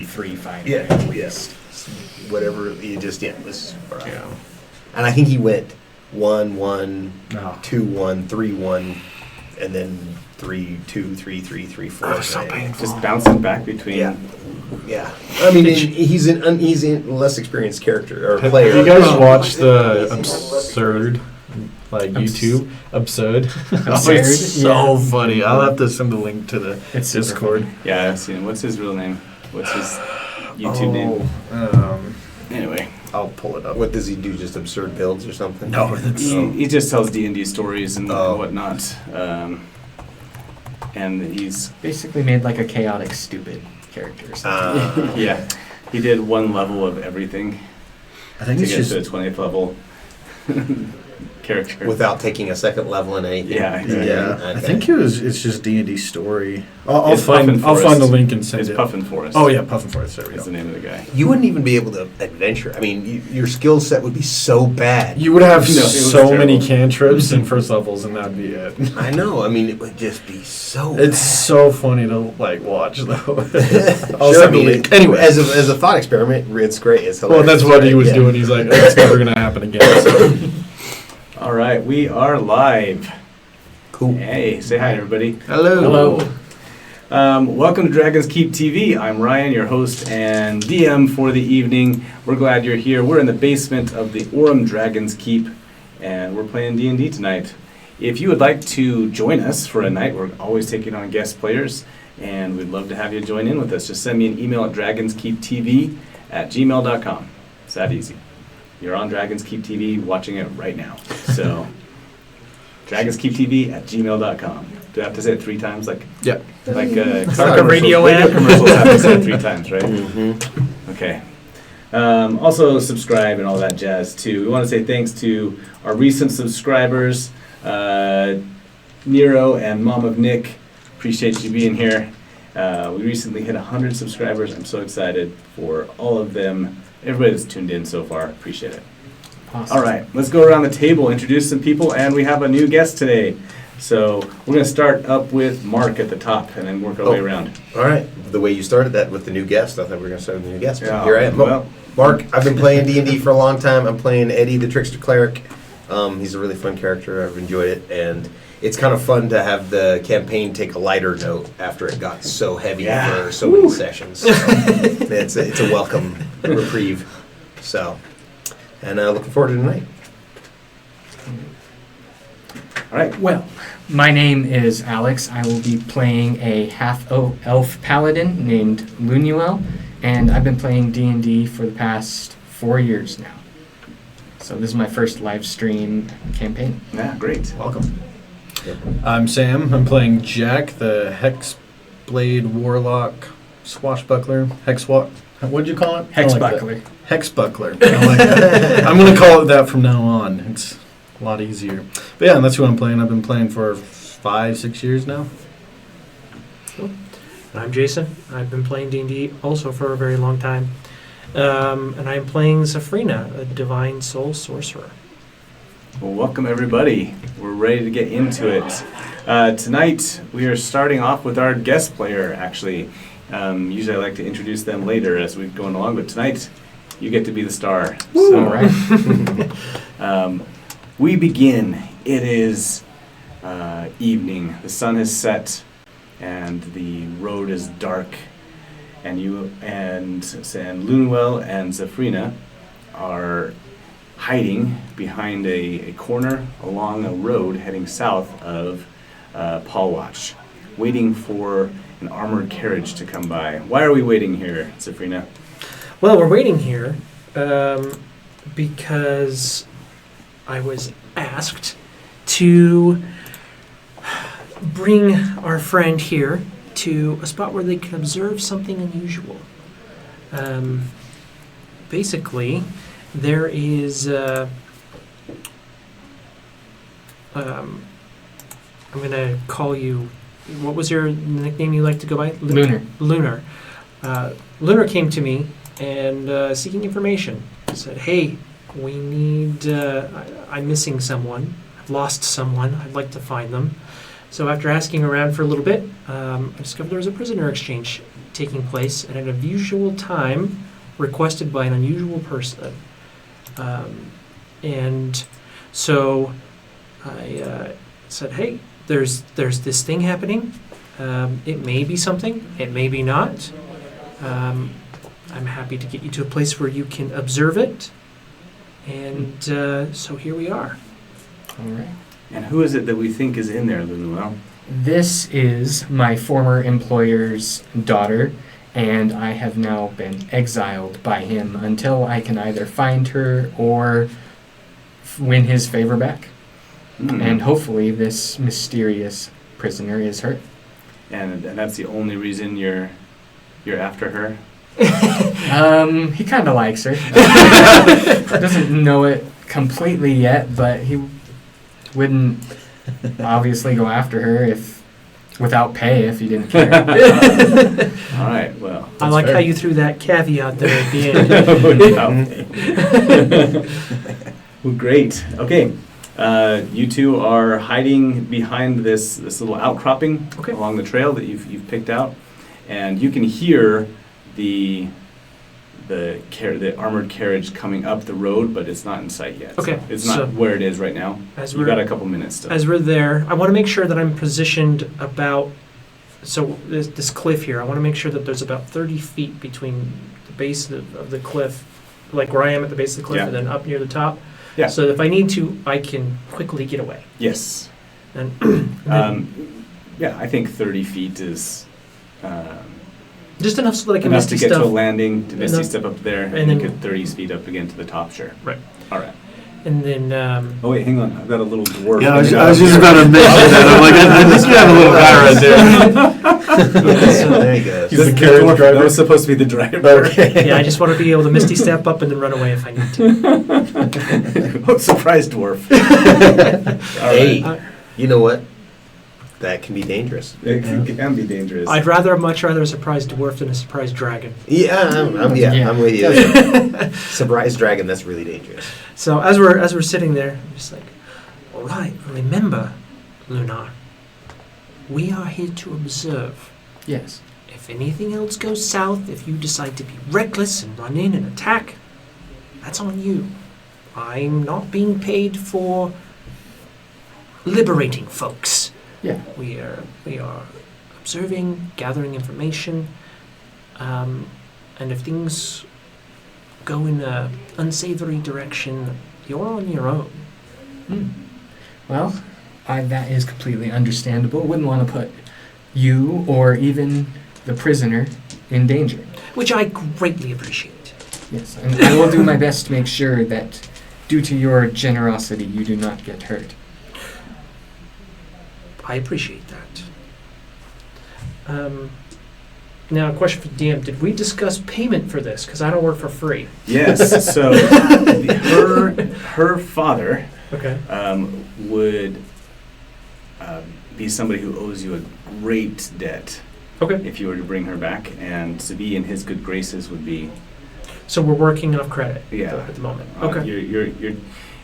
3 fighting. Yeah, at least. Whatever, you just, this is, Yeah. And I think he went 1-1, Oh. 2-1, 3-1, and then 3-2, 3-3, 3-4. Oh, so painful. Just bouncing back between. Yeah. I mean, he's a less experienced character or player. Have you guys watch the Absurd, YouTube? Absurd. It's so funny. I'll have to send the link to the Discord. Yeah, I've seen him. What's his real name? What's his YouTube name? Anyway. I'll pull it up. What does he do? Just absurd builds or something? No, He just tells D&D stories and whatnot. And he's Basically made like a chaotic, stupid character or something. yeah. He did one level of everything I think to it's get just to the 20th level character. Without taking a second level in anything. Yeah, exactly. yeah. Okay. I think it's just D&D story. I'll It's find Puffin the link and send It's it. Puffin Forest. Oh yeah, Puffin Forest. There we That's go. the name of the guy. You wouldn't even be able to adventure. I mean, your skill set would be so bad. You would have No, it was so many terrible. cantrips in first levels, and that'd be it. I know. I mean, it would just be so It's bad. so funny to watch though. I'll Sure, send the link. anyway, as a thought experiment, it's great. It's Well, hilarious. that's what he was Yeah. doing. He's like, it's never gonna happen again. So. All right, we are live. Cool. Hey, say hi, everybody. Hello. Welcome to Dragon's Keep TV. I'm Ryan, your host and DM for the evening. We're glad you're here. We're in the basement of the Orem Dragon's Keep, and we're playing D&D tonight. If you would like to join us for a night, we're always taking on guest players, and we'd love to have you join in with us. Just send me an email at dragonskeeptv@gmail.com. It's that easy. You're on Dragons Keep TV watching it right now. So, dragonskeeptv@gmail.com. Do I have to say it 3 times? Like Yeah. car like a commercials. radio ad. commercials have to say it 3 times, right? Mm-hmm. Okay. Also, subscribe and all that jazz, too. We want to say thanks to our recent subscribers, Nero and Mom of Nick. Appreciate you being here. We recently hit 100 subscribers. I'm so excited for all of them. Everybody that's tuned in so far, appreciate it. Awesome. All right, let's go around the table, introduce some people, and we have a new guest today. So we're going to start up with Mark at the top and then work our way around. All right. The way you started that with the new guest, I thought we were going to start with the new guest. But Yeah, here I am. well- Mark, I've been playing D&D for a long time. I'm playing Eddie, the Trickster Cleric. He's a really fun character. I've enjoyed it. And it's kind of fun to have the campaign take a lighter note after it got so heavy for so many sessions. So it's a welcome reprieve. So, and looking forward to tonight. All right. Well, my name is Alex. I will be playing a half-elf paladin named Lunuel, and I've been playing D&D for the past 4 years now. So this is my first live stream campaign. Yeah, great. Welcome. I'm Sam. I'm playing Jack, the Hexblade Warlock Swashbuckler. What'd you call it? I don't like that. Hexbuckler. Hexbuckler. I like that. I'm going to call it that from now on. It's a lot easier. But yeah, that's who I'm playing. I've been playing for 5-6 years now. And I'm Jason. I've been playing D&D also for a very long time. And I'm playing Zafrina, a divine soul sorcerer. Well, welcome everybody. We're ready to get into it. Tonight we are starting off with our guest player, actually. Usually I like to introduce them later as we're going along, but tonight you get to be the star. So, All right. we begin. It is evening. The sun has set and the road is dark. And you and Lunuel and Zafrina are hiding behind a corner along a road heading south of Paulwatch, waiting for an armored carriage to come by. Why are we waiting here, Zafrina? Well, we're waiting here because I was asked to bring our friend here to a spot where they can observe something unusual. Basically, there is I'm going to call you, what was your nickname you like to go by? Lunar. Lunar. Lunar came to me and seeking information. Said, hey, we need, I'm missing someone. I've lost someone. I'd like to find them. So after asking around for a little bit, I discovered there was a prisoner exchange taking place at an unusual time requested by an unusual person. And so I said, hey, there's this thing happening. It may be something. It may be not. I'm happy to get you to a place where you can observe it. And so here we are. All right. And who is it that we think is in there, Lunuel? This is my former employer's daughter, and I have now been exiled by him until I can either find her or win his favor back. And hopefully this mysterious prisoner is her. And that's the only reason you're after her? He kind of likes her. Doesn't know it completely yet, but he wouldn't obviously go after her without pay if he didn't care. All right, well. I like fair. how you threw that caveat there at the end. Well, great. Okay. You two are hiding behind this little outcropping along the trail that you've picked out, and you can hear the armored carriage coming up the road, but it's not in sight yet. Okay, So it's not so where it is right now. You've got a couple minutes still. As we're there, I want to make sure that I'm positioned about. So this cliff here, I want to make sure that there's about 30 feet between the base of the cliff, like where I am at the base of the cliff, Yeah. and then up near the top. Yeah. So if I need to, I can quickly get away. Yes. And Yeah, I think 30 feet is just enough so that I can enough to misty get to a stuff. landing, to misty Enough- step up there, and and then- you get 30 feet up again to the top, sure. Right. All right. And then Oh, wait, hang on. I've got a little dwarf. Yeah, I was just about to mention that. I'm like, I think you have a little guy right there. There you go. He's the This- carriage dwarf, driver. that was supposed to be the driver. Okay. yeah, I just want to be able to misty step up and then run away if I need to. Oh, surprise dwarf. All Hey, Uh, you know what? That can be dangerous. It can be dangerous. I'd much rather a surprise dwarf than a surprise dragon. Yeah, Yeah. I'm with you. Surprise dragon, that's really dangerous. So as we're sitting there, I'm just like, all right, remember, Lunar, we are here to observe. Yes. If anything else goes south, if you decide to be reckless and run in and attack, that's on you. I'm not being paid for liberating folks. Yeah. We are observing, gathering information, and if things go in a unsavory direction, you're on your own. Well, that is completely understandable. Wouldn't want to put you or even the prisoner in danger. Which I greatly appreciate. Yes, and I will do my best to make sure that, due to your generosity, you do not get hurt. I appreciate that. Now, a question for DM. Did we discuss payment for this? Because I don't work for free. Yes. So her father Okay. would be somebody who owes you a great debt Okay. if you were to bring her back, and to be in his good graces would be So we're working off credit Yeah. at the moment. Okay. You're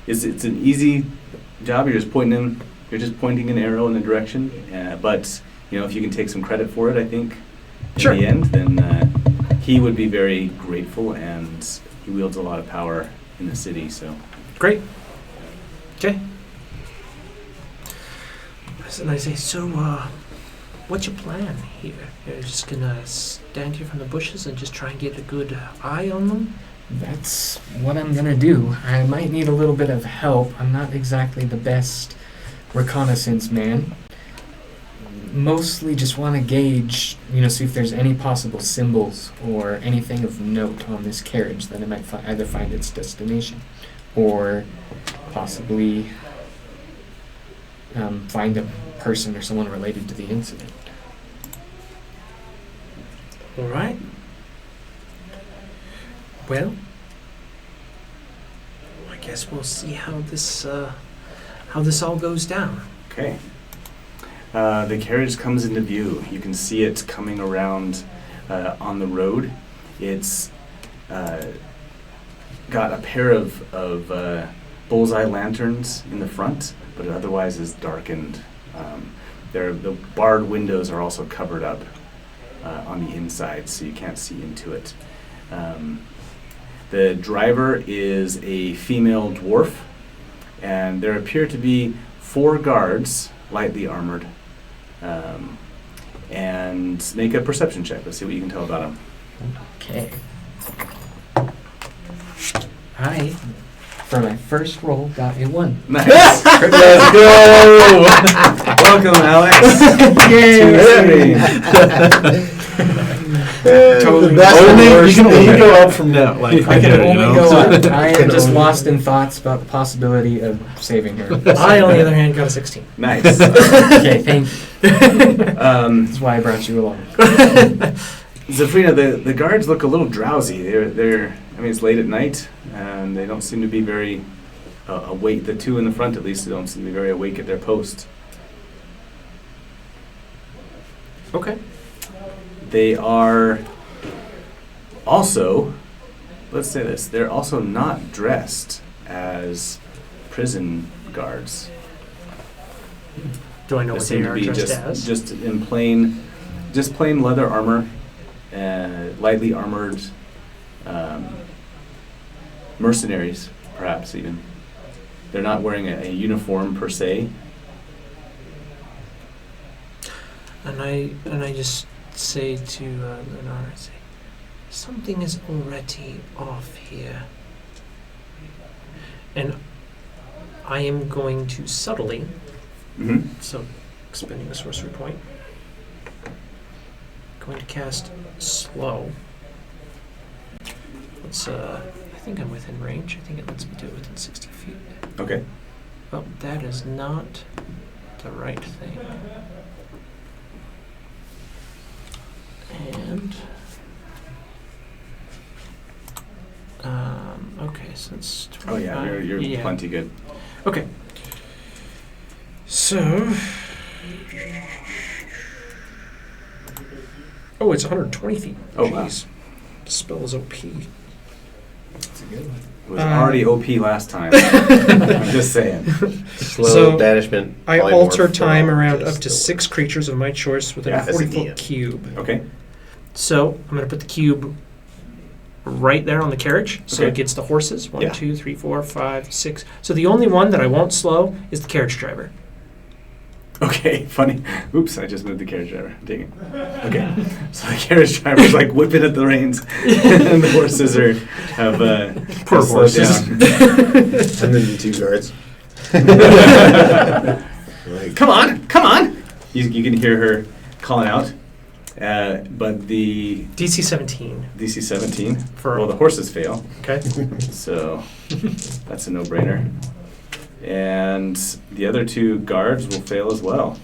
it's an easy job. You're just pointing an arrow in a direction. But if you can take some credit for it, I think Sure. in the end, then he would be very grateful, and he wields a lot of power in the city. So Great. Okay. And I say, so, what's your plan here? You're just gonna stand here from the bushes and just try and get a good eye on them? That's what I'm gonna do. I might need a little bit of help. I'm not exactly the best reconnaissance man. Mostly just want to gauge, see if there's any possible symbols or anything of note on this carriage that it might either find its destination or possibly find a person or someone related to the incident. All right. Well, I guess we'll see how this all goes down. okay. The carriage comes into view. You can see it coming around on the road. It's got a pair of bullseye lanterns in the front, but it otherwise is darkened. The barred windows are also covered up on the inside, so you can't see into it. The driver is a female dwarf, and there appear to be 4 guards, lightly armored. And make a perception check. Let's see what you can tell about them. Okay. I, for my first roll, got a 1. Nice. Let's go. Welcome, Alex. Yay! Totally. You can only go up from now. Like, I can there, only you know? go up. I am just lost in thoughts about the possibility of saving her. I, on the other hand, got a 16. Nice. Okay, thank you. That's why I brought you along. Zafrina, the guards look a little drowsy. They're. I mean, it's late at night, and they don't seem to be very awake. The 2 in the front, at least, they don't seem to be very awake at their post. Okay. They are also, let's say this, they're also not dressed as prison guards. Do I know what they are dressed as? Just in plain leather armor, lightly armored mercenaries, perhaps even. They're not wearing a uniform per se. And I just say to Lenara, something is already off here. And I am going to subtly, so expending a sorcery point, going to cast slow. Let's, I think I'm within range. I think it lets me do it within 60 feet. Okay. Oh, that is not the right thing. And okay, so it's 25. Oh yeah, you're plenty good. Okay. So it's 120 feet. Oh, wow. Jeez. The spell is OP. That's a good one. It was already OP last time. I'm just saying. Slow So, banishment. I polymorph alter for time around just up to the- 6 creatures of my choice within Yeah, a that's a 40-foot DM. cube. Okay. So I'm going to put the cube right there on the carriage, so Okay. it gets the horses. 1, Yeah. 2, 3, 4, 5, 6. So the only one that I won't slow is the carriage driver. Okay, funny. Oops, I just moved the carriage driver. Dang it. Okay, so the carriage driver's like whipping at the reins, and the horses have Poor slowed horses. down. And then the 2 guards. Like, Come on! You can hear her calling out, but the DC 17 DC 17. for Well, the horses fail, okay. so that's a no-brainer. And the other 2 guards will fail as well.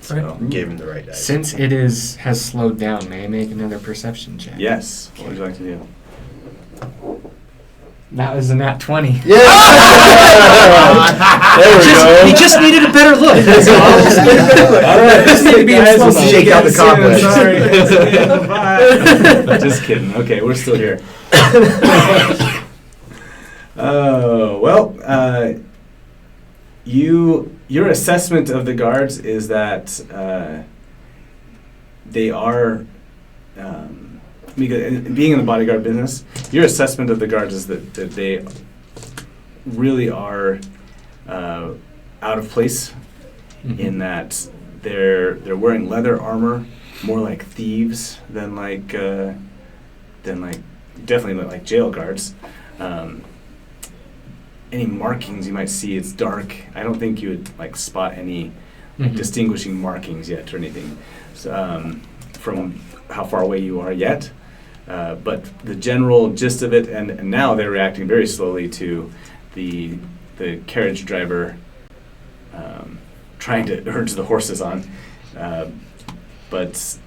So, gave him the right dice. Since it has slowed down, may I make another perception check? yes. What would you like to do? That was a nat 20. Yeah! There we go. He just needed a better look. That's all. All right, Just need to be in guys, slow we'll mo. see Shake you out guys the cobwebs. soon. Sorry. Bye. Just kidding. Okay, we're still here. Oh, well, your assessment of the guards is that they are, because being in the bodyguard business, your assessment of the guards is that they really are out of place in that they're wearing leather armor, more like thieves than definitely like jail guards. Any markings you might see, it's dark. I don't think you would like spot any distinguishing markings yet or anything from how far away you are yet. But the general gist of it, and now they're reacting very slowly to the carriage driver trying to urge the horses on. But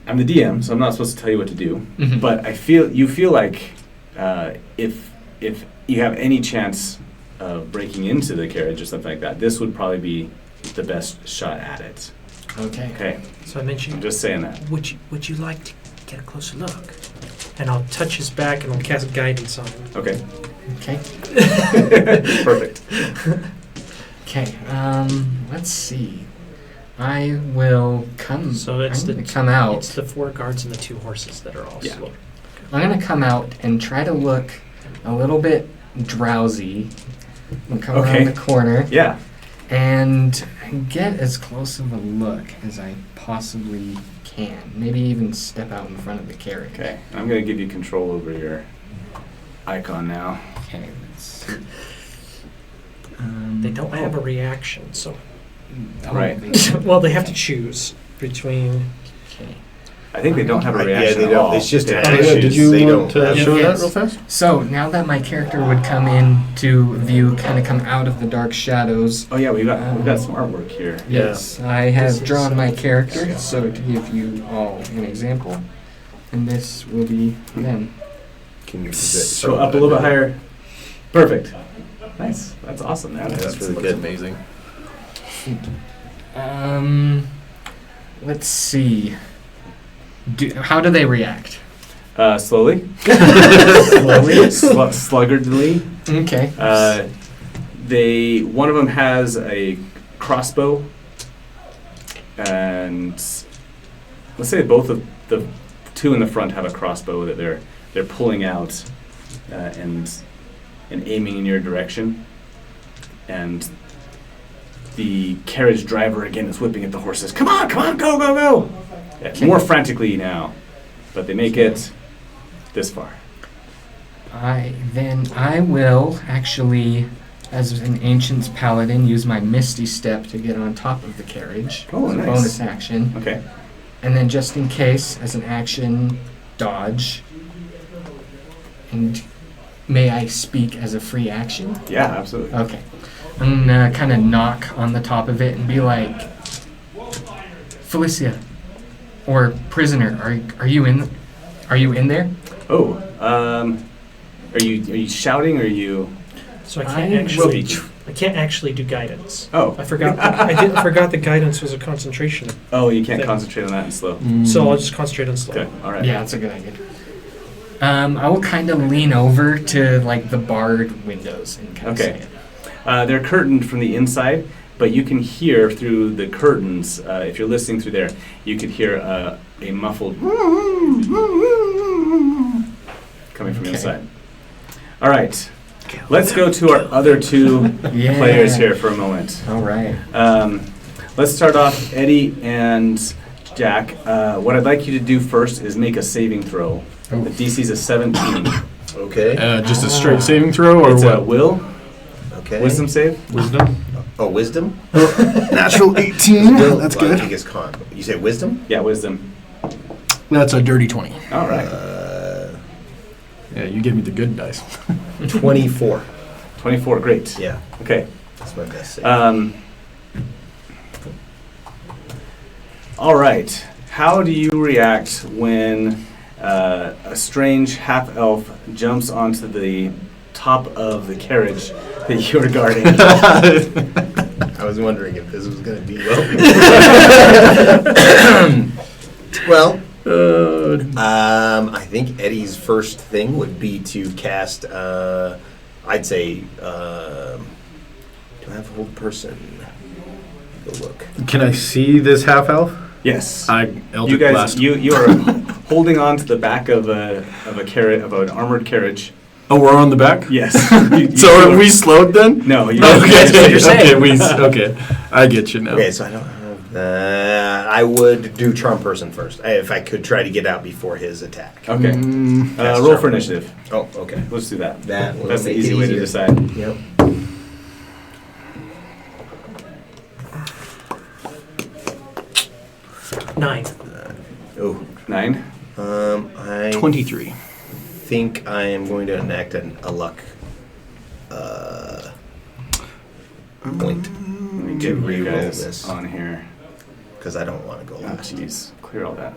I'm the DM, so I'm not supposed to tell you what to do. But you feel like if you have any chance of breaking into the carriage or something like that, this would probably be the best shot at it. Okay. Okay, So I mentioned, I'm just saying that. would you like to get a closer look? And I'll touch his back and I'll cast guidance on him. Okay. Okay. Perfect. Okay. Let's see. I will come. So it's I'm the gonna come out. It's the 4 guards and the 2 horses that are all Yeah. slow. I'm gonna come out and try to look a little bit drowsy. And come Okay. around the corner Yeah. and get as close of a look as I possibly can. Maybe even step out in front of the carriage. Okay. I'm going to give you control over your icon now. Okay. Let's see. They don't have a reaction, so Right. well, they have to choose between. Okay. I think they don't have a Yeah, reaction they at don't. all. It's just They an have Oh, to yeah, action. did choose. you They want don't to have- show Yes. that real fast? So now that my character would come in to view, kind of come out of the dark shadows. Oh yeah, we've got some artwork here. Yeah. Yes, I have drawn my character. So to give you all an example, and this will be them. Can you So up a little bit higher. Perfect. Nice. That's awesome, man. That's really Looks good. amazing. Let's see. How do they react? Slowly. Slowly. Sluggardly. Okay. One of them has a crossbow, and let's say both of the 2 in the front have a crossbow that they're pulling out and aiming in your direction, and the carriage driver again is whipping at the horses. Come on, go, go, go! Yeah, more frantically now, but they make it this far. I will actually, as an Ancient's Paladin, use my Misty Step to get on top of the carriage. Oh, as a nice. bonus action. Okay. And then just in case, as an action, dodge. And may I speak as a free action? Yeah, absolutely. Okay. I'm gonna kind of knock on the top of it and be like, Felicia, or prisoner, are you in there? Oh, are you shouting or are you? So I I can't will actually. be I can't actually do guidance. Oh, I forgot. I forgot the guidance was a concentration. oh, you can't Thing. concentrate on that in slow. So I'll just concentrate on slow. Okay, all right. Yeah, that's a good idea. I will kind of lean over to like the barred windows and kind of Okay. say it. They're curtained from the inside, but you can hear through the curtains. If you're listening through there, you could hear a muffled coming from Okay. inside. All right, let's go to our other 2 Yeah. players here for a moment. All right. Let's start off, Eddie and Jack. What I'd like you to do first is make a saving throw. Oh. The DC's a 17. Okay. Just a straight saving throw, or It's a what? will, Okay. wisdom save. Wisdom. Oh, wisdom. Natural 18. Still, That's well, I good. think it's con. You say wisdom? Yeah, wisdom. That's a dirty 20. All right. Yeah, you gave me the good dice. 24. 24, great. Yeah, Okay. that's my best save. All right. How do you react when a strange half-elf jumps onto the top of the carriage that you're guarding? I was wondering if this was going to be well. I think Eddie's first thing would be to cast. I'd say. Do I have hold person? Go look. Can I see this half elf? Yes. Eldritch You guys, Blast. you are holding on to the back of an armored carriage. Oh, we're on the back? Yes. So are we slowed then? No. You Okay, I get you now. Okay, so I don't have. I would do charm person first if I could try to get out before his attack. Okay. That's Roll charm. for initiative. Oh, okay. Let's do that. That will That's the make it easy way to easier. decide. Yep. Nine. Oh, 9. I 23. think I am going to enact a luck point Let me to get you re-roll guys this on here. because I don't want to go Oh, last. jeez. Clear all that.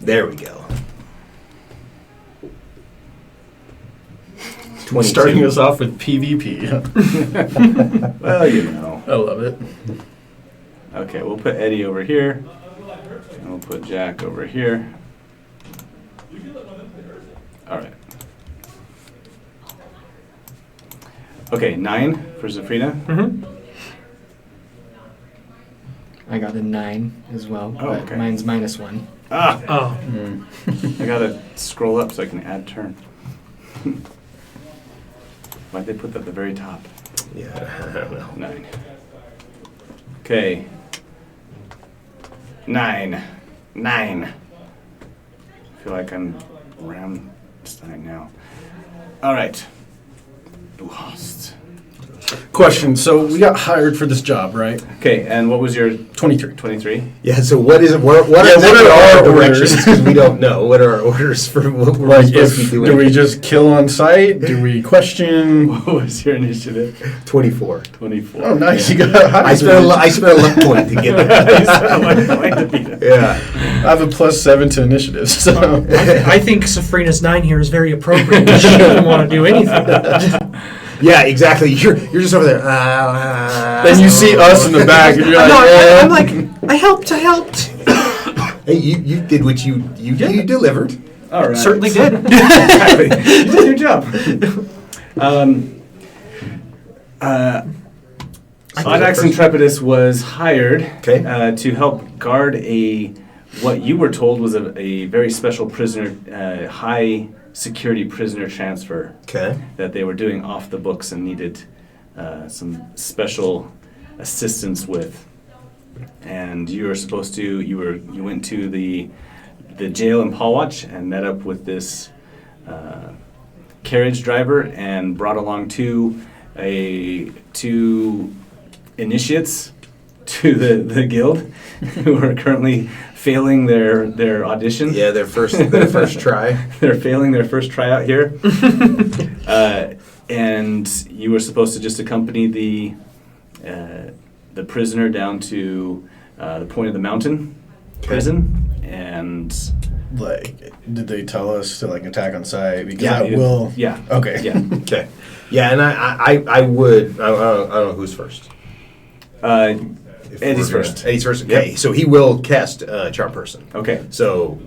There we go. 22. Starting us off with PvP. Well, you know. I love it. Okay, we'll put Eddie over here. And we'll put Jack over here. All right. Okay, 9 for Zafrina. Mm-hmm. I got a 9 as well, Oh, but okay. mine's -1. Ah! Oh. I gotta scroll up so I can add turn. Why'd they put that at the very top? Yeah, I don't know. 9. Okay. 9. 9. I feel like I'm Ramstein now. All right. Lost. Question. So we got hired for this job, right? Okay, and what was your 23. 23? Yeah, so what is it? What are our our directions? orders? Because we don't know. What are our orders for what we're Like, supposed to be doing? do we just kill on sight? Do we question? What was your initiative? 24. 24. Oh, nice. You got hired. I spent a luck point to get that. You sound like going to beat it. Yeah. I have a +7 to initiative, so. I think Safrina's 9 here is very appropriate. She doesn't want to do anything. Yeah, exactly. You're just over there. Then you see us in the back, and you're like, I'm like, I helped. Hey, you did what you delivered. All right. Certainly did. Exactly. You did your job. Audax Intrepidus was hired Okay. to help guard what you were told was a very special prisoner, high security prisoner transfer Okay. that they were doing off the books and needed some special assistance with. And you were supposed to, you went to the jail in Palwatch and met up with this carriage driver and brought along two initiates to the guild who are currently failing their audition. Yeah, their first try. They're failing their first tryout here. And you were supposed to just accompany the prisoner down to the point of the mountain prison. And like, did they tell us to like attack on sight? Because Yeah, that will. yeah. Okay. Yeah. Okay. Yeah, and I would. I don't know who's first. If Eddie's we're gonna- first. Eddie's first. Okay, so he will cast Charm Person. Okay. So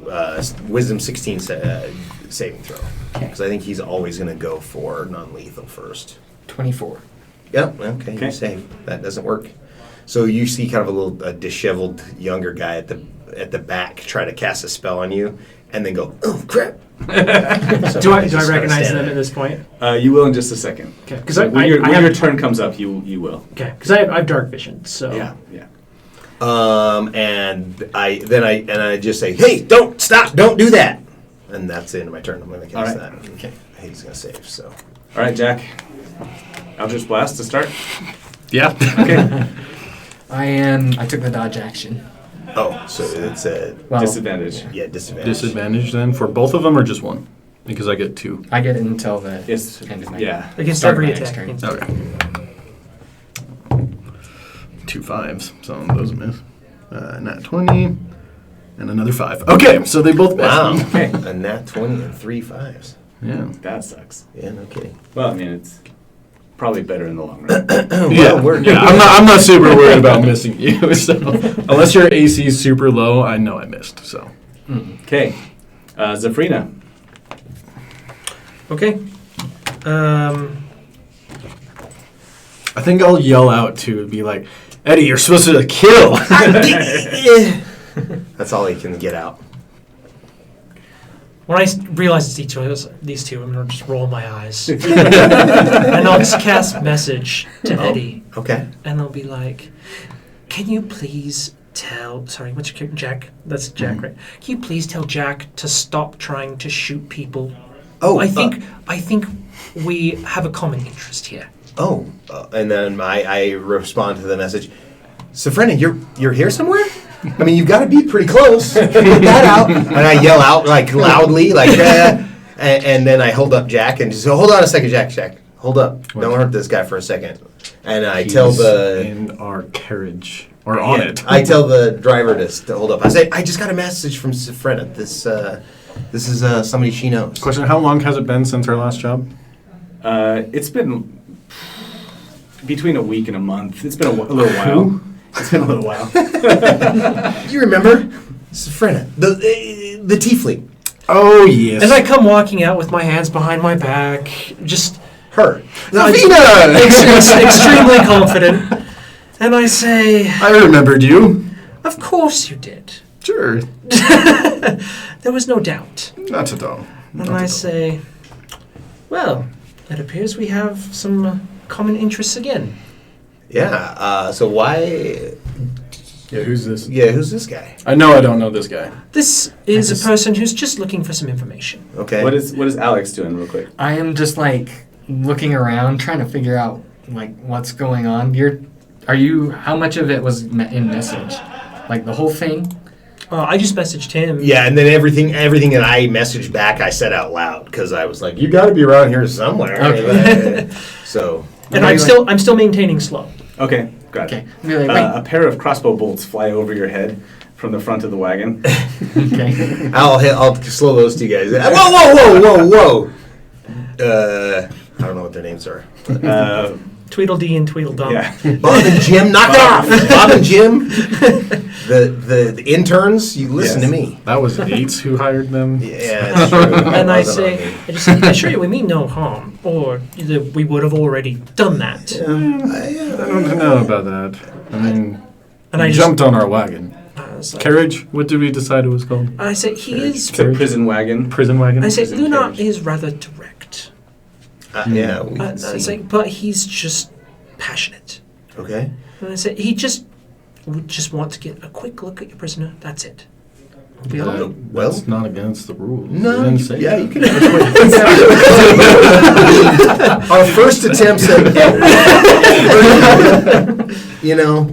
Wisdom 16 saving throw. Because I think he's always going to go for non-lethal first. 24. Yep. Okay. Okay. You save. That doesn't work. So you see kind of a little disheveled younger guy at the back try to cast a spell on you, and then go, oh crap. So Do I he's just kinda recognize standing them there. at this point? You will in just a second. Okay, because So when I your have turn comes up, you will. okay, because I have dark vision. So Yeah. And I just say, hey, don't do that. And that's the end of my turn. I'm going to cast All right. that. Okay. He's going to save. So All right, Jack. Eldritch Blast to start. Yeah. Okay. I took the dodge action. so it's a Well, Disadvantage. disadvantage. Disadvantage then for both of them or just one? Because I get 2. I get it until the Yes. end of my Yeah. against start of every my next attack. turn. Okay. 2 5s, so those miss. Nat 20 and another 5. Okay, so they both miss. Wow. Okay. A nat 20 and 3 5s. Yeah. That sucks. Yeah, no kidding. Well, I mean, it's probably better in the long run. I'm not super worried about missing you. So unless your AC is super low, I know I missed. So Okay. Zafrina. Okay. I think I'll yell out to be like, Eddie, you're supposed to kill. That's all he can get out. When I realize it's these two, I'm gonna just roll my eyes, and I'll just cast message to Eddie, Okay. and I'll be like, "Can you please tell? Sorry, what's your Jack? That's Jack, right? Can you please tell Jack to stop trying to shoot people? Oh, I think we have a common interest here." And then I respond to the message. Safrena, you're here somewhere? I mean, you've got to be pretty close. Put that out. And I yell out like loudly, like, and then I hold up Jack and just go, hold on a second, Jack. Hold up. Don't hurt this guy for a second. And I tell He's the in our carriage or on it. I tell the driver to hold up. I say, I just got a message from Safrena. This is somebody she knows. Question: how long has it been since our last job? It's been between a week and a month. It's been a little while. It's been a little while. You remember? Safrena, the tiefling. Oh yes. And I come walking out with my hands behind my back, just Her. Extremely confident. And I say, I remembered you. of course you did. Sure. There was no doubt. Not at all. And I say, well, it appears we have some common interests again. Yeah. So why? Yeah, who's this? Yeah. Who's this guy? I know I don't know this guy. This is a person who's just looking for some information. Okay. What is Alex doing, real quick? I am just like looking around, trying to figure out like what's going on. How much of it was in message? Like the whole thing? I just messaged him. Yeah, and then everything that I messaged back, I said out loud because I was like, "You got to be around here somewhere." Okay. So. And I'm still maintaining slow. Okay, got it. Okay. Be like, wait. A pair of crossbow bolts fly over your head from the front of the wagon. Okay. I'll slow those two guys. Whoa! I don't know what their names are. Tweedledee and Tweedledum. Yeah. Bob and Jim, knock it off. Bob and Jim, the interns. You listen Yes. to me. That was Yates who hired them. Yeah, it's true. And I Wasn't on say, me. I assure you, we mean no harm, or we would have already done that. I don't know about that. I mean, And he I jumped on our wagon. I was like, Carriage? What did we decide it was called? I say he is. It's a prison wagon. Prison wagon? I say Prison Luna carriage. is rather direct. Yeah, we I can say, see. but he's just passionate. Okay. And I say he would just want to get a quick look at your prisoner. That's it. Be all right. Well- That's not against the rules. No, They didn't you, say yeah, that. you can. Our first attempts at,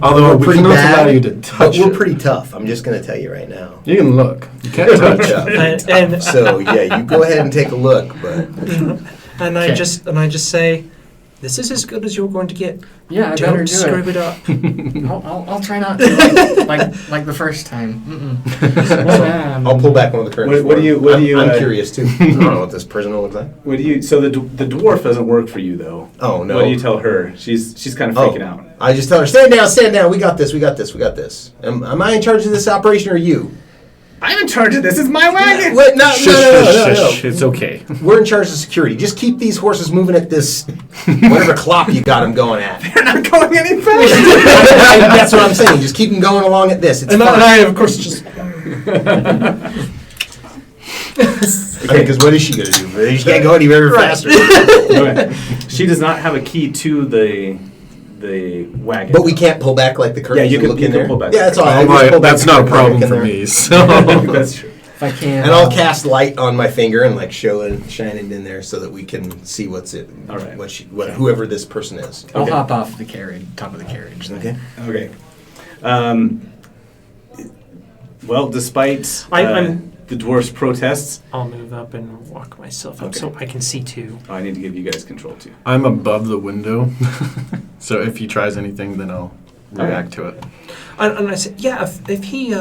Although we're we pretty cannot bad, allow you to but touch we're it. pretty tough. I'm just gonna tell you right now. You can look. You can't touch. And So yeah, you go ahead and take a look, but and I Okay. just say, this is as good as you're going to get. Yeah, I better Don't do screw it. it up. I'll try not to like the first time. I'll pull back one of the curtains. What do you- I'm curious too. I don't know what this prisoner looks like. What do you? So the dwarf doesn't work for you though. Oh no. What do you tell her? She's kind of freaking out. I just tell her, stand down. We got this. Am I in charge of this operation or you? I'm in charge of this. It's my wagon. Wait, no. It's okay. We're in charge of security. Just keep these horses moving at this, whatever clop you got them going at. They're not going any faster. That's what I'm saying. Just keep them going along at this. It's And fine. I, of course, just Because what is she going to do? She can't go any very faster. Okay. She does not have a key to the wagon. But we can't pull back like the curtains. Yeah, you and can- look you in can there. pull back. Yeah, that's all right. Oh, Just my- pull back that's the not a curtain, problem look in for there. me. So That's true. If I can. And I'll cast light on my finger and like show it shining in there so that we can see what's it. All right. Whoever this person is. I'll Okay. hop off the carriage, top of the carriage. then. Okay. Okay. Well, despite I'm- the dwarf's protests, I'll move up and walk myself up Okay. so I can see too. I need to give you guys control too. I'm above the window. So if he tries anything, then I'll react to it. And I said, yeah, if he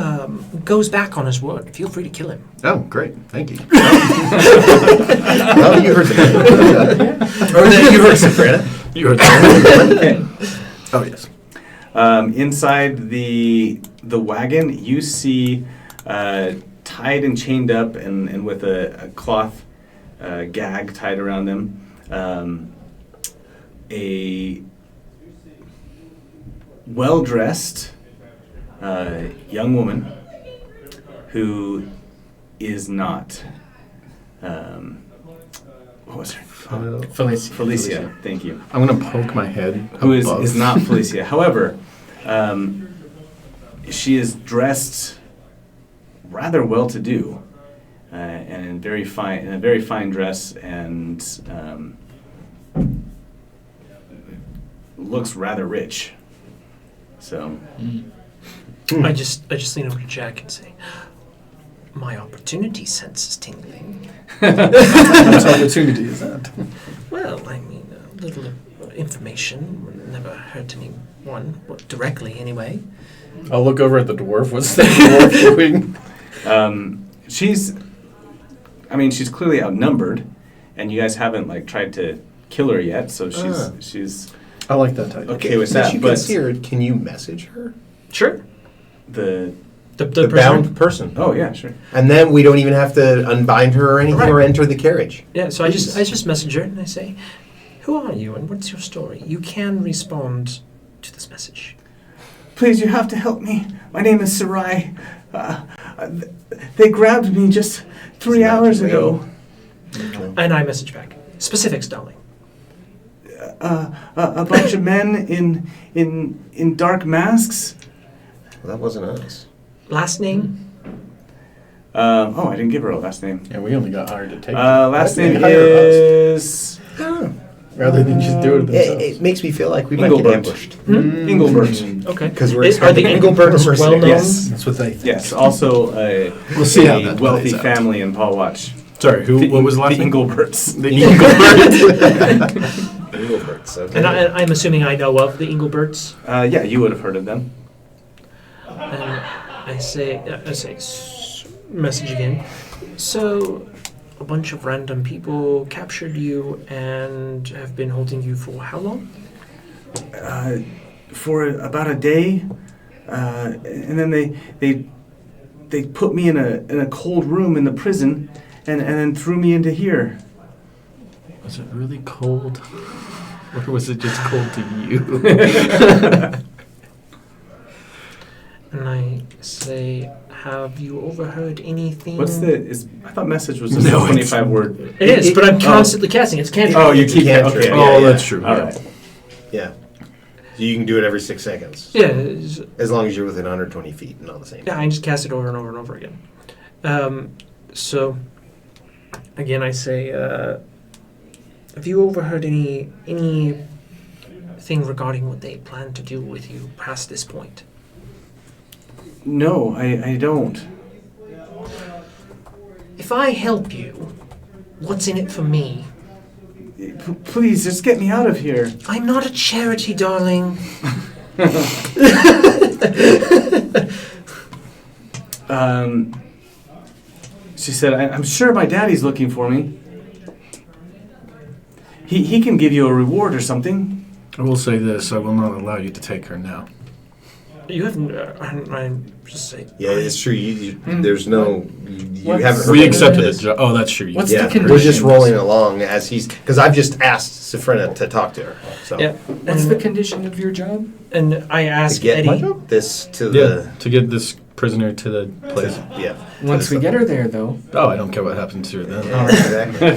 goes back on his word, feel free to kill him. Oh, great. Thank you. Oh, you heard the Or then you heard Sabrina. You heard Okay. Oh, yes. Inside the wagon, you see tied and chained up and with a cloth gag tied around them, a well-dressed young woman who is not. What was her? Felicia. Felicia. Thank you. I'm going to poke my head Who above. is not Felicia. However, she is dressed rather well-to-do, and in a very fine dress, and looks rather rich. So, I just lean over to Jack and say, my opportunity sense is tingling. What opportunity is that? Well, I mean, a little information would never hurt anyone, well, directly anyway. I'll look over at the dwarf. What's the dwarf doing? she's clearly outnumbered, and you guys haven't tried to kill her yet. So she's I like that title. okay with Since that. you But can see her, can you message her? Sure. the The The prisoner? bound person. oh yeah, sure. And then we don't even have to unbind her or anything Right. or enter the carriage. Yeah, so I just message her and I say, Who are you and what's your story? You can respond to this message. Please, you have to help me. My name is Sarai. They grabbed me just 3 hours ago. And I message back. Specifics, darling. A bunch of men in dark masks. Well, that wasn't us. Last name? I didn't give her a last name. Yeah, we only got hired to take Last Why did name they hire us? is rather than just do it themselves. It makes me feel like we might Engelbert. get ambushed. Engelbert. Okay. 'Cause we're Are the expecting Engelberts mercenaries. well known? Yes. That's what they think. Yes, also a, We'll see how a that wealthy plays out. family in Paul Watch. Sorry, what was the last The name? Engelberts. The Engelbert. Engelberts, okay. And I'm assuming I know of the Engelberts. Yeah, you would have heard of them. And I say, message again. So, a bunch of random people captured you and have been holding you for how long? For about a day, and then they put me in a cold room in the prison, and then threw me into here. Was it really cold? Or was it just cold to you? And I say, have you overheard anything? I thought message was just No, a it's- 25 word. It is, but I'm constantly casting. It's cantrip. Oh, you It's a keep cantrip. okay. Yeah, Oh, yeah. that's true. All yeah. right. Yeah. So you can do it every 6 seconds. Yeah, it's- As long as you're within 120 feet and on the same. yeah, I just cast it over and over and over again. So, again, I say, have you overheard anything regarding what they plan to do with you past this point? No, I don't. If I help you, what's in it for me? Please, just get me out of here. I'm not a charity, darling. She said, I'm sure my daddy's looking for me. He can give you a reward or something. I will say this: I will not allow you to take her now. You haven't. I'm just saying. Yeah, it's true. There's no. You What's- haven't heard We of accepted this. a job. Oh, that's true. You What's did. the Yeah, condition? we're just rolling along as he's. Because I've just asked Sifrina to talk to her. So. Yeah. What's the condition of your job? And I To ask get Eddie. this to Yeah, the. to get this prisoner to the place. Yeah. Once we get her there, though. Oh, I don't care what happens to her then. Yeah, exactly.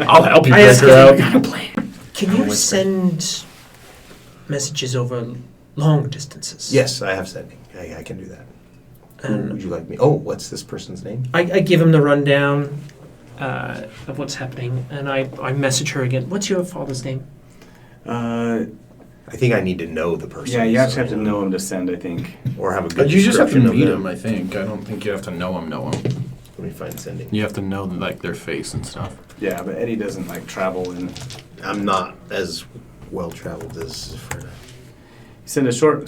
I'll help you I break ask her Eddie, out. We got a plan. Can you send messages over long distances? Yes, I have sending. I can do that. Who And would you like me? Oh, what's this person's name? I give him the rundown of what's happening, and I message her again. What's your father's name? I think I need to know the person. Yeah, you actually have to so- know him to send, I think. Or have a good But you just have to description of meet them. him, I think. I don't think you have to know him. Let me find sending. You have to know like their face and stuff. Yeah, but Eddie doesn't like travel and I'm not as well traveled as Sifrina.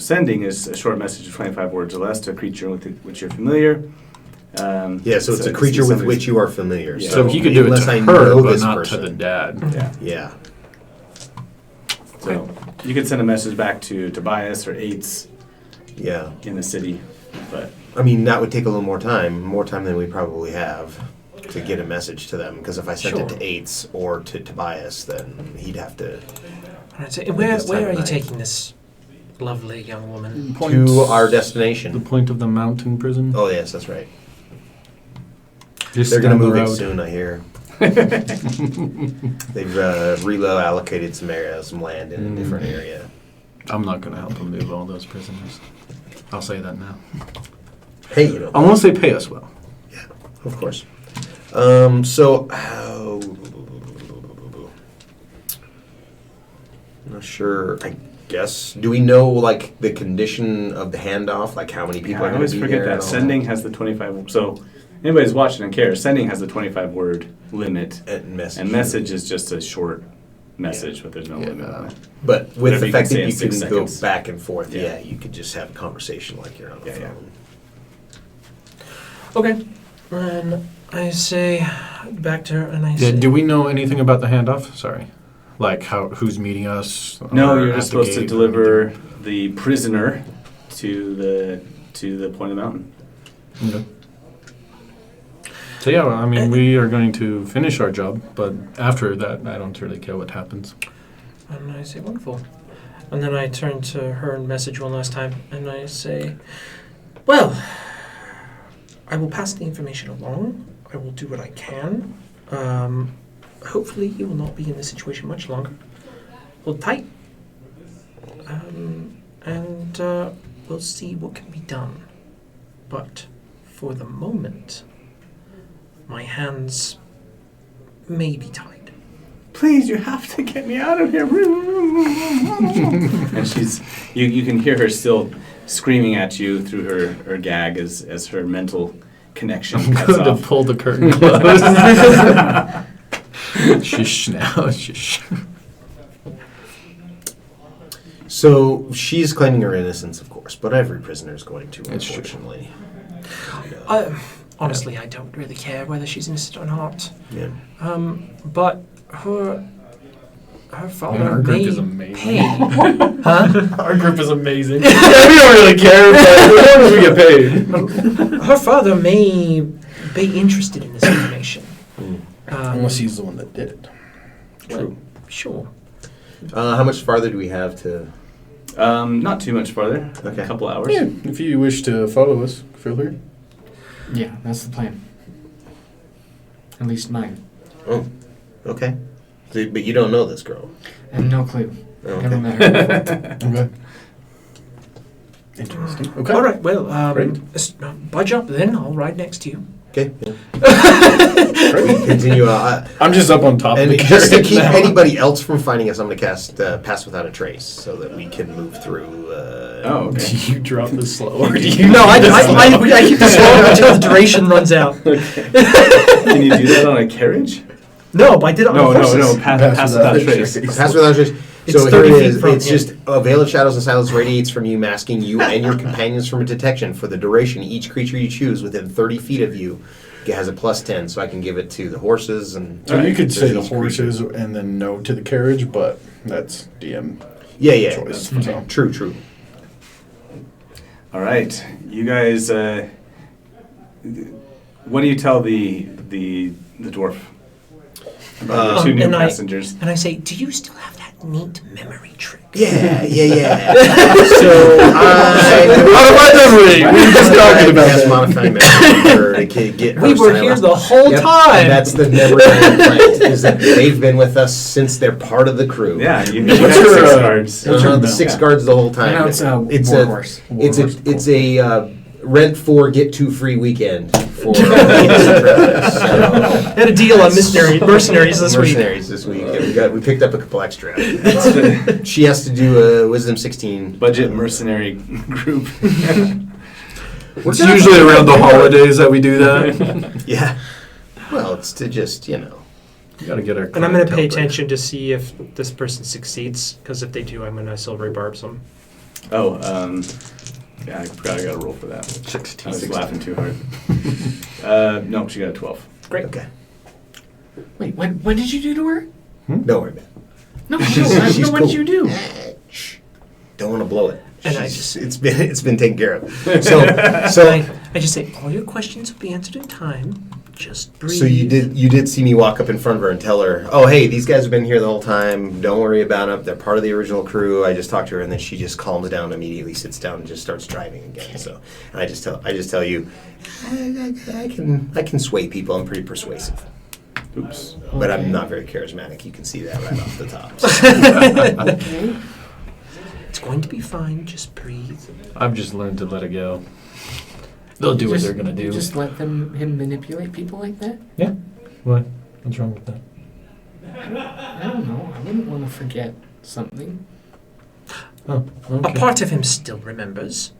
sending is a short message of 25 words or less to a creature with which you're familiar. Yeah, so it's a creature with which you are familiar. Yeah. So he could do it unless to I her, know but this not person. to the dad. Yeah. Yeah. So you could send a message back to Tobias or Aids Yeah. in the city, but I mean, that would take a little more time than we probably have to get a message to them. Because if I sent it Sure. to Aids or to Tobias, then he'd have to And I say, where this time are of you night. taking this lovely young woman? to our The destination. point of the mountain prison. Oh yes, that's right. Just They're gonna down the move it road. soon, I hear. They've allocated some area, some land in a different area. I'm not gonna help them move all those prisoners. I'll say that now. Hey, you know. Unless they pay us well. Of course. So, I'm not sure. I guess. Do we know like the condition of the handoff? Like how many people I are going always to be forget there? that. and all Sending has the 25. So anybody's watching and cares. Sending has the 25 word limit, and message. and message is just a short message, but there's no Yeah. limit on it. But with Whatever the you fact can say that in you can 6 go seconds. back and forth, Yeah. yeah, you could just have a conversation like you're on the Yeah, phone. yeah. Okay. And I say back to her, and I Yeah, say, do we know anything about the handoff? Sorry. Like who's meeting us? No, or you're at just the supposed to gate or deliver anything? the prisoner to the point of the mountain. Okay. So yeah, well, I mean, we are going to finish our job, but after that, I don't really care what happens. And I say, wonderful. And then I turn to her and message one last time, and I say, well, I will pass the information along. I will do what I can. Hopefully you will not be in this situation much longer. Hold tight. And we'll see what can be done. But for the moment, my hands may be tied. Please, you have to get me out of here. And you can hear her still screaming at you through her gag as her mental connection I'm cuts going to off. pull the curtain closed. Shush now, shush. So she's claiming her innocence, of course, but every prisoner is going to, It's true. unfortunately. Honestly, I don't really care whether she's innocent or not. Yeah. But her father Our group may is amazing. pay. Huh? Our group is amazing. We don't really care, but as long as we get paid. Her father may be interested in this information. Unless he's the one that did it. True. Sure. How much farther do we have to... Not too much farther. Okay. A couple hours. Yeah, if you wish to follow us, feel free. Yeah, that's the plan. At least mine. Oh, okay. So, but you don't know this girl. I have no clue. Oh, Never okay. met her before. Okay. Interesting. Okay. All right. Well, Great. budge up then. I'll ride next to you. Okay. Yeah. We continue. I'm just up on top And of the just to carriage keep now. anybody else from finding us, I'm going to cast Pass Without a Trace so that we can move through. Oh, okay. Do you drop the slow or do you? No, I keep the slow until the duration runs out. Can you do that on a carriage? No, but I did it on No, horses. pass without trace. Pass Without a Trace. It's So 30 here it feet is. from It's you. just a veil of shadows and silence radiates from you, masking you and your companions from detection. For the duration, each creature you choose within 30 feet of you has a +10, so I can give it to the horses and. So you could say the each creature. horses and then no to the carriage, but that's DM Yeah. choice. that's- So. True. All right, you guys. What do you tell the dwarf about the two new and passengers? And I say, do you still have that neat memory trick? Yeah. So Out of my memory! We were just talking about Yes, that. modifying memory to get We her were silent. here the whole Yep, time. and that's the memory implant, is that they've been with us since they're part of the crew. Yeah, you What's got your, 6 uh, cards. The 6 guards the whole time. Now it's a It's warhorse. It's a rent 4 get 2 free weekend for so, Had a deal on mercenaries this week. mercenaries this week. And we picked up a couple extra. It's the She has to do a wisdom 16 budget mercenary group. It's usually around the holidays that we do that. Yeah. Well, it's to just We gotta get our. And I'm going to pay clientele attention to see if this person succeeds, because if they do, I'm going to silvery barb them. Oh, yeah, I forgot I got a roll for that. 16. I was laughing too hard. No, she got a 12. Great. Okay. Wait, what did you do to her? Don't worry about it. No, She's what cool. did you do? Shh. Don't want to blow it. And I She's- just- it's been taken care of. So I just say, all your questions will be answered in time. Just breathe. So you did see me walk up in front of her and tell her, "Oh, hey, these guys have been here the whole time. Don't worry about them. They're part of the original crew." I just talked to her, and then she just calms down immediately, sits down, and just starts driving again. So, and I just tell you, I can sway people. I'm pretty persuasive, Oops. but I'm not very charismatic. You can see that right off the top. Okay. It's going to be fine. Just breathe. I've just learned to let it go. They'll do what they're gonna do. Just let him manipulate people like that? Yeah. What? What's wrong with that? I don't know. I wouldn't want to forget something. Oh, okay. A part of him still remembers.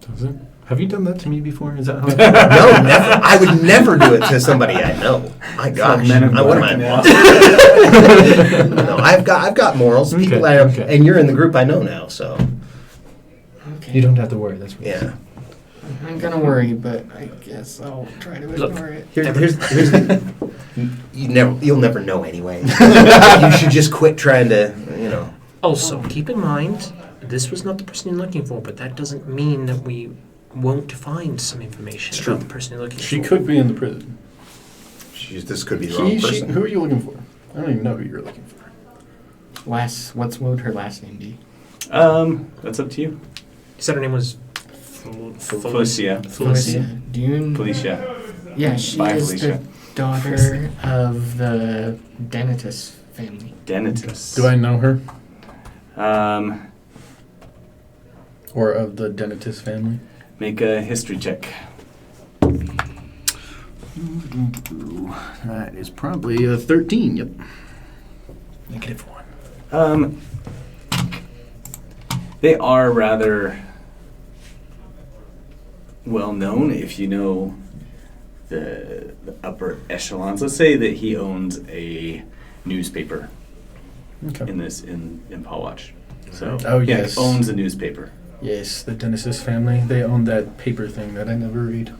Does it? Have you done that to me before? Is that how? No, never. I would never do it to somebody I know. My gosh, Men in what am I? Black a monster? No, I've got morals. People Okay, I okay. and you're in the group I know now, so Okay. You don't have to worry. That's what yeah. I'm gonna worry, but I guess I'll try to ignore it. Here's the, you'll never know anyway. You should just quit trying to, Also, keep in mind, this was not the person you're looking for, but that doesn't mean that we won't find some information It's true. about the person you're looking She for. could be in the prison. This could be the wrong person. Who are you looking for? I don't even know who you're looking for. What would her last name be? That's up to you. You said her name was Felicia. Felicia. Do you? Felicia. Yeah, she Bye, is Felicia. the daughter of the Denitus family. Denitus. Do I know her? Or Or of the Denitus family? make a history check. That is probably a 13, yep. -1. They are rather well known if you know the upper echelons. Let's say that he owns a newspaper Okay. in Pawatch. So Oh, yeah, yes. owns a newspaper. Yes, the Denisis family. They own that paper thing that I never read.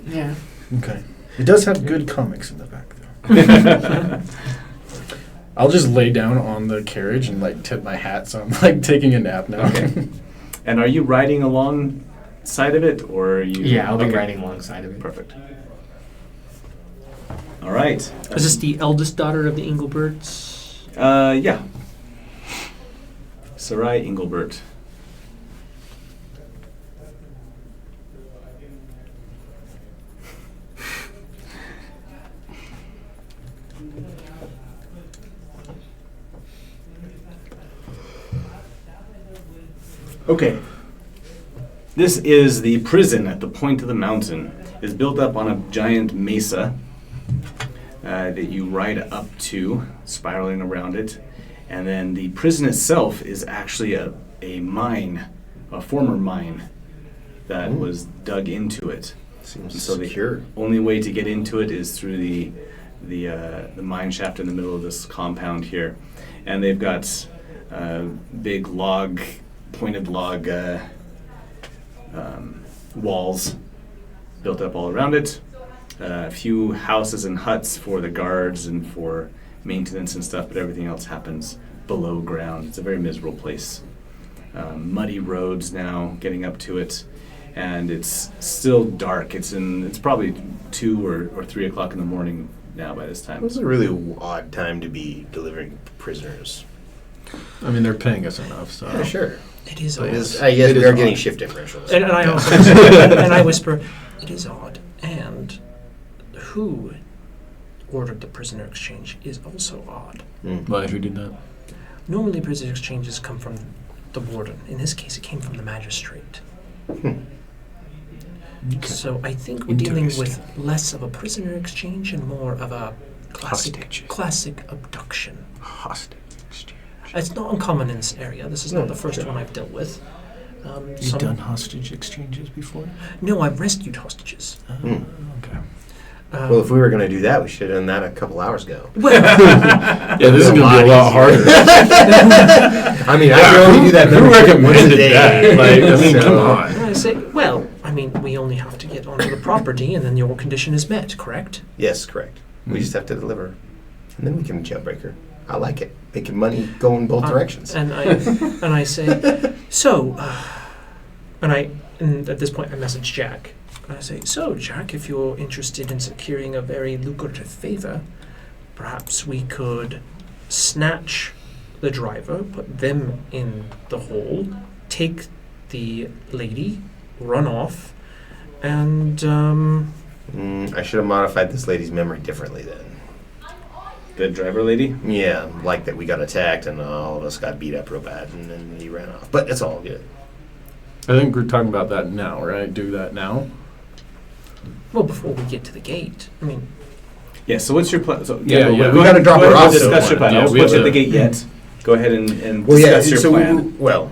Yeah. Okay. It does have good comics in the back, though. I'll just lay down on the carriage and like tip my hat, so I'm like taking a nap now. Okay. And are you riding alongside of it, or are you? Yeah, I'll be Okay. riding alongside of it. Perfect. All right. Is this the eldest daughter of the Engelberts? Yeah. Sarai Engelbert. Okay. This is the prison at the point of the mountain. It's built up on a giant mesa that you ride up to, spiraling around it. And then the prison itself is actually a mine, a former mine that was dug into it. Seems And so secure. the only way to get into it is through the mine shaft in the middle of this compound here. And they've got big pointed log walls built up all around it. A few houses and huts for the guards and for maintenance and stuff, but everything else happens below ground. It's a very miserable place. Muddy roads now getting up to it, and it's still dark. It's probably 2 or 3 o'clock in the morning now by this time. It was a really odd time to be delivering prisoners. I mean, they're paying us enough, so. Yeah, sure. It is But odd. I guess It we is are getting odd. shift differentials. And I also and I whisper, it is odd. And who ordered the prisoner exchange is also odd. Why? Who did that? Normally, prisoner exchanges come from the warden. In this case, it came from the magistrate. So I think we're dealing with less of a prisoner exchange and more of a classic abduction. Hostage exchange. It's not uncommon in this area. This is not the first one I've dealt with. You've done hostage exchanges before? No, I've rescued hostages. Okay. Well, if we were going to do that, we should have done that a couple hours ago. Yeah, this is going to be a lot harder. I mean, I can only do that Who once a recommended day. that? Like, I mean, So- come on. And I say, well, I mean, we only have to get onto the property and then your condition is met, correct? Yes, correct. We just have to deliver. And then we can jailbreak her. I like it. Making money go in both directions. And I say, so, and at this point I message Jack. And I say, so Jack, if you're interested in securing a very lucrative favor, perhaps we could snatch the driver, put them in the hole, take the lady, run off, and I should have modified this lady's memory differently then. The driver lady? Yeah, like that we got attacked and all of us got beat up real bad and then he ran off. But it's all good. I think we're talking about that now, right? Do that now? well, before we get to the gate. I mean, Yeah, so what's your plan? So, Yeah, yeah. Go We ahead gotta drop go her ahead and off discuss your somewhere. plan. Yeah, I was we put you have at the to- gate yet. Go ahead and Well, yeah, discuss your so plan. we're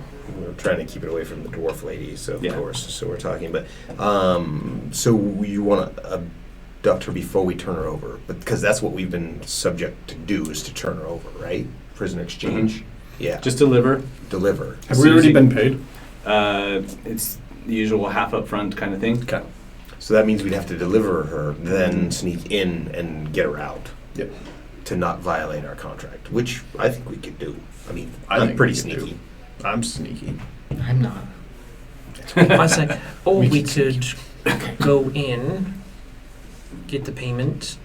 trying to keep it away from the dwarf lady, so of Yeah. course, so we're talking. But so you want to abduct her before we turn her over, but because that's what we've been subject to do is to turn her over, right? Prison exchange. Yeah, Just deliver. deliver. Have we already been paid? It's the usual half up front kind of thing. Okay. So that means we'd have to deliver her, then sneak in and get her out. Yep. To not violate our contract, which I think we could do. I mean, I I'm think pretty we could sneaky. I'm sneaky. I'm not. I say, or We we could could go in, get the payment,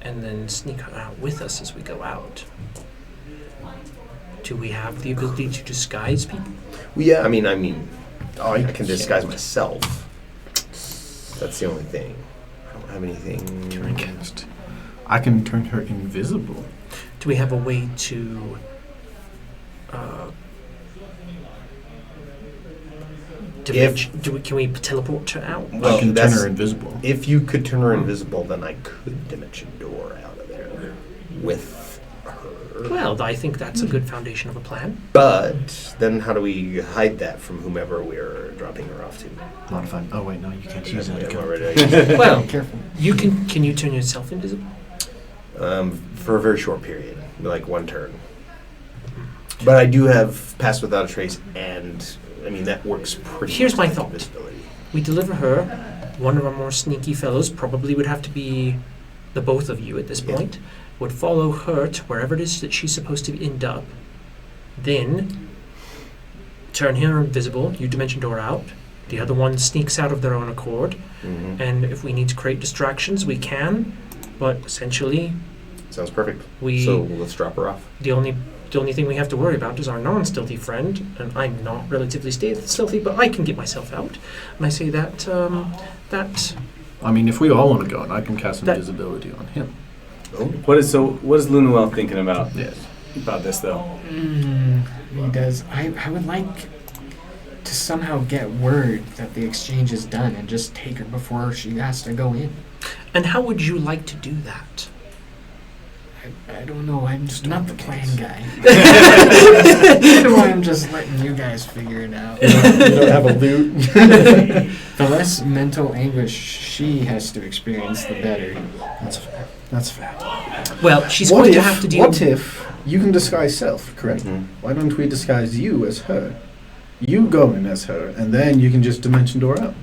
and then sneak her out with us as we go out. Do we have the ability to disguise people? Well, yeah, I mean, I can disguise myself. That's the only thing. I don't have anything. I can turn her invisible. Do we have a way to can we teleport her out? Well, I can turn her invisible. If you could turn her invisible, then I could dimension door out of there with her. Well, I think that's a good foundation of a plan. But then how do we hide that from whomever we're dropping her off to? Modified. Oh wait, no, you can't use that. Well, Careful. you can you turn yourself invisible? For a very short period, like one turn. But I do have Pass Without a Trace, and I mean that works pretty. Here's much my like thought. invisibility. We deliver her. One of our more sneaky fellows probably would have to be the both of you at this Yeah. point. Would follow her to wherever it is that she's supposed to end up. Then turn her invisible. You dimension door out. The other one sneaks out of their own accord. Mhm. And if we need to create distractions, we can. But essentially, Sounds perfect. we So let's drop her off. the only thing we have to worry about is our non-stealthy friend, and I'm not relatively stealthy, but I can get myself out. And I say that I mean, if we all want to go, and I can cast That- invisibility on him. Oh. What is Lunuel thinking about Yes. this though? He does. I would like to somehow get word that the exchange is done and just take her before she has to go in. and how would you like to do that? I don't know. I'm just not the plan guy. I'm just letting you guys figure it out. You don't have a loot. The less mental anguish she has to experience, the better. That's fair. That's fair. Well, she's going to have to deal. What if you can disguise self, correct? Mhm. Why don't we disguise you as her? You go in as her, and then you can just dimension door out.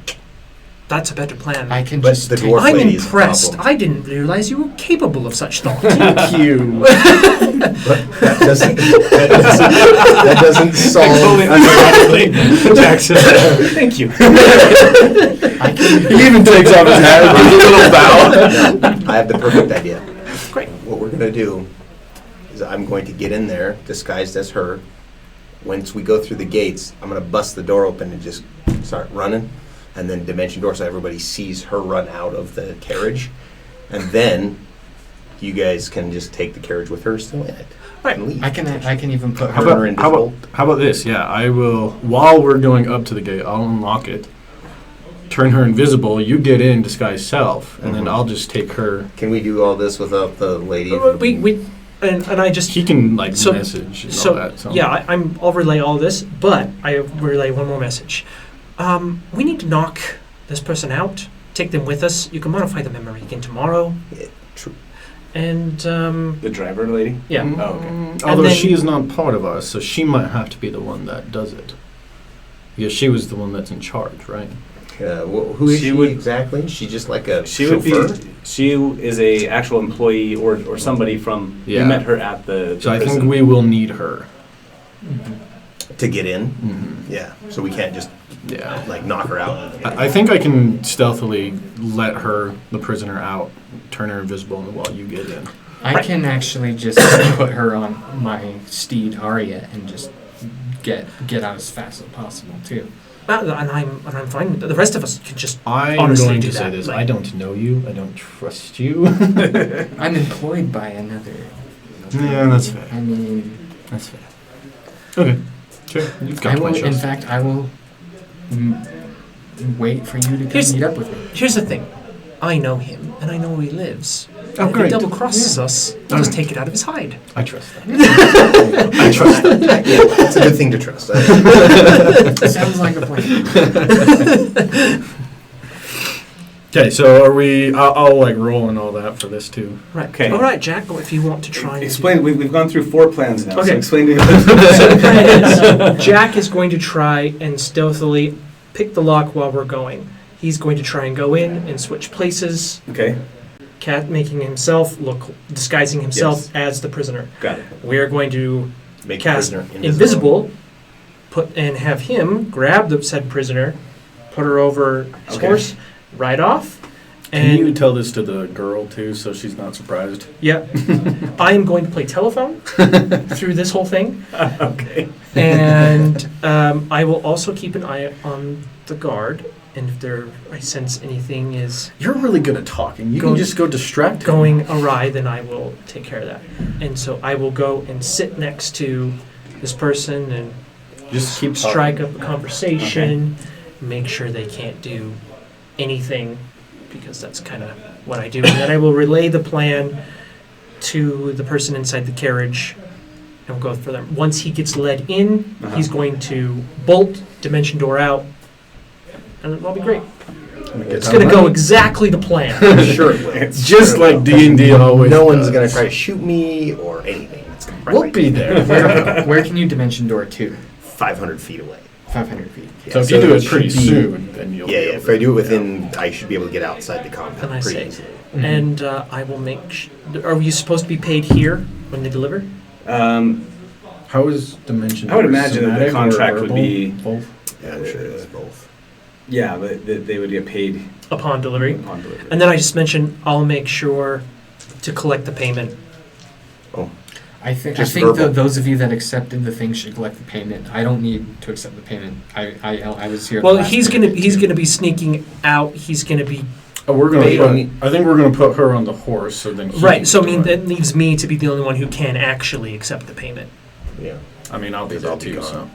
That's a better plan. I can But just the take dwarf I'm lady is a impressed. problem. I didn't realize you were capable of such thought. Thank you. But that doesn't solve. Jackson. Thank you. I can He even takes off his hat with a little bow. No, I have the perfect idea. Great. What we're gonna do is I'm going to get in there disguised as her. Once we go through the gates, I'm gonna bust the door open and just start running, and then dimension door so everybody sees her run out of the carriage, and then you guys can just take the carriage with her still in it Right. and leave. I can even put How her. about- invisible. How about this? Yeah, I will, while we're going up to the gate, I'll unlock it, turn her invisible, you get in, disguise self, and then Mhm. I'll just take her. Can we do all this without the lady? And I just He can, like, So- message and so all that. So. yeah, I'll relay all this, but I relay one more message. We need to knock this person out, take them with us. You can modify the memory again tomorrow, Yeah, true. and The driver lady? yeah. Oh, okay. Although then- she is not part of us, so she might have to be the one that does it. Because she was the one that's in charge, right? Who is She she would- exactly? She just like a She would chauffeur? be. She is a actual employee or somebody from. Yeah. We met her at the. So I prison. think we will need her. To get in? Mm-hmm. Yeah. So we can't just Yeah. like knock her out. I think I can stealthily let her, the prisoner, out, turn her invisible while you get in. I can actually just put her on my steed Arya and just get out as fast as possible too. And I'm fine with that. The rest of us can just I'm honestly going do to say that. this. Like- I don't know you. I don't trust you. I'm employed by another. Yeah, that's fair. I mean, That's fair. Okay. Sure. You've got I my will. In trust. fact, I will wait for you to come Here's- meet up with me. Here's the thing. I know him, and I know where he lives. Oh, If he great. double crosses us, I'll just take it out of his hide. I trust that. I trust that. Yeah, it's a good thing to trust. Sounds like a plan. Okay, so are we? I'll like roll and all that for this too. Right. Okay. All right, Jack. If you want to try and Explain. We've gone through 4 plans now. So Okay. explain to me. So the plan is, Jack is going to try and stealthily pick the lock while we're going. He's going to try and go in and switch places, Okay. making himself disguising himself Yes. as the prisoner. Got it. We are going to Make the cast prisoner invisible, and have him grab the said prisoner, put her over his Okay. horse, ride off, Can you tell this to the girl too, so she's not surprised? Yeah. I am going to play telephone through this whole thing. Okay. And I will also keep an eye on the guard. And if I sense anything is You're really good at talking. You Go- can just go distract him. going awry, then I will take care of that. And so I will go and sit next to this person and Just keep talking. strike up a conversation, make sure they can't do anything, because that's kind of what I do. And then I will relay the plan to the person inside the carriage and we'll go for them. Once he gets led in, he's going to bolt, dimension door out, and it'll be great. It's going to go exactly the plan. Sure it will. It's Just sure like D&D always No one's does. going to try to shoot me or anything. It's gonna We'll be there. Where can you dimension door to? 500 feet away. 500 feet. So if so you do it it pretty should be- soon, then you'll Yeah, be yeah. able If I to- do it within, I should be able to get outside the compound And I pretty say- easily. And I will make are you supposed to be paid here when they deliver? How is dimension? I would imagine that the somatic or contract would verbal? be- Both. Yeah, I'm sure it's both. Yeah, but they would get paid Upon delivery. upon delivery. And then I just mentioned I'll make sure to collect the payment. I think Just that verbal. those of you that accepted the thing should collect the payment. I don't need to accept the payment. I was here. Well, the last he's minute. gonna be sneaking out. He's gonna be We're gonna. Wait, Put, I mean- I think we're gonna put her on the horse, so then. He right. can So I do mean it. that leaves me to be the only one who can actually accept the payment. Yeah. I mean, I'll be Because there I'll be too. gone. So.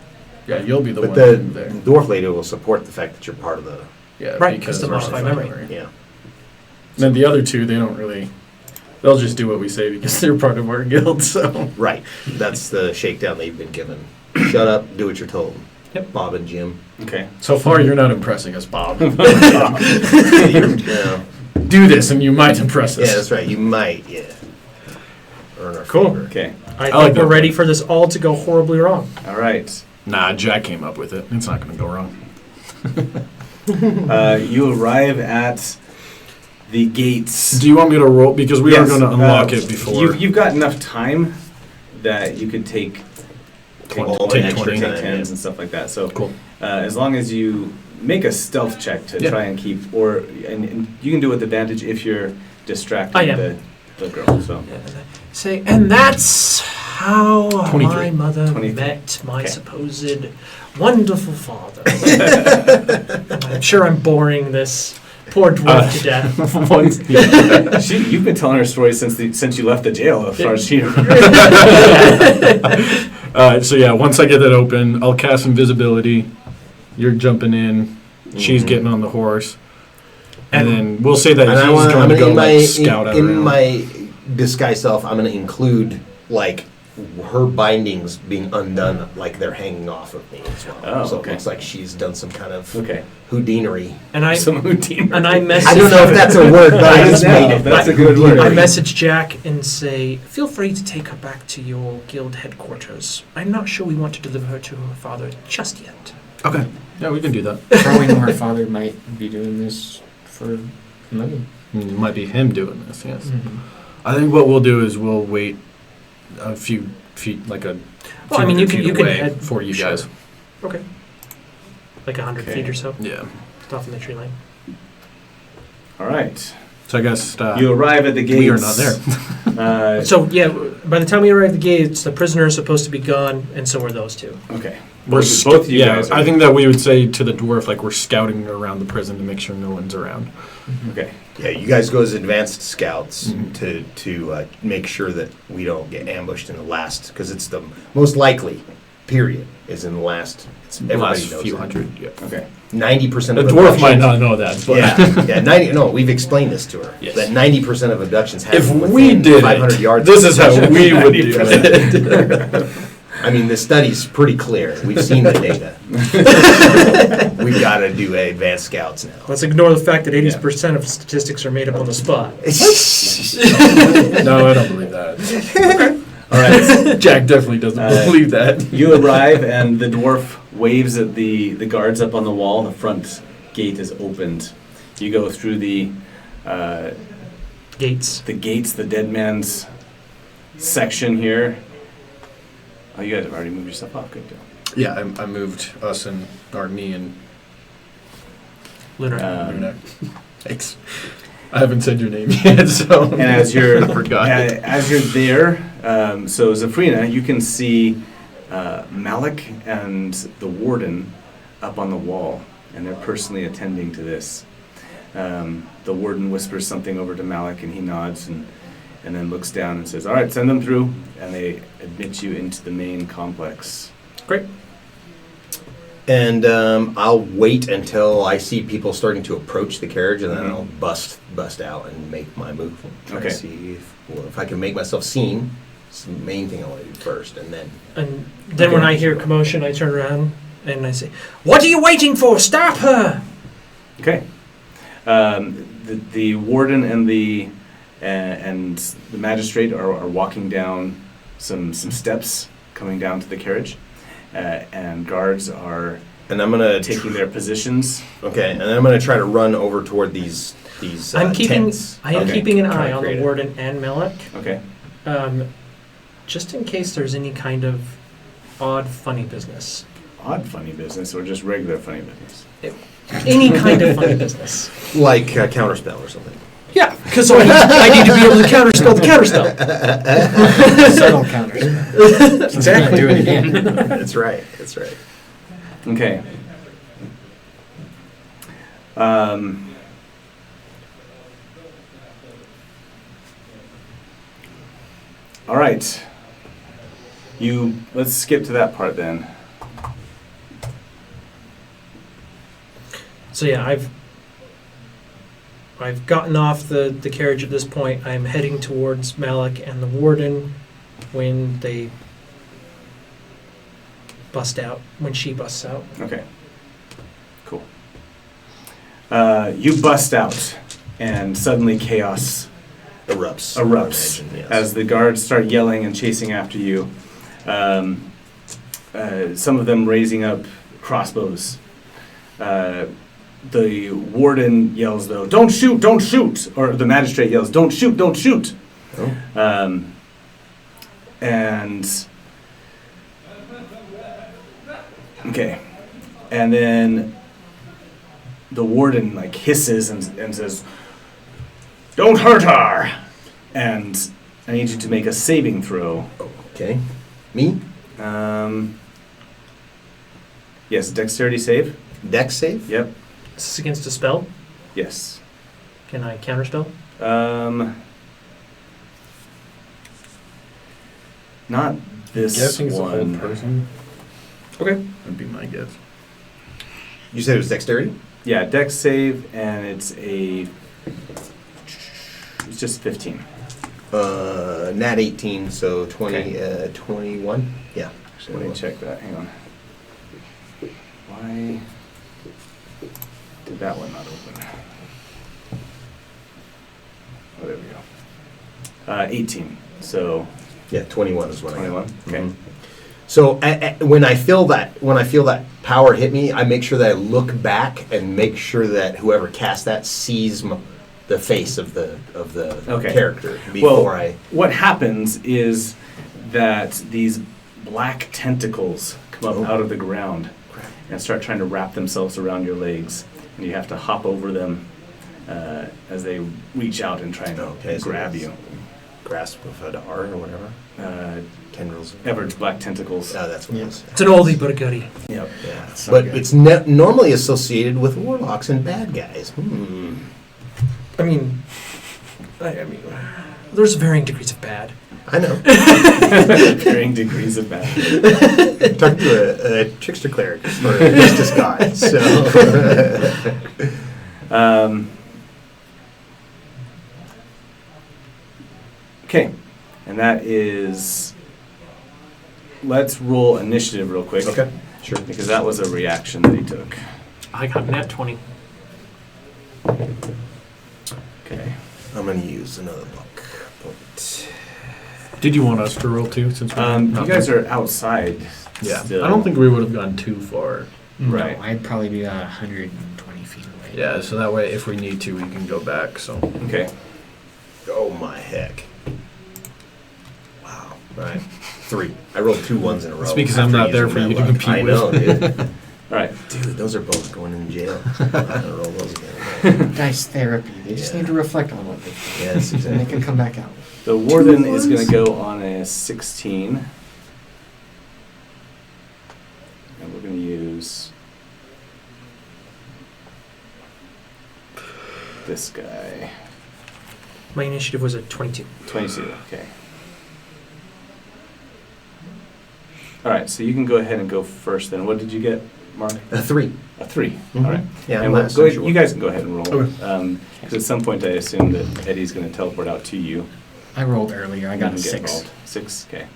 Yeah, you'll be the But one the there. dwarf lady will support the fact that you're part of the. Yeah, Right, because it's the we're modified so memory. Yeah. Then the other two, they don't really. They'll just do what we say because they're part of our guild. So. Right. That's the shakedown they've been given. Shut up, do what you're told. Yep. Bob and Jim. Okay. So far, you're not impressing us, Bob. Yeah. Do this, and you might impress us. Yeah, that's right. You might, yeah. Earn our Cool. favor. Okay. I think like we're that ready plan. for this all to go horribly wrong. All right. Nah, Jack came up with it. It's not going to go wrong. You arrive at the gates. Do you want me to roll? Because we are Yes, going to unlock it before. You've got enough time that you could take All the Take extra 20. time, tens yeah. and stuff like that. So Cool. as long as you make a stealth check to Yeah. try and keep, and you can do it with advantage if you're distracting I am. the girl. So Say, and that's how 23. my mother 23. met my Okay. supposed wonderful father. I'm sure I'm boring this poor dwarf to death. you've been telling her story since you left the jail, as far as she. So yeah, once I get that open, I'll cast invisibility. You're jumping in. She's Mhm. getting on the horse. And then we'll say that And he's I want, going to go in like scout out in around. my disguise self, I'm going to include like her bindings being undone, like they're hanging off of me as well. Oh, so okay. it looks like she's done some kind of Okay. Houdinery. And I Some routine. message. I don't know if that's a word, but I just made it. That's a good word. I message Jack and say, feel free to take her back to your guild headquarters. I'm not sure we want to deliver her to her father just yet. Okay. Yeah, we can do that. Throwing her father might be doing this for money. It might be him doing this, yes. Mm-hmm. I think what we'll do is we'll wait a few feet, like a Well, few I mean, you hundred can feet you can away head for you sure. guys. Okay. Like 100 Okay. feet or so, Yeah. off in the tree line. All right. So I guess You arrive at the gates. we are not there. So yeah, by the time we arrive at the gates, the prisoner is supposed to be gone, and so are those two. Okay. We're Both of you yeah, guys are- I think that we would say to the dwarf, like, we're scouting around the prison to make sure no one's around. Okay. Yeah, you guys go as advanced scouts Mhm. to make sure that we don't get ambushed in the last, because it's the most likely period is in the last. It's, The everybody last knows few that. hundred, yeah. Okay. 90% The of dwarf might abductions- not know that, but Yeah, 90. No, we've explained this to her. Yes. That 90% of abductions happen if within we did 500 it, yards. this is how we would do it. I mean, the study's pretty clear. We've seen the data. We've got to do advanced scouts now. Let's ignore the fact that 80% of statistics are made up on the spot. No, I don't believe that. All right, Jack definitely doesn't believe that. You arrive, and the dwarf waves at the guards up on the wall. The front gate is opened. You go through the Gates. gates, the dead man's section here. Oh, you guys have already moved yourself up. Good deal. Yeah, I moved us and me and Lunar. Um, Luna. Thanks. I haven't said your name yet, so. And as you're I forgot. as you're there, so Zafrina, you can see Malik and the warden up on the wall, and they're personally attending to this. The warden whispers something over to Malik, and he nods and then looks down and says, "All right, send them through," and they admit you into the main complex. Great. And I'll wait until I see people starting to approach the carriage, and then Mhm. I'll bust out and make my move. Try Okay. to see if I can make myself seen. It's the main thing I want to do first, and then And then when I hear commotion, I turn around and I say, "What are you waiting for? Stop her!" Okay. The warden and the magistrate are walking down some steps coming down to the carriage, and guards are and I'm gonna taking their positions. okay, and then I'm gonna try to run over toward these I'm keeping. tents. I am Okay. keeping an Try eye to on the create it. warden and Malik, Okay. just in case there's any kind of odd, funny business. Odd funny business or just regular funny business? Any kind of funny business. Like counterspell or something. Yeah, because I need to be able to counterspell the counterspell. Subtle counters. Exactly. Do it again. That's right. That's right. Okay. All right. Let's skip to that part then. So yeah, I've gotten off the carriage at this point. I'm heading towards Malik and the warden when they bust out, when she busts out. Okay. Cool. You bust out, and suddenly chaos Erupts. erupts I imagine, yes. as the guards start yelling and chasing after you. Some of them raising up crossbows. The warden yells, though, "Don't shoot, don't shoot!" Or the magistrate yells, "Don't shoot, don't shoot!" Oh. Okay. And then the warden like hisses and says, "Don't hurt her!" And I need you to make a saving throw. Okay. Me? Yes, dexterity save. Dex save? Yep. This is against a spell. Yes. Can I counterspell? Not this Guessing it's a whole one. person Okay. would be my guess. You said it was dexterity? Yeah, dex save, and it's just 15. Nat 18, so 20, Okay. 21. Yeah. Let me check that. Hang on. Why did that one not open? Oh, there we go. 18. So Yeah, 21 is what 21. I got. Okay. Mhm. So when I feel that power hit me, I make sure that I look back and make sure that whoever cast that sees the face of the Okay. character before I. What happens is that these black tentacles come up Oh. out of the ground and start trying to wrap themselves around your legs, and you have to hop over them as they reach out and try and Okay, so grab it's you. Grasp of Hadar or whatever. Tendrils. Everett's black tentacles. Oh, that's what it is. It's an oldie but a goodie. Yep. Yeah, So but good. it's normally associated with warlocks and bad guys. I mean, there's varying degrees of bad. I know. Varying degrees of bad. Talking to a trickster cleric for his disguise. So. Okay, and that is. Let's roll initiative real quick. Okay, sure. Because that was a reaction that he took. I got nat 20. Okay. I'm going to use another luck point. Did you want us to roll too? Since we're You not- guys are outside. Yeah. Still. I don't think we would have gone too far. Right. No, I'd probably be about 120 feet away. Yeah, so that way if we need to, we can go back. So Okay. Oh my heck. Wow. All right. 3. I rolled 2 1s in a row. It's because I'm after not there using for my you to luck. compete I with. know, dude. All right. Dude, those are both going in jail. I don't roll those again. Dice therapy. They just need to reflect on what they did. Yes, And they exactly. can come back out. The warden is going to go on a 16. And we're going to use this guy. My initiative was at 22. 22, okay. All right, so you can go ahead and go first then. What did you get, Mark? A 3. A 3. Mhm. All right. Yeah, And I'm last, go I'm ahead, sure. you guys can go ahead and roll. Okay. Because at some point I assume that Eddie's going to teleport out to you. I rolled earlier. I got a and get 6. involved. 6, okay.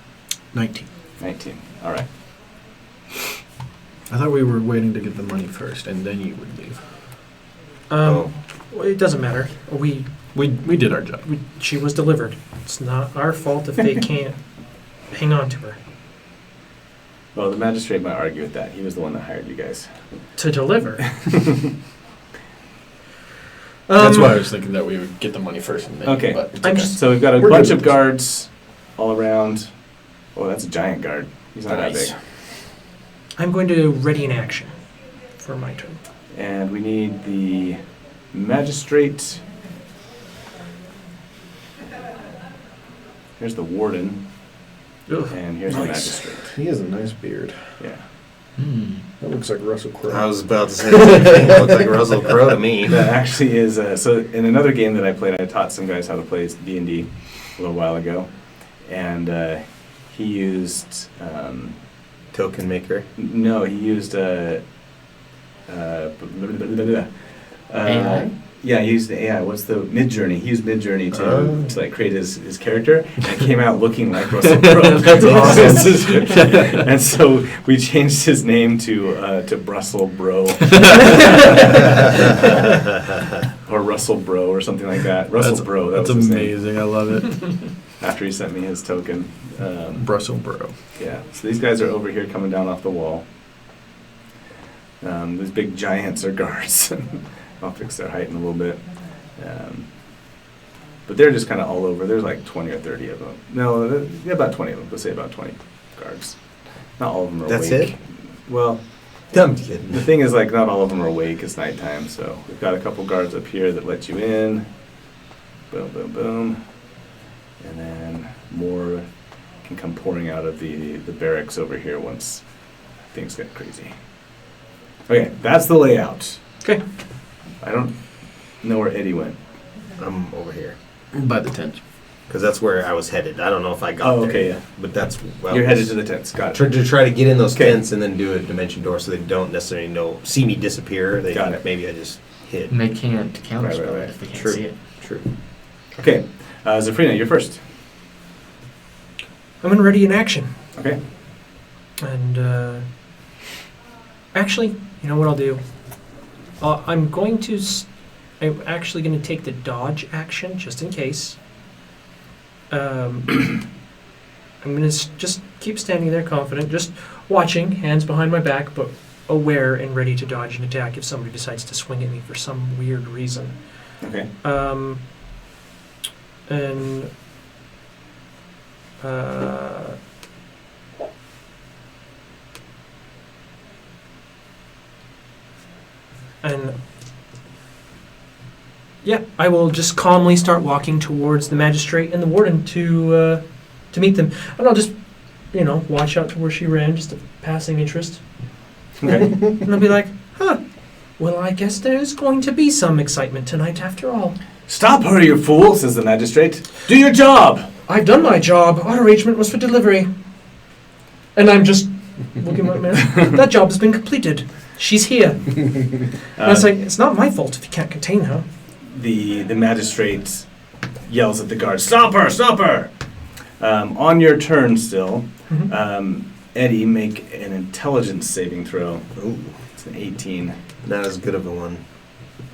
19. 19, all right. I thought we were waiting to get the money first, and then you would leave. Oh. Well, it doesn't matter. We did our job. She was delivered. It's not our fault if they can't hang on to her. Well, the magistrate might argue with that. He was the one that hired you guys. To deliver. That's why I was thinking that we would get the money first, and then. Okay. But it's I'm okay. just- So we've got a We're bunch good of with this. guards all around. Oh, that's a giant guard. He's not Nice. that I'm going to ready an action for my turn. big. And we need the magistrate. Here's the warden, Ugh. and here's the Nice. magistrate. He has a nice beard. Yeah. That looks like Russell Crowe. I was about to say the same thing. It looks like Russell Crowe to me. That actually is so. In another game that I played, I taught some guys how to play D&D a little while ago, and he used Token maker. no, he used AI? Yeah, he used the AI. What's the Midjourney? He used Midjourney to like create his character, and it came out looking like Russell Crowe. That's awesome. And so we changed his name to Brussels Bro or Russell Bro or something like that. Russell Bro. That That's was his name. amazing. I love it. After he sent me his token. Brussels bro. Yeah. So these guys are over here coming down off the wall. These big giants are guards. I'll fix their height in a little bit. But they're just kind of all over. There's like 20 or 30 of them. No, yeah, about 20 of them. Let's say about 20 guards. Not all of them are That's awake. it? Well, I'm kidding. the thing is, like, not all of them are awake. It's nighttime, so we've got a couple guards up here that let you in. Boom, boom, boom. And then more can come pouring out of the barracks over here once things get crazy. Okay, that's the layout. Okay. I don't know where Eddie went. I'm over here. By the tent. Because that's where I was headed. I don't know if I got Oh, there. okay, yet, yeah. But that's... Well, You're headed to the tents. Got it. to try to get in those Okay. tents and then do a dimension door so they don't necessarily see me disappear. They Got think it. maybe I just hid. And they can't counterspell Right. it if they can't True. see it. True. Okay, Zafrina, you're first. I'm going to ready an action. Okay. And actually, you know what I'll do? I'm going to. I'm actually going to take the dodge action just in case. I'm going to just keep standing there confident, just watching, hands behind my back, but aware and ready to dodge an attack if somebody decides to swing at me for some weird reason. Okay. And yeah, I will just calmly start walking towards the magistrate and the warden to meet them, and I'll just, watch out to where she ran, just a passing interest, Okay. and I'll be like, huh. Well, I guess there's going to be some excitement tonight after all. Stop her, you fool, says the magistrate. Do your job. I've done my job. Our arrangement was for delivery. And I'm just looking at my man. That job has been completed. She's here. And I was like, it's not my fault if you can't contain her. The magistrate yells at the guard, "Stop her! Stop her!" On your turn still, Mhm. Eddie, make an intelligence saving throw. Ooh, It's an 18. not as good of a one.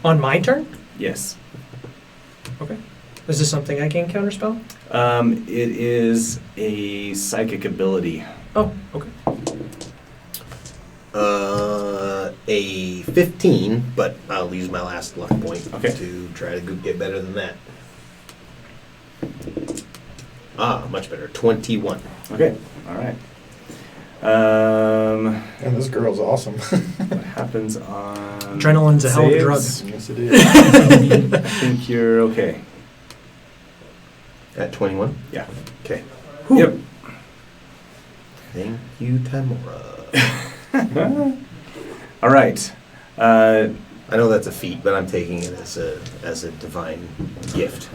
On my turn? Yes. Okay. Is this something I can counterspell? It is a psychic ability. Oh, okay. A 15, but I'll use my last luck point Okay. to try to get better than that. Much better. 21. Okay. All right. And this girl's awesome. What happens on Adrenaline's a hell of a drug. saves? Yes, it is. I think you're okay. At 21? Yeah. Okay. Whew. Yep. Thank you, Tamora. All right. I know that's a feat, but I'm taking it as a divine gift.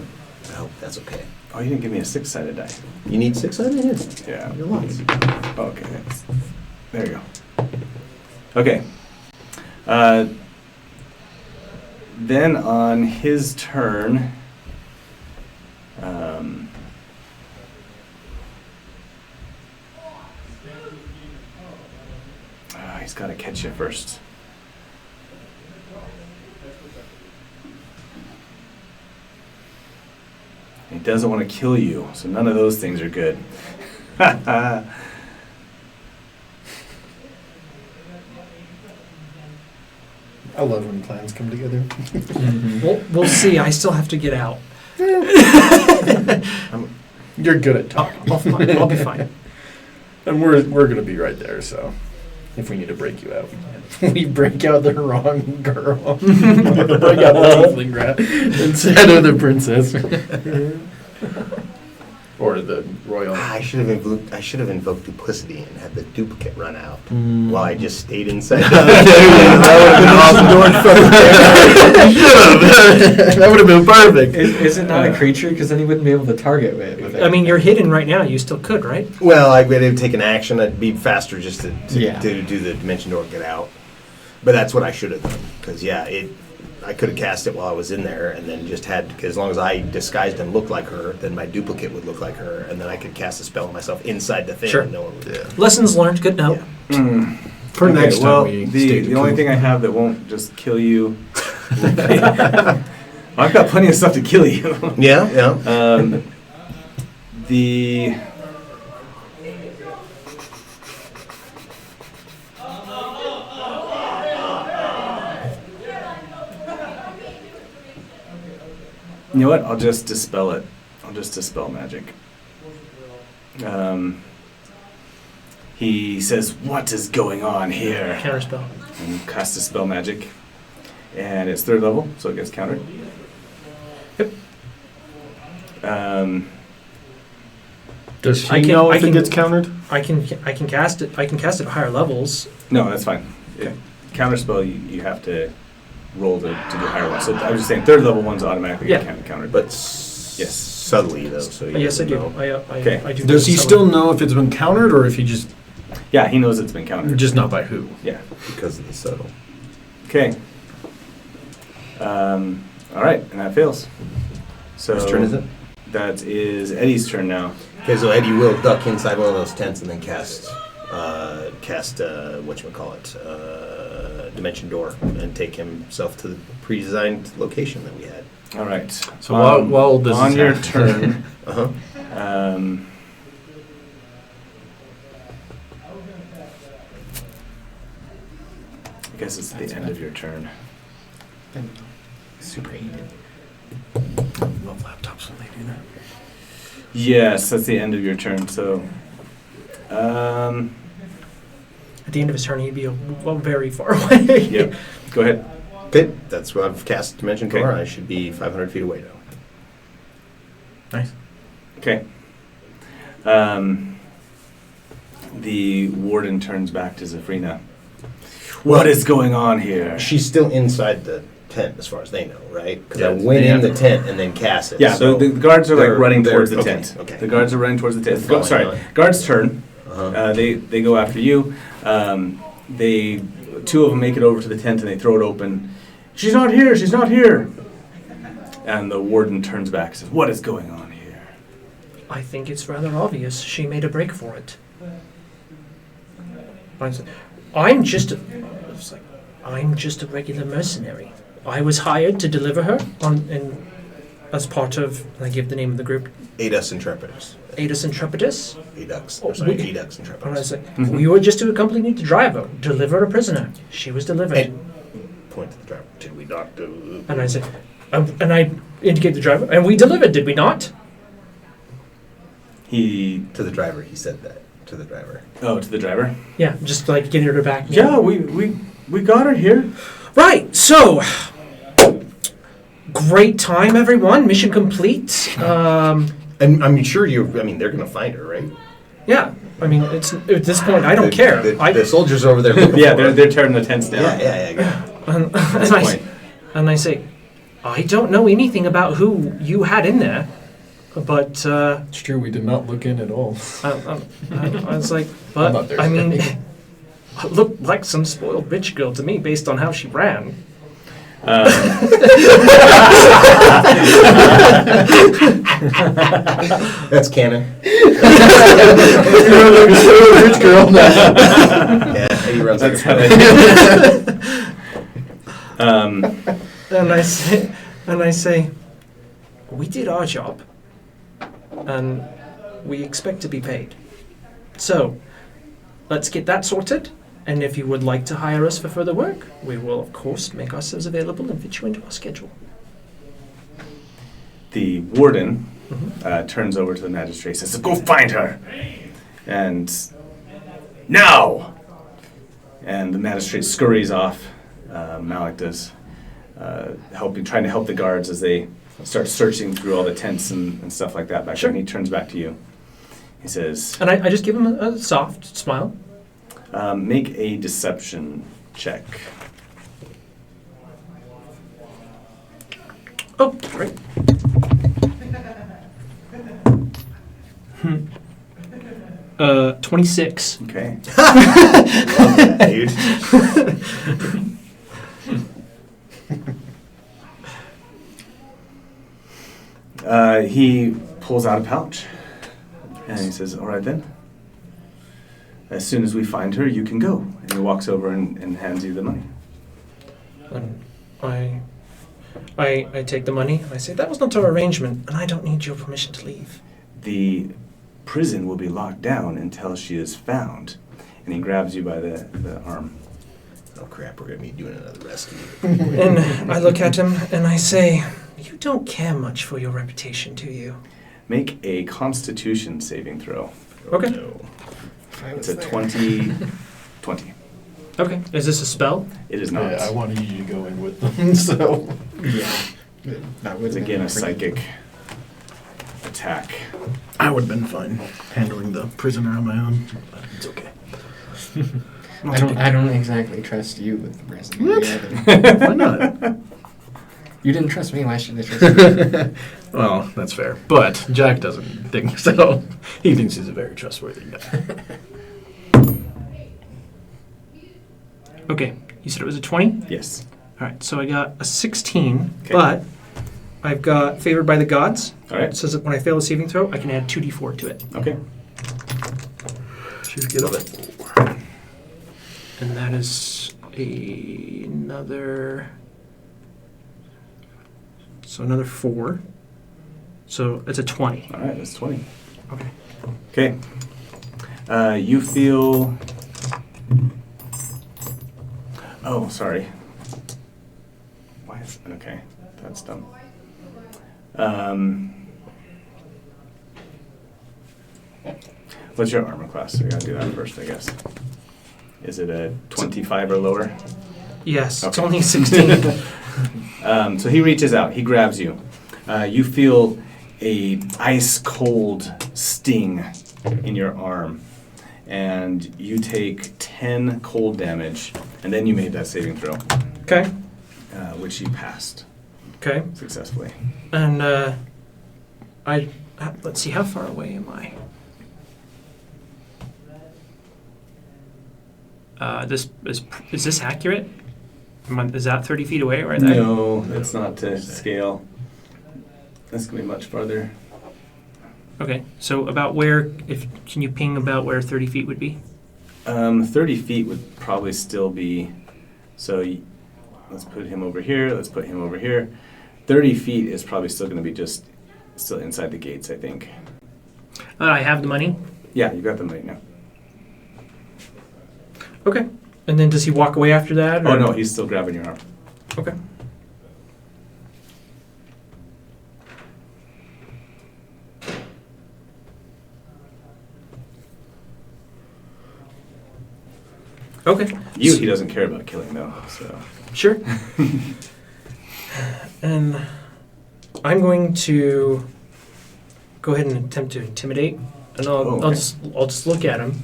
I hope that's okay. Oh, you didn't give me a 6-sided die. You need 600? Yeah. Your lots. Okay. There you go. Okay. Then on his turn, he's got to catch you first. He doesn't want to kill you, so none of those things are good. I love when plans come together. We'll see. I still have to get out. You're good at talking. I'll be fine. And we're gonna be right there, so if we need to break you out, we can. We break out the wrong girl. Break out the tiefling rat instead of the princess. Or the royal. I should have invoked duplicity and had the duplicate run out while I just stayed inside. That would have been perfect. Is it not a creature? Because then he wouldn't be able to target with it. I mean, you're hidden right now. You still could, right? Well, I would have taken action. I'd be faster just to Yeah. do the dimension door, get out. But that's what I should have done. Because, I could have cast it while I was in there and then just had, because as long as I disguised and looked like her, then my duplicate would look like her. And then I could cast a spell on myself inside the thing Sure. and no one would. Lessons learned. Good note. Yeah. For Okay, next time, well, we the only thing I have that won't just kill you. I've got plenty of stuff to kill you. Yeah. The You know what? I'll just dispel it. I'll just dispel magic. He says, "What is going on here?" Counterspell. And casts a spell magic. And it's 3rd level, so it gets countered. Yep. Does I he can- know I if it can- gets countered? I can cast it. I can cast it at higher levels. No, that's fine. Counterspell, you have to roll to do higher ones. So I was just saying, 3rd level ones automatically get countered. But Yes. subtly, though. So you Yes, I do. know. Okay. I do. Does he so- still know if it's been countered, or if he just He knows it's been countered. not by who? Yeah. Because of the subtle. Okay. All right, and that fails. So Whose turn is it? That is Eddie's turn now. Okay, so Eddie will duck inside one of those tents and then cast whatchamacallit, Dimension Door, and take himself to the pre-designed location that we had. All right. So while this on is your happening- turn, I guess it's the end of your turn. Super heated. Love laptops when they do that. Yes, that's the end of your turn. So, At the end of his turn, he'd be very far away. yep. Go ahead. Okay, that's what I've cast Dimension Door. Okay. I should be 500 feet away now. Nice. Okay. The warden turns back to Zafrina. What is going on here? She's still inside the tent, as far as they know, right? Because I Yes. went in Yeah. the tent and then cast it. Yeah, so the guards are like they're- running they're- towards the okay, tent. okay. The guards are running towards the tent. They're following Sorry, on. guards' turn. Uh-huh. They go after you. Two of them make it over to the tent and they throw it open. She's not here. She's not here. And the warden turns back and says, "What is going on here?" I think it's rather obvious she made a break for it. I'm just a regular mercenary. I was hired to deliver her as part of, I give the name of the group, Adus Intrepidus. Adus Intrepidus. Edux. Oh, Sorry, we- Edux And I Intrepidus. was like, we were just to accompany the driver, deliver a prisoner. She was delivered. And point to the driver. Did we not do? And I said, and I indicate the driver, and we delivered, did we not? He To the driver, he said that. to the driver? Oh, to the driver? Yeah, just like getting her back. Yeah, we got her here. Right, so great time, everyone. Mission complete. And I'm sure they're going to find her, right? Yeah, I mean, it's at this point, I don't care. The soldiers over there looking Yeah, for her. they're tearing the tents down. Yeah. And I say, I don't know anything about who you had in there, but It's true, we did not look in at all. I was like, I'm not but there. I mean, it looked like some spoiled bitch girl to me based on how she ran. That's canon. Rich girl. Yeah, he runs like a And I say, we did our job, and we expect to be paid. So, let's get that sorted. And if you would like to hire us for further work, we will, of course, make ourselves available and fit you into our schedule. The warden turns over to the magistrate, says, "Go find her!" And now! And the magistrate scurries off. Malik does, trying to help the guards as they start searching through all the tents and stuff like that back there. And he turns back to you. He says, And I just give him a soft smile. make a deception check. Oh, great. 26. Okay. dude. He pulls out a pouch and he says, "All right then. As soon as we find her, you can go." And he walks over and hands you the money. And I take the money and I say, that was not our arrangement, and I don't need your permission to leave. The prison will be locked down until she is found. And he grabs you by the arm. Oh crap, we're going to be doing another rescue. And I look at him and I say, you don't care much for your reputation, do you? Make a Constitution saving throw. Okay. No. It's a 20. 20. Okay. Is this a spell? It is not. Yeah, I wanted you to go in with them, so. Yeah. That It's again a psychic attack. I would have been fine handling the prisoner on my own, but it's okay. I don't exactly trust you with the prison. What? either. Why not? You didn't trust me. Why should I trust you? Well, that's fair. But Jack doesn't think so. He thinks he's a very trustworthy guy. Okay. You said it was a 20? Yes. All right. So I got a 16, Okay. but I've got favored by the gods. All right. It says that when I fail a saving throw, I can add 2d4 to it. Okay. She's good at it. And that is another 4. So it's a 20. All right, that's 20. Okay. Okay. You feel... Oh, sorry. Why is... Okay, that's dumb. What's your armor class? We gotta do that first, I guess. Is it a 25 or lower? Yes, it's Okay. only 16. So he reaches out, he grabs you. You feel a ice cold sting in your arm, and you take 10 cold damage, and then you made that saving throw, Okay. which you passed Okay. successfully. And let's see, how far away am I? Is this accurate? Is that 30 feet away right there? No, that's not to scale. That's gonna be much farther. Okay, so about where? Can you ping about where 30 feet would be? 30 feet would probably still be. So let's put him over here. Let's put him over here. 30 feet is probably still going to be just still inside the gates, I think. I have the money. Yeah, you got them right now. Okay. And then does he walk away after that? Oh or- no, he's still grabbing your arm. Okay. Okay. He doesn't care about killing though. So Sure. And I'm going to go ahead and attempt to intimidate, and I'll just look at him,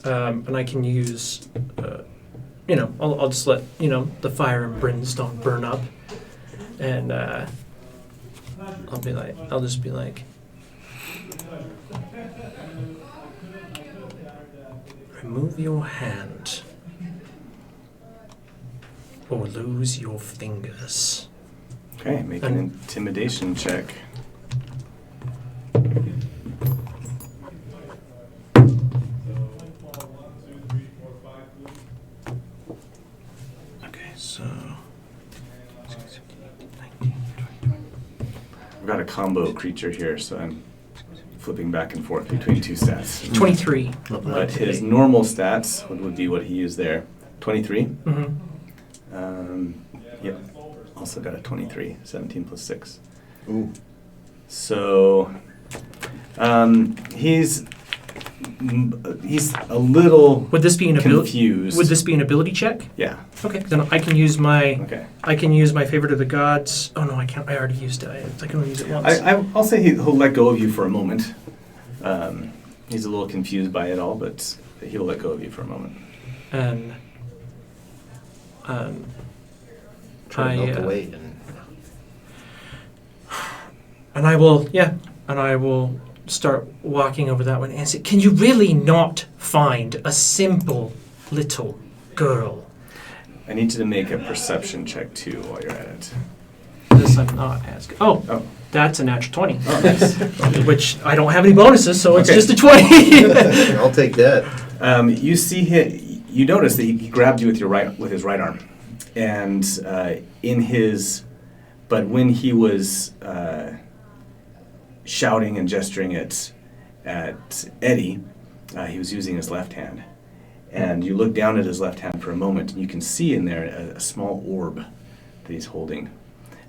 and I can use, I'll just let the fire and brimstone burn up, and I'll just be like, remove your hand. Or lose your fingers. okay, make an intimidation check. Okay, so I've got a combo creature here, so I'm flipping back and forth between two stats. 23. But his normal stats would be what he used there. 23. Mm-hmm. Yep. Also got a 23. 17 plus 6. Ooh. So he's a little would this be an ability? confused. Would this be an ability check? Yeah. Okay, then I can use my Okay. favorite of the gods. Oh no, I can't. I already used it. I can only use it once. I'll say he'll let go of you for a moment. He's a little confused by it all, but he'll let go of you for a moment. And Try to melt I, away. and I will start walking over that one and say, "Can you really not find a simple little girl?" I need you to make a perception check too while you're at it. This I'm not asking. Oh, Oh. that's a natural 20. Oh, nice. Which I don't have any bonuses, so it's Okay. just a 20. I'll take that. You see him. You notice that he grabbed you with his right arm, and but when he was shouting and gesturing at Eddie, he was using his left hand. And you look down at his left hand for a moment, and you can see in there a small orb that he's holding,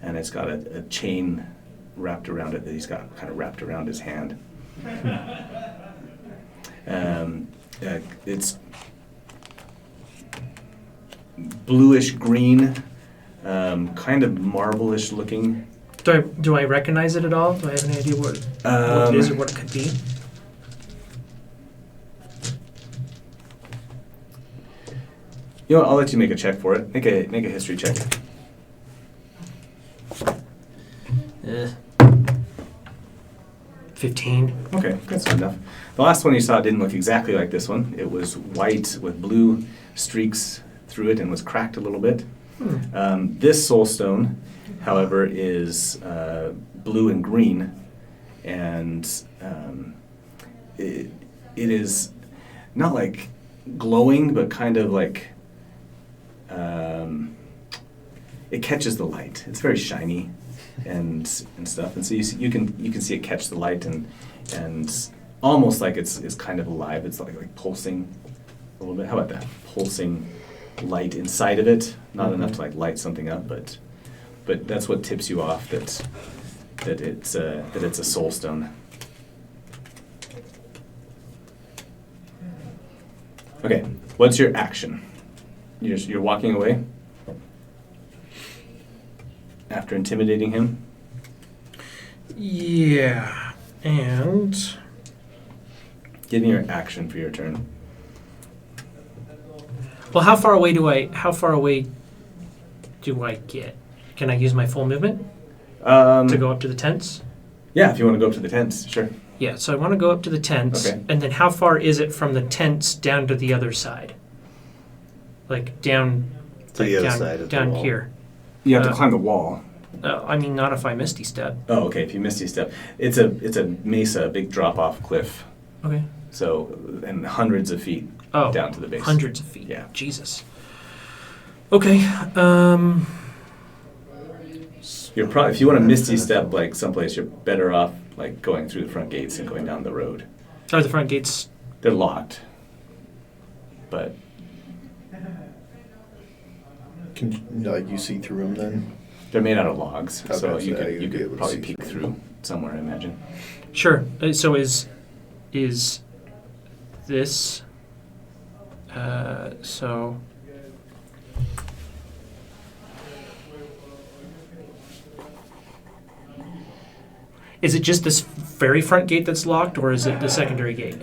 and it's got a chain wrapped around it that he's got kind of wrapped around his hand. It's bluish green, kind of marble-ish looking. Do I recognize it at all? Do I have any idea what it is or what it could be? You know what, I'll let you make a check for it. Make a history check. 15. Okay, that's good enough. The last one you saw didn't look exactly like this one. It was white with blue streaks through it and was cracked a little bit. This soul stone, however, is blue and green, and it is not like glowing, but kind of like it catches the light. It's very shiny and stuff, and so you can see it catch the light and almost like it's kind of alive. It's like pulsing a little bit. How about that? Pulsing light inside of it, not enough to like light something up, but that's what tips you off that it's a soul stone. Okay, what's your action? You're walking away after intimidating him? Yeah, and Give me your action for your turn. well, how far away do I get? Can I use my full movement to go up to the tents? Yeah, if you want to go up to the tents, sure. Yeah, so I want to go up to the tents, Okay. and then how far is it from the tents down to the other side? Like down To the other side of the down wall. here. You have to climb the wall. I mean, not if I misty step. Oh, okay. If you missed your step, it's a mesa, a big drop-off cliff. Okay. So, and hundreds of feet down to the base. Hundreds of feet. Yeah. Jesus. Okay. You're probably, if you want to misty step like someplace, you're better off like going through the front gates and going down the road. Are the front gates? They're locked, but Can you see through them then? they're made out of logs, Okay, so so you yeah, could you'd be able to probably see peek through. through somewhere, I imagine. Sure. So is this So. Is it just this very front gate that's locked, or is it the secondary gate?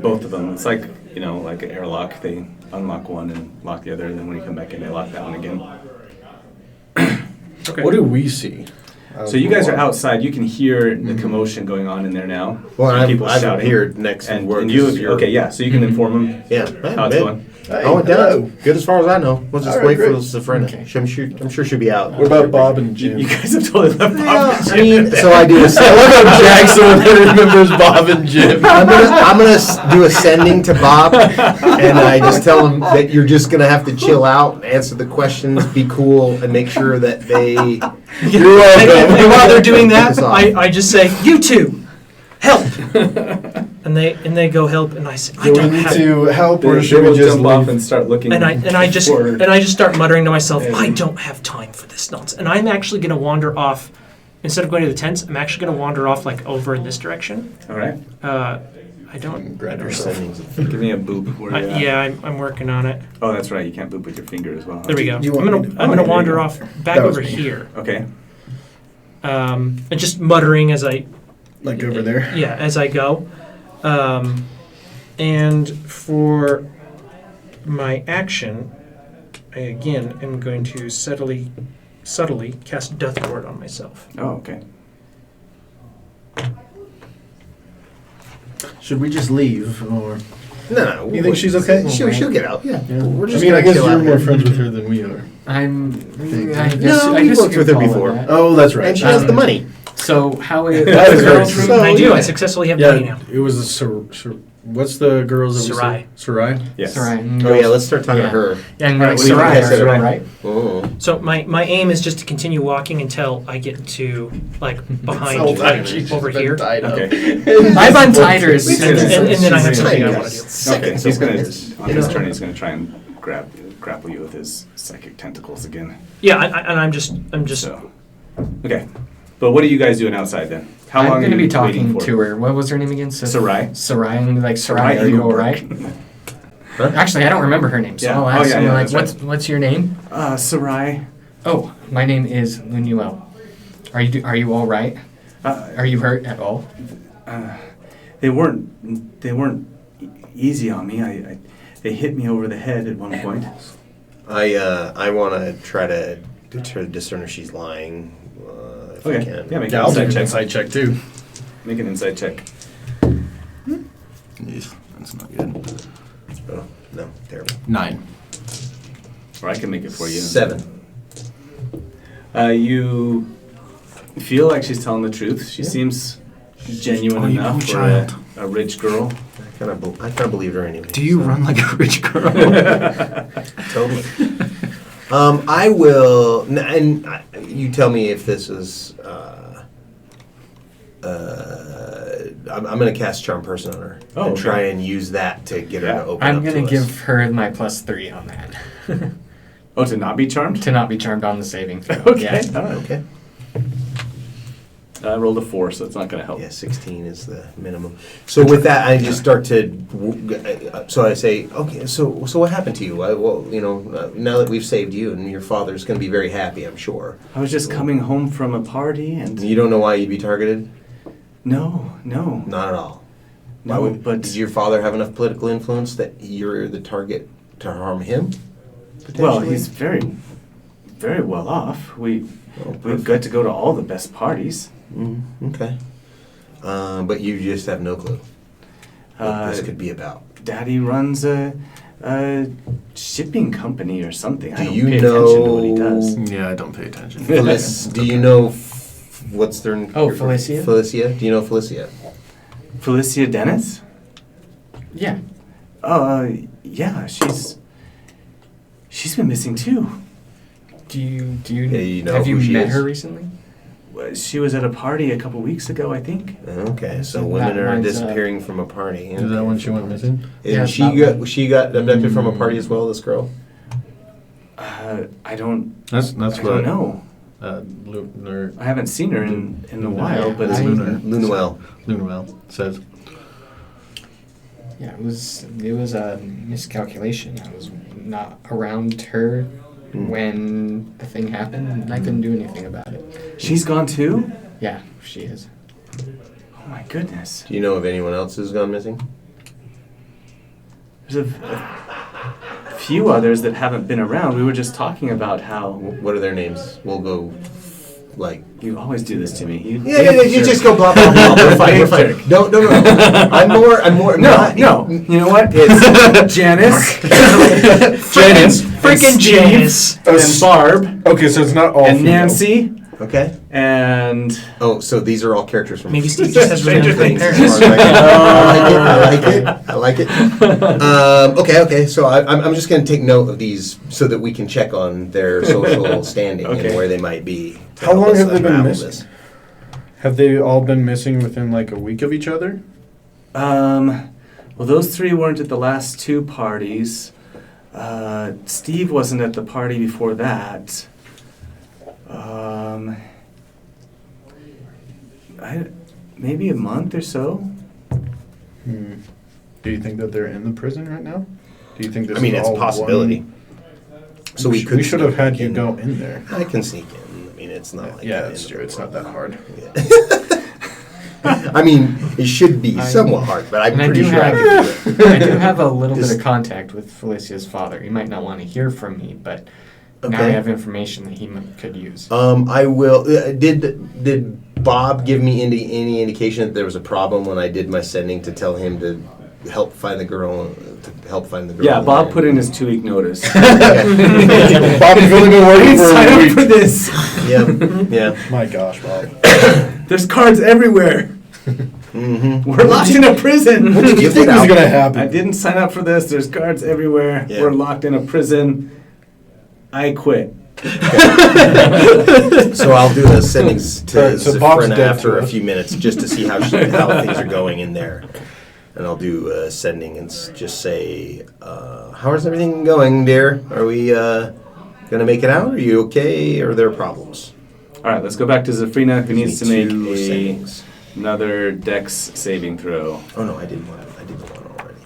Both of them. It's like, like an airlock. They unlock one and lock the other, and then when you come back in, they lock that one again. Okay. What do we see? So you guys are outside. You can hear the commotion going on in there now. Well, And people I'm shouting. here next to And, work. and you, You're- okay, yeah. So you can inform them Yeah. how it's going. I went down. Good as far as I know. We'll just All right, wait great. for Safrina. Okay. I'm sure she'll be out. What about Bob and Jim? You guys have totally left Bob Yeah, and I Jim mean, in there. so I do a I love how Jackson remembers Bob and Jim. I'm gonna do a sending to Bob, and I just tell him that you're just gonna have to chill out, answer the questions, be cool, and make sure that they. And while they're doing that, Piss off. I just say, "You two, help!" and they go help, and I say, "I Do we don't need have." to help, They or should we will just jump off leave? and start looking? And I just for- start muttering to myself, Yeah. I don't have time for this nonsense. And I'm actually going to wander off. Instead of going to the tents, I'm actually going to wander off like over in this direction. All right. I don't. Grab I don't yourself. know. Give me a boop. Where you at? Yeah, I'm working on it. Oh, that's right. You can't boop with your finger as well. There we go. Do you I'm want gonna me to- I'm gonna there you wander go. off back That was over me. here, Okay. and just muttering as I Like over there. yeah as I go. And for my action, I again am going to subtly cast Death Ward on myself. Oh, okay. Should we just leave, or? No. You think she's okay? She'll get out. Yeah. We're I just mean, I gonna guess chill you're out more here. friends with her than we are. I guess, No, I we've guess worked you with could her call it before. that. Oh, that's right. And she has the money. So how it That is very girls true. room- So, I do. I yeah. successfully have money Yeah, now. it was a what's the girls that we Sarai. said? Sarai? Yes. Sarai. Oh yeah, let's start talking Yeah. to her. Yeah, and Right, like what do you Sarai, think I said Sarai, about- right? Oh. So my aim is just to continue walking until I get to like behind So like, tired. She's over been here. tied up. Okay. I've untied her as And- soon as and then I have she's something I ready. wanna do. Okay. He's gonna on his know. turn. He's gonna try and grapple you with his psychic tentacles again. Yeah, and I'm just So, okay. But what are you guys doing outside then? How long I'm are going to you be waiting talking for? to her. What was her name again? Sarai. Sarai. And like, Sarai, are you all right? Huh? Actually, I don't remember her name, so Yeah. I'll Oh, ask yeah, her, yeah, like, that's what's your name? Sarai. Oh, my name is Lunuel. Are you all right? Are you hurt at all? They weren't easy on me. They hit me over the head at one point. I want to try to discern if she's lying. If I Okay. can. Yeah, make Yeah, an I'll inside take an check. inside check too. Make an inside check. That's not good. Oh, no, terrible. 9. Or I can make it for you. 7. You feel like she's telling the truth. She seems genuine Oh, you enough poor for child. a rich girl. I kind of believe her anyway. Do you so. run like a rich girl? Totally. I will, and you tell me if this is. I'm going to cast Charm Person on her Oh, and okay. try and use that to get her Yeah. to open I'm up going to to us. give her my +3 on that. Oh, to not be charmed? To not be charmed on the saving throw. Okay. Yeah. All right. Okay. I rolled a 4, so it's not going to help. Yeah, 16 is the minimum. So with that, I just start to. So I say, okay. So what happened to you? Now that we've saved you, and your father's going to be very happy, I'm sure. I was just coming home from a party and... You don't know why you'd be targeted? No. Not at all. Why No, would, but... Did your father have enough political influence that you're the target to harm him? Well, potentially? he's very, very well off. We've perfect. got to go to all the best parties. Okay. But you just have no clue what this could be about. Daddy runs a shipping company or something. I Do don't you pay attention to what he does. Yeah, I don't pay attention. Do you know what's their Oh, Felicia? Felicia? Do you know Felicia? Felicia Dennis? Yeah. Yeah, she's been missing too. Do you Yeah, you know have you who she met is? her recently? She was at a party a couple weeks ago, I think. Okay, so That women are lines up. disappearing from a party. Is that when she went missing? Yeah, And she got abducted from a party as well. This girl. I don't That's what. know. Lunar. I haven't seen her in a while, but It's I- Lunar. Lunuel. Lunar says. Yeah, it was a miscalculation. I was not around her when the thing happened, and I couldn't do anything about it. She's gone too? Yeah, she is. Oh my goodness. Do you know of anyone else who's gone missing? There's a few others that haven't been around. We were just talking about how What are their names? We'll go, like... you always do this to me. You You just go blah, blah, blah. We're fine, we're fine. No. I'm more... No. You know what? It's Janice. Janice. Freaking Janice. And Barb. Okay, so it's not all And female. Nancy. Okay. And... Oh, so these are all characters from... Maybe Steve just has really Stranger great Things. I like it. Okay. So I'm just going to take note of these so that we can check on their social standing Okay. and where they might be. to How help long us have they been unravel missing? this. Have they all been missing within like a week of each other? Well, those three weren't at the last two parties. Steve wasn't at the party before that. Maybe a month or so. Do you think that they're in the prison right now? Do you think this I mean, is it's a all possibility. one- So we should have had you in. go in there. I can sneak in. I mean, it's not like... Yeah, the that's end true. of It's the not that world. hard. I mean, it should be somewhat hard, but I'm And I pretty do sure I have- could do it. I do have a little bit Just- of contact with Felicia's father. He might not want to hear from me, but now Okay. I have information that he could use. I will... Did Bob give me any indication that there was a problem when I did my sending to tell him to help find the girl? Yeah, Bob put in his 2-week notice. Okay. Bob, you've only been working for Sign a up week. for this. Yeah. My gosh, Bob. There's cards everywhere. Mm-hmm. We're locked in a prison. What did you think was going to happen? I didn't sign up for this. There's cards everywhere. Yeah. We're locked in a prison. I quit. So I'll do the sendings to Alright, so Bob's Zifrina dead after to a us. few minutes just to see how things are going in there. And I'll do sending and just say, how is everything going, dear? Are we going to make it out? Are you okay? Or are there problems? All right, let's go back to Zafrina, who needs to make Two sendings. another Dex saving throw. Oh no, I did the one already.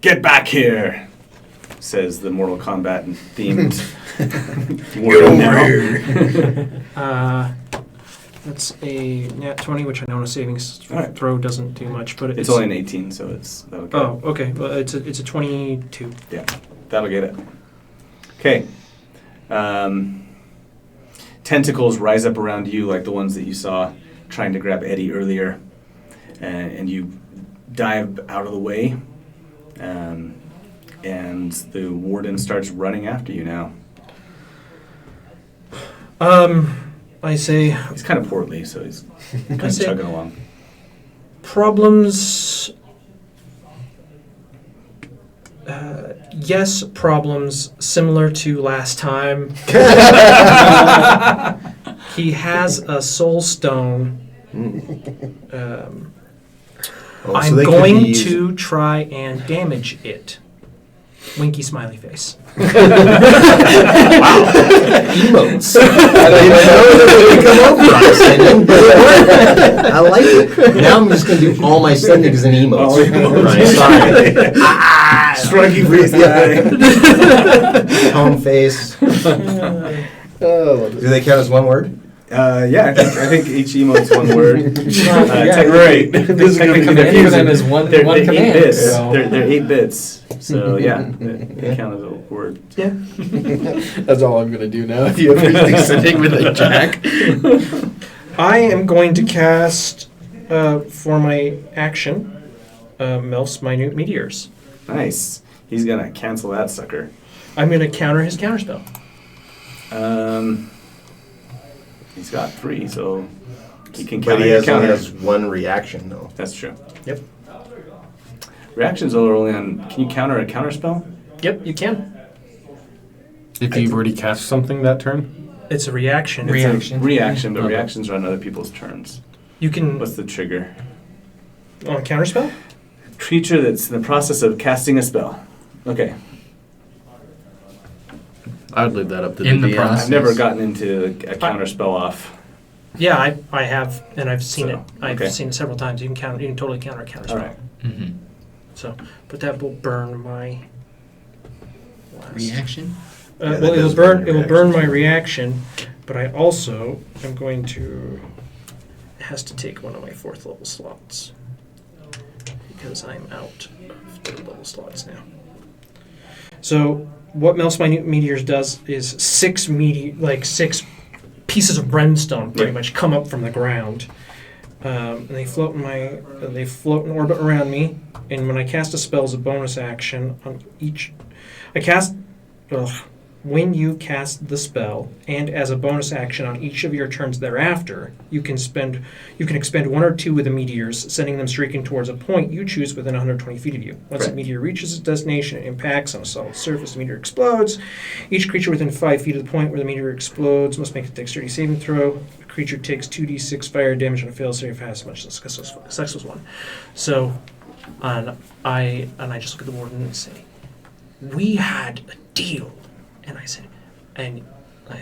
Get back here, says the Mortal Kombat themed. That's a nat 20, which I know a saving Alright. throw doesn't do much, but It's only an 18, so that'll get Oh, okay. Well, it's a 22. it. Yeah, that'll get it. Okay. Tentacles rise up around you like the ones that you saw trying to grab Eddie earlier, and you dive out of the way, and the warden starts running after you now. I say He's kind of portly, so he's kind I of say- chugging along. problems. Yes, problems similar to last time. He has a soul stone. Oh, so I'm they could going be used- to try and damage it. Winky smiley face. emotes. I don't even know that they come up with my sending, but it worked. I like it. Now I'm just going to do all my sendings in emotes. Right. Shruggy face. Calm face. Oh, Do they count as one word? Yeah, I think each emote's one word. Right. This is gonna be Command for confusing. them is one They're 8 command. bits. So. They're 8 bits. So yeah, they count as a word. Yeah. That's all I'm gonna do now. If you have anything sending with a jack. I am going to cast, for my action, Melf's Minute Meteors. Nice. He's gonna cancel that sucker. I'm going to counter his counterspell. He's got 3, so he can But counter he your has, only counter. has one reaction, though. That's true. Yep. Reactions are only on. Can you counter a counter spell? Yep, you can. If you've already cast something that turn. It's a reaction. Reaction. Reaction, but Okay. reactions are on other people's turns. You can What's the trigger? on a counterspell. Creature that's in the process of casting a spell. Okay. I'd leave that up to In the DM. process. I've never gotten into a counter spell off. Yeah, I have, and I've seen So, it. I've okay. seen it several times. You can totally counter a counter All spell. right. Mm-hmm. So, but that will burn my last. Reaction? Yeah, that Well, it will does burn. burn It your will burn reaction. my reaction, but I also am going to. It has to take one of my 4th level slots because I'm out of 3rd level slots now. So what Melts Minute Meteors does is 6 pieces of brimstone pretty Yeah. much come up from the ground, and they float in orbit around me. And when I cast a spell as a bonus action on each, when you cast the spell, and as a bonus action on each of your turns thereafter, you can expend 1 or 2 of the meteors, sending them streaking towards a point you choose within 120 feet of you. Once Right. a meteor reaches its destination, it impacts on a solid surface. The meteor explodes. Each creature within 5 feet of the point where the meteor explodes must make a dexterity saving throw. The creature takes 2d6 fire damage on a fail save has as much as success was 1. So, and I just look at the warden and say, "We had a deal." And I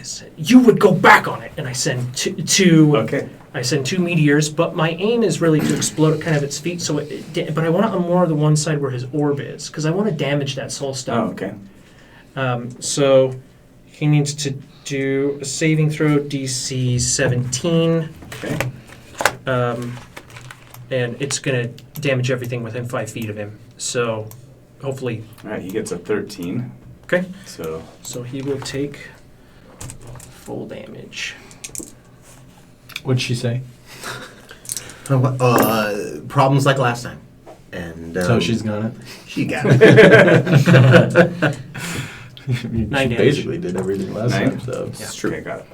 said, "You would go back on it." And I send two. Okay. I send 2 meteors, but my aim is really to explode at kind of its feet. So, but I want it on more of the one side where his orb is, because I want to damage that soul Oh, stone. okay. So he needs to do a saving throw, DC 17, Okay. and it's going to damage everything within 5 feet of him. So hopefully, All right, he gets a 13. okay. So He will take full damage. What'd she say? Problems like last time. And So she's got it. she got it. I mean, 9 she damage. basically did everything last 9? time, so. Yeah. It's true. Okay, got it.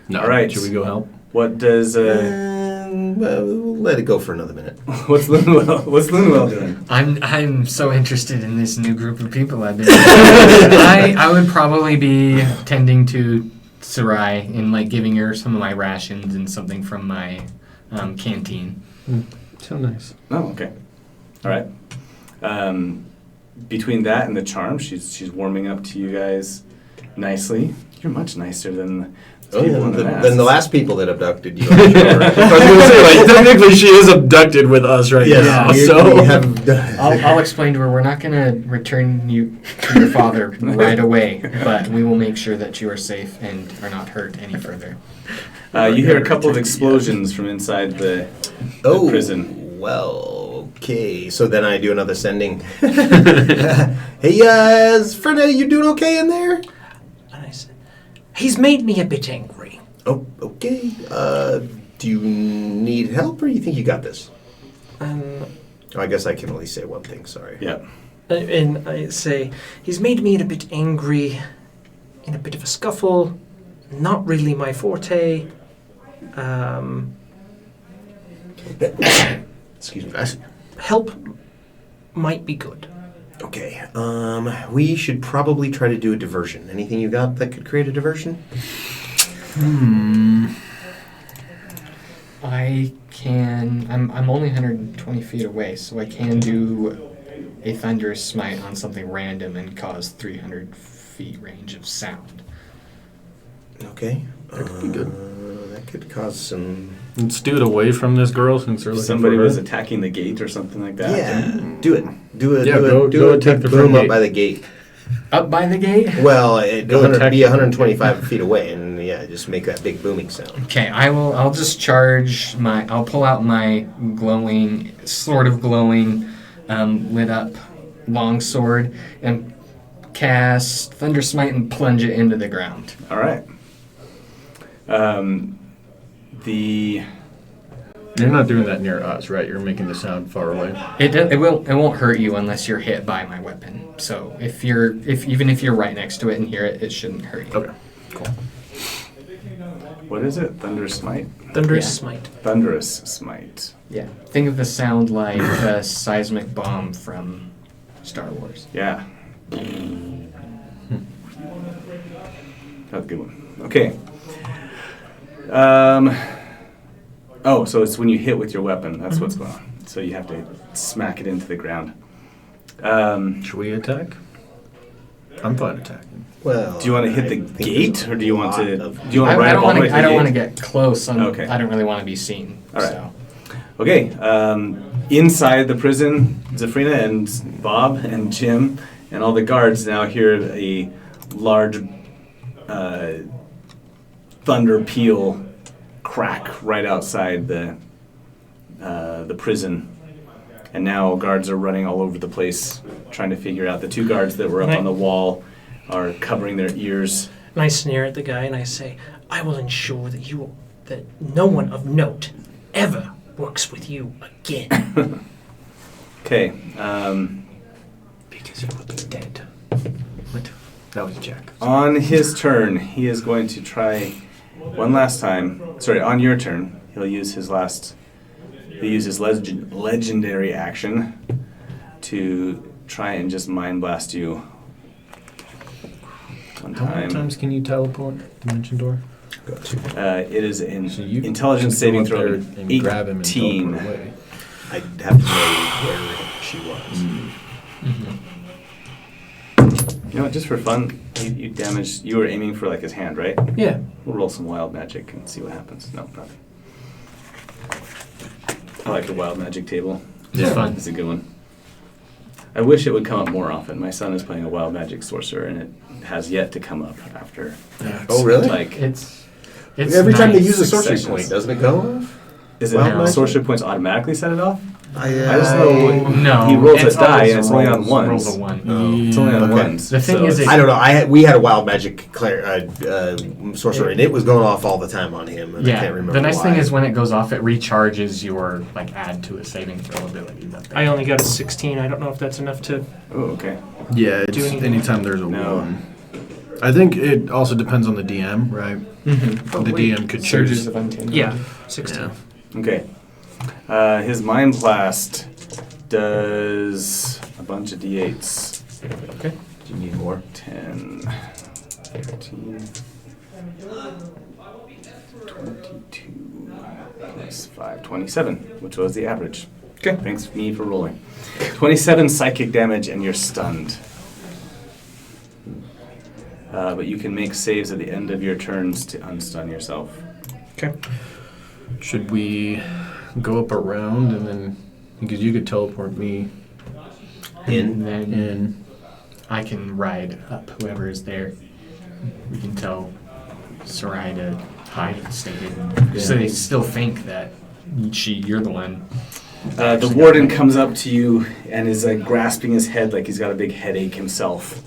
No, All right. Should we go help? What does We'll let it go for another minute. what's Lunuel doing? I'm so interested in this new group of people I've been. I would probably be tending to Sarai and like giving her some of my rations and something from my canteen. So nice. Oh, okay. All right. Between that and the charm, she's warming up to you guys nicely. You're much nicer than the people in the mask. Than the last people that abducted you. I'm I sure. was gonna say, like, technically she is abducted with us right now, we- so. we have I'll explain to her we're not going to return you to your father right away, but we will make sure that you are safe and are not hurt any further. You hear a couple of explosions from inside the prison. Well, okay. So then I do another sending. Hey, Fernetta, you doing okay in there? And I said, "He's made me a bit angry." Oh, okay. Do you need help, or you think you got this? Oh, I guess I can only say one thing. Sorry. Yeah. And I say, "He's made me a bit angry, in a bit of a scuffle. Not really my forte. Excuse me, guys. Help might be good." Okay. We should probably try to do a diversion. Anything you got that could create a diversion? I can. I'm only 120 feet away, so I can do a thunderous smite on something random and cause 300 feet range of sound. Okay. That could be good. That could cause some. Let's do it away from this girl since they're If looking somebody for was her. attacking the gate or something like that. Yeah. Do it. Do it. Yeah, do go a attack big the boom front up gate. by the gate. Up by the gate? Well, it'd Go attack be the- 125 feet away, and yeah, just make that big booming sound. Okay, I'll just charge I'll pull out my glowing, sort of glowing, lit up longsword and cast Thunder Smite and plunge it into the ground. All right. You're not doing that near us, right? You're making the sound far away. It won't hurt you unless you're hit by my weapon. So even if you're right next to it and hear it, it shouldn't hurt you. Okay, cool. What is it? Thunderous smite? Thunderous Yeah. smite. Thunderous smite. Yeah. Think of the sound like a seismic bomb from Star Wars. Yeah. That's a good one. Okay. So it's when you hit with your weapon. That's what's going on. So you have to smack it into the ground. Should we attack? I'm fine attacking. Well, Do you want to hit I the think gate, there's or do you want a to? lot of- Do you want to ride up all the way to the I don't gate? want to get close. Okay. I don't really want to be seen. All right. So. Okay, inside the prison, Zafrina and Bob and Jim and all the guards now hear a large thunder peal crack right outside the prison. And now guards are running all over the place trying to figure out. The two guards that were up on the wall are covering their ears. And I sneer at the guy and I say, I will ensure that no one of note ever works with you again. Okay, Because you will be dead. What? That was Jack. on his turn, he is going to try one last time. Sorry, on your turn, he'll use his legendary action to try and just mind blast you one How many time. times can you teleport Dimension Door? It is an So you intelligence can saving go up throw there of and grab him and 18. teleport away. I'd have to know where she was. You know what, just for fun, you damaged, you were aiming for like his hand, right? Yeah. We'll roll some wild magic and see what happens. No, nothing. I like the wild magic table. It's fun. It's a good one. I wish it would come up more often. My son is playing a wild magic sorcerer, and it has yet to come up after. Oh, really? Like, It's Every time they nice. use a sorcery Successions. point, doesn't it go off? is it Wild magic? sorcery points automatically set it off? I just know No, he rolls it's a die always and it's only on rolls- ones. Rolls a one. Oh. It's only on Okay. ones. The thing so is it's- I don't know. We had a wild magic sorcerer, and it was going off all the time on him, and I Yeah. can't remember The nice why. thing is when it goes off, it recharges your add to a saving throw ability. I only got a 16. I don't know if that's enough to... Oh, okay. Yeah, it's Do anything. anytime there's a No. 1. I think it also depends on the DM, right? Mm-hmm. The DM could Surges choose. of untamed. Yeah, 16. Yeah. Okay. His mind blast does a bunch of d8s. Okay. Do you need more? 10, 13, 22, plus 5, 27, which was the average. Okay. Thanks me for rolling. 27 psychic damage and you're stunned. But you can make saves at the end of your turns to unstun yourself. Okay. Should we go up around and then, because you could teleport me And then in. I can ride up whoever is there. We can tell Sarai to hide and stay hidden. So they still think that you're the one. The warden comes up to you and is like grasping his head like he's got a big headache himself.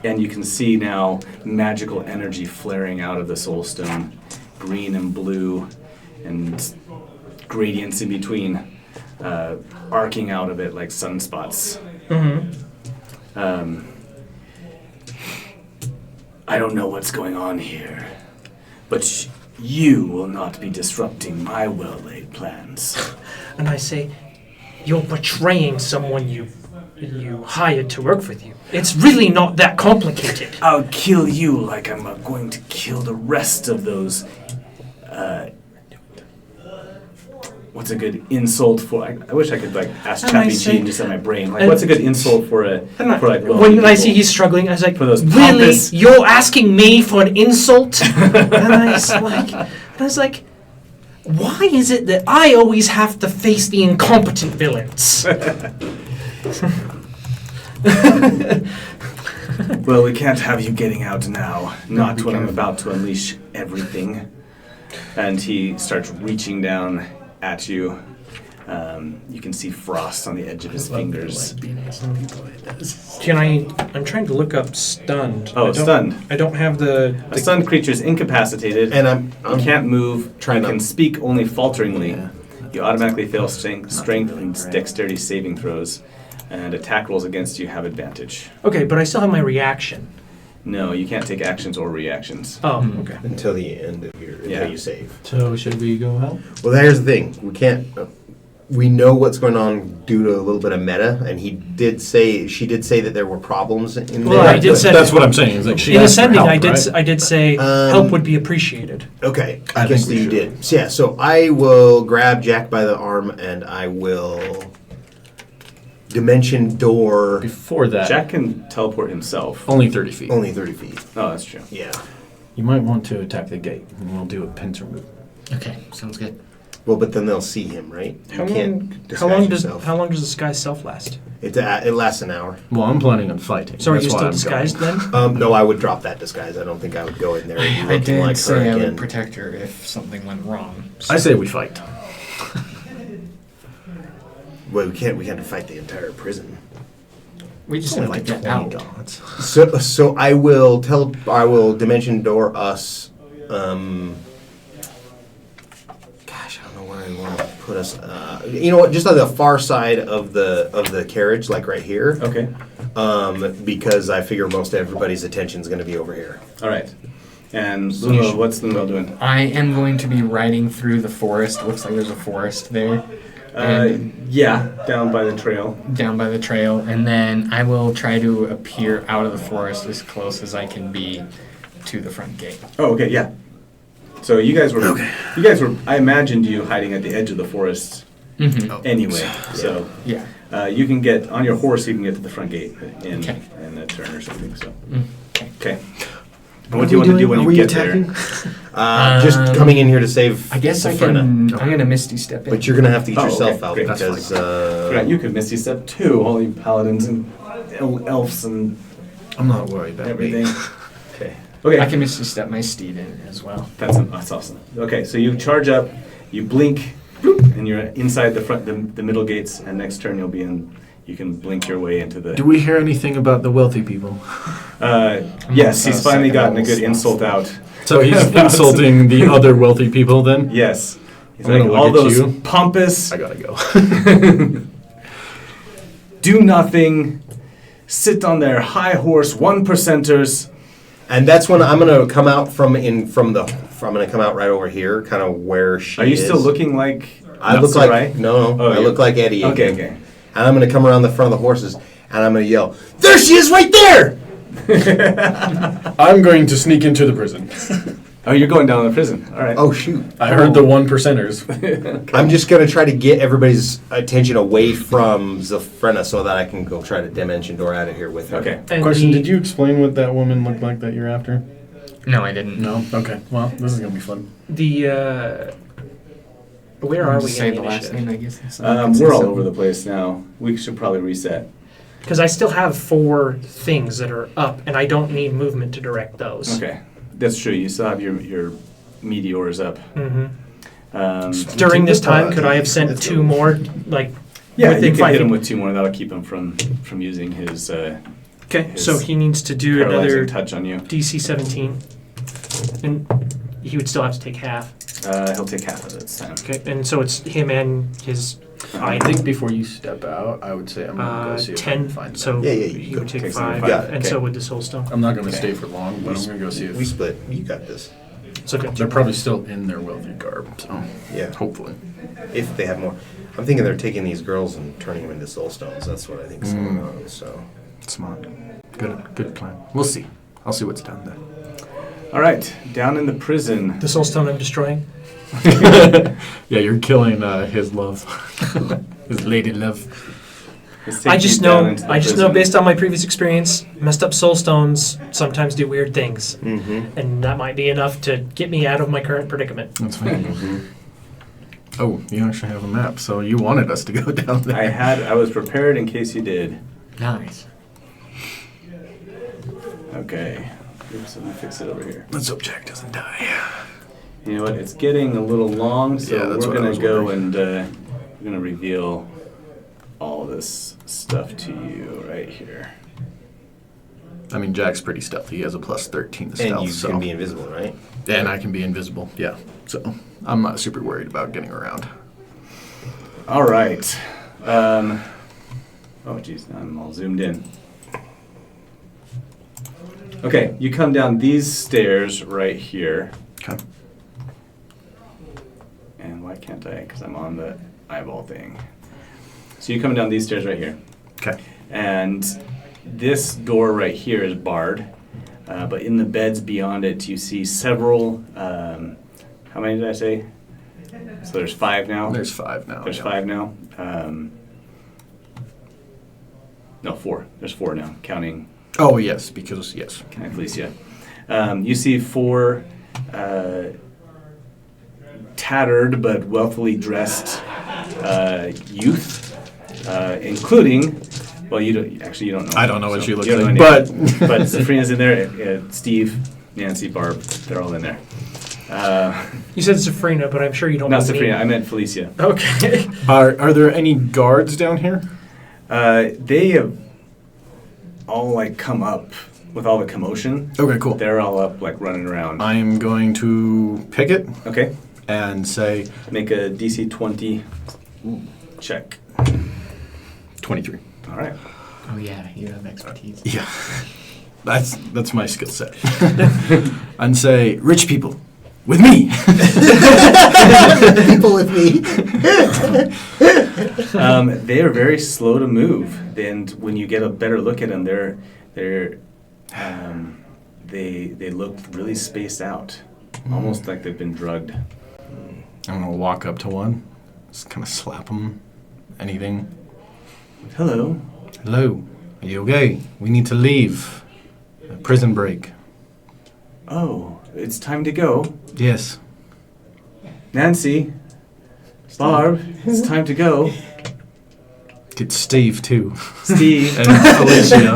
And you can see now magical energy flaring out of the soul stone, green and blue, and gradients in between, arcing out of it like sunspots. I don't know what's going on here, but you will not be disrupting my well-laid plans. And I say, you're betraying someone you hired to work with you. It's really not that complicated. I'll kill you like I'm going to kill the rest of those. What's a good insult for? I wish I could like ask And I Chappie say- G just in my brain. Like, and- what's a good insult for a And for like when wealthy I see people? he's struggling, I was like, For those really? pompous- You're asking me for an insult? And I was like, why is it that I always have to face the incompetent villains? Well, we can't have you getting out now. Not when I'm about to unleash everything. And he starts reaching down at you. You can see frost on the edge of his fingers. Can I'm trying to look up stunned. Oh, I don't- stunned. I don't have the A stunned creature is incapacitated. And I'm You can't move. trying You to- can speak only falteringly. Yeah. You automatically fail strength and dexterity saving throws. And attack rolls against you have advantage. Okay, but I still have my reaction. No, you can't take actions or reactions. Oh, Hmm. okay. until the end of your Yeah. until you save. So should we go help? Well, here's the thing: we can't. We know what's going on due to a little bit of meta, and she did say that there were problems in Well, there. I did but- say- That's what I'm saying. Is like she In asked for ascending, help, I did. right? I did say Um, help would be appreciated. Okay, I I guess think we that you should. did. So, yeah, so I will grab Jack by the arm and I will dimension door. Before that, Jack can teleport himself. only 30 feet. Only 30 feet. Oh, that's true. Yeah. You might want to attack the gate, and we'll do a pincer move. Okay, sounds good. Well, but then they'll see him, right? How You can't long? disguise How long does yourself. the disguise self last? It lasts an hour. Well, I'm planning on fighting. So are That's you why still I'm disguised going. then? No, I would drop that disguise. I don't think I would go in there I looking did like say her I would again. protect her if something went wrong. I say we fight. Well, we can't fight the entire prison. We just Only have to like get 20 out. gods. So I will dimension door us. Gosh, I don't know where I want to put us. You know what? Just on the far side of the carriage, like right here. Okay. Because I figure most everybody's attention is going to be over here. All right. And So you Luna, should- what's Luna doing? I am going to be riding through the forest. Looks like there's a forest there. And Yeah, down by the trail. down by the trail, and then I will try to appear out of the forest as close as I can be to the front gate. Oh, okay, yeah. So you guys were, I imagined you hiding at the edge of the forest Mm-hmm. anyway. So Yeah. you can get, on your horse, you can get to the front gate in Okay. a turn or something, so. Okay. Okay. What do you want to do when you get there? Just coming in here to save. I guess I Frenna. can. I'm gonna Misty step in. But you're gonna have to get Oh, yourself okay, out great. That's because Right, you could Misty Step too, all you paladins and elves and I'm not worried about everything. me. Okay. Okay. I can Misty step my steed in as well. That's awesome. Okay, so you charge up, you blink, bloop, and you're inside the middle gates, and next turn you'll be in. You can blink your way into the. Do we hear anything about the wealthy people? Yes, he's finally second gotten a level good stuff. insult out. So he's insulting the other wealthy people then? Yes. He's I'm like, gonna all look at those you. pompous, I gotta go. do nothing, sit on their high horse, 1%ers. And that's when I'm gonna come out I'm gonna come out right over here, kind of where she Are you is. still looking like I look like Sarai? no. Oh, I you- look like Eddie. Okay, again. okay. And I'm gonna come around the front of the horses, and I'm gonna yell, "There she is, right there!" I'm going to sneak into the prison. Oh, you're going down to the prison. All right. Oh shoot! I heard the 1%ers. I'm just gonna try to get everybody's attention away from Zafrena so that I can go try to dimension door out of here with her. Okay. And Question, the- did you explain what that woman looked like that you're after? No, I didn't. No? Okay. Well, this is going to be fun. Where are we Say in the the last name, initiative? I guess. It's We're all over the place now. We should probably reset. Because I still have 4 things that are up, and I don't need movement to direct those. Okay, that's true. You still have your meteors up. hmm Um, During this time, could I have sent That's 2 more, like, yeah, within you can 5 hit him feet? with 2 more. That'll keep him from using his Okay, so his he needs to do paralyzing another touch on you. DC 17, and he would still have to take half. He'll take half of it this time. Okay, and so it's him and his I think before you step out, I would say I'm going to go see if I can 10. find So them. Yeah, you he go would take take some 5, got it, and okay. so would the soul stone. I'm not going to Okay. stay for long, but I'm going to go see We if split. You got this. So good. they're probably still in their wealthy garb. So Yeah. hopefully. If they have more. I'm thinking they're taking these girls and turning them into soul stones. That's what I think is going on. So. Smart. Good plan. We'll see. I'll see what's down there. All right, down in the prison. The soul stone I'm destroying. Yeah, you're killing his love. His lady love. Let's take I you just down know, into the I just know prison. based on my previous experience, messed up soul stones sometimes do weird things, Mm-hmm. and that might be enough to get me out of my current predicament. That's fine. Oh, you actually have a map, so you wanted us to go down there. I was prepared in case you did. Nice. Okay. Oops, let me fix it over here. Let's hope Jack doesn't die. You know what? It's getting a little long, so Yeah, that's we're what I gonna was go wondering. and we're gonna reveal all this stuff to you right here. I mean, Jack's pretty stealthy. He has a plus 13 to stealth. And you so. can be invisible, right? And I can be invisible, yeah. So I'm not super worried about getting around. All right. Oh, geez, now I'm all zoomed in. Okay, you come down these stairs right here. Okay. And why can't I? Because I'm on the eyeball thing. So you come down these stairs right here. Okay. And this door right here is barred. But in the beds beyond it, you see several. How many did I say? So there's 5 now. There's 5 now. There's yeah. 5 now. No, 4. There's 4 now, counting Oh, yes, because, yes. Felicia. You see 4 tattered but wealthily dressed youth, including, well, you don't know. I don't know what she looks you don't like, know but... any- but Sabrina's in there, Steve, Nancy, Barb, they're all in there. You said Safrina, but I'm sure you don't Not know me. Sabrina, I meant Felicia. Okay. Are there any guards down here? They have all, like, come up with all the commotion. Okay, cool. They're all up, like, running around. I'm going to pick it Okay, and say make a DC 20 check. 23. All right. Oh yeah, you have expertise. Yeah. That's my skill set. And say, rich people, with me. People with me. They are very slow to move, and when you get a better look at them, they look really spaced out, almost like they've been drugged. I'm going to walk up to one, just kind of slap him. Anything. Hello. Hello. Are you okay? We need to leave. A prison break. Oh, it's time to go. Yes. Nancy, Barb, it's time to go. Get Steve, too. Steve. And Felicia.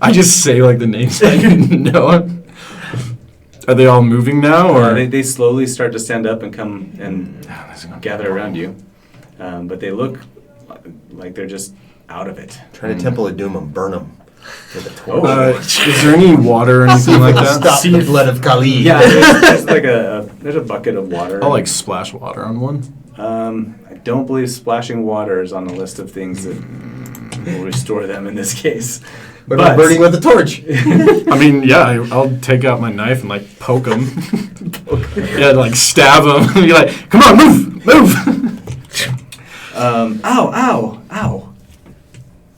I just say, like, the names I know. Are they all moving now, or...? They slowly start to stand up and come and gather around you. But they look like they're just out of it. Try to Temple of Doom them, burn them with a torch. Is there any water or anything like that? Stop the blood of Kali. Yeah, there's like there's a bucket of water. I'll, like, splash water on one. I don't believe splashing water is on the list of things that will restore them in this case. What about burning with a torch? I mean, yeah, I'll take out my knife and, like, poke him. Yeah, like, stab him. Be like, come on, move! Ow.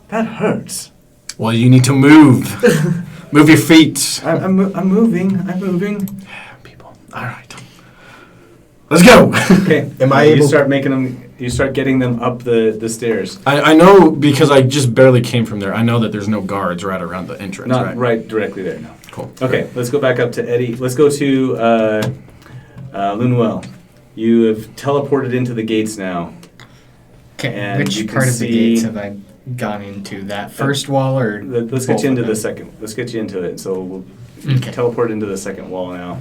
That hurts. Well, you need to move. Move your feet. I'm moving. People. All right. Let's go. Okay. Am I You able- start making them. You start getting them up the stairs. I know because I just barely came from there. I know that there's no guards right around the entrance, Not right? right directly there. No. Cool. Okay. Let's go back up to Eddie. Let's go to Lunuel. You have teleported into the gates now. Okay, And which you can part of the see- gates have I gone into? That first wall or? Let's both get you into of the them? second. Let's get you into it. So we'll Okay. teleport into the second wall now.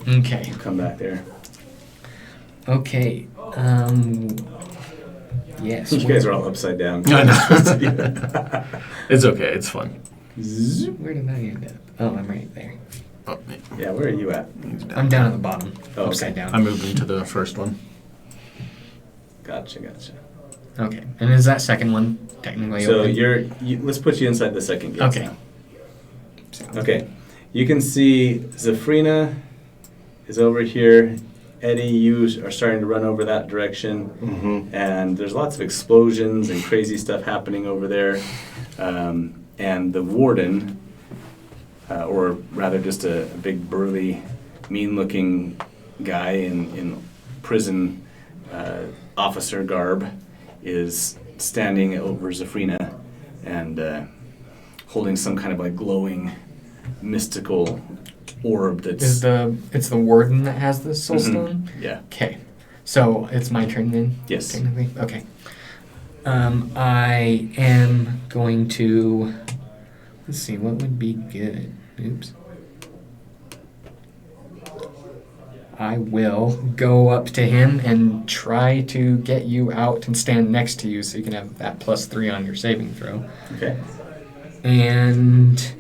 Okay. Come back there. Okay. Yes. You guys are all upside down. I know. It's okay. It's fun. Where did I end up? Oh, I'm right there. Oh, Yeah, where are you at? I'm down at the bottom, Oh, okay. upside down. I moved into the first one. Gotcha. Okay, and is that second one technically So open? let's put you inside the second gate. Okay. now. Okay. You can see Zafrina is over here. Eddie, you are starting to run over that direction. Mm-hmm. And there's lots of explosions and crazy stuff happening over there. And the warden, or rather just a big burly, mean-looking guy in prison officer garb, is standing over Zafrina and holding some kind of like glowing, mystical orb that's... It's the warden that has the soul Mhm. stone? Yeah. Okay. So it's my turn then? Yes. Technically? Okay. I am going to... Let's see, what would be good? Oops. I will go up to him and try to get you out and stand next to you so you can have that +3 on your saving throw. Okay. And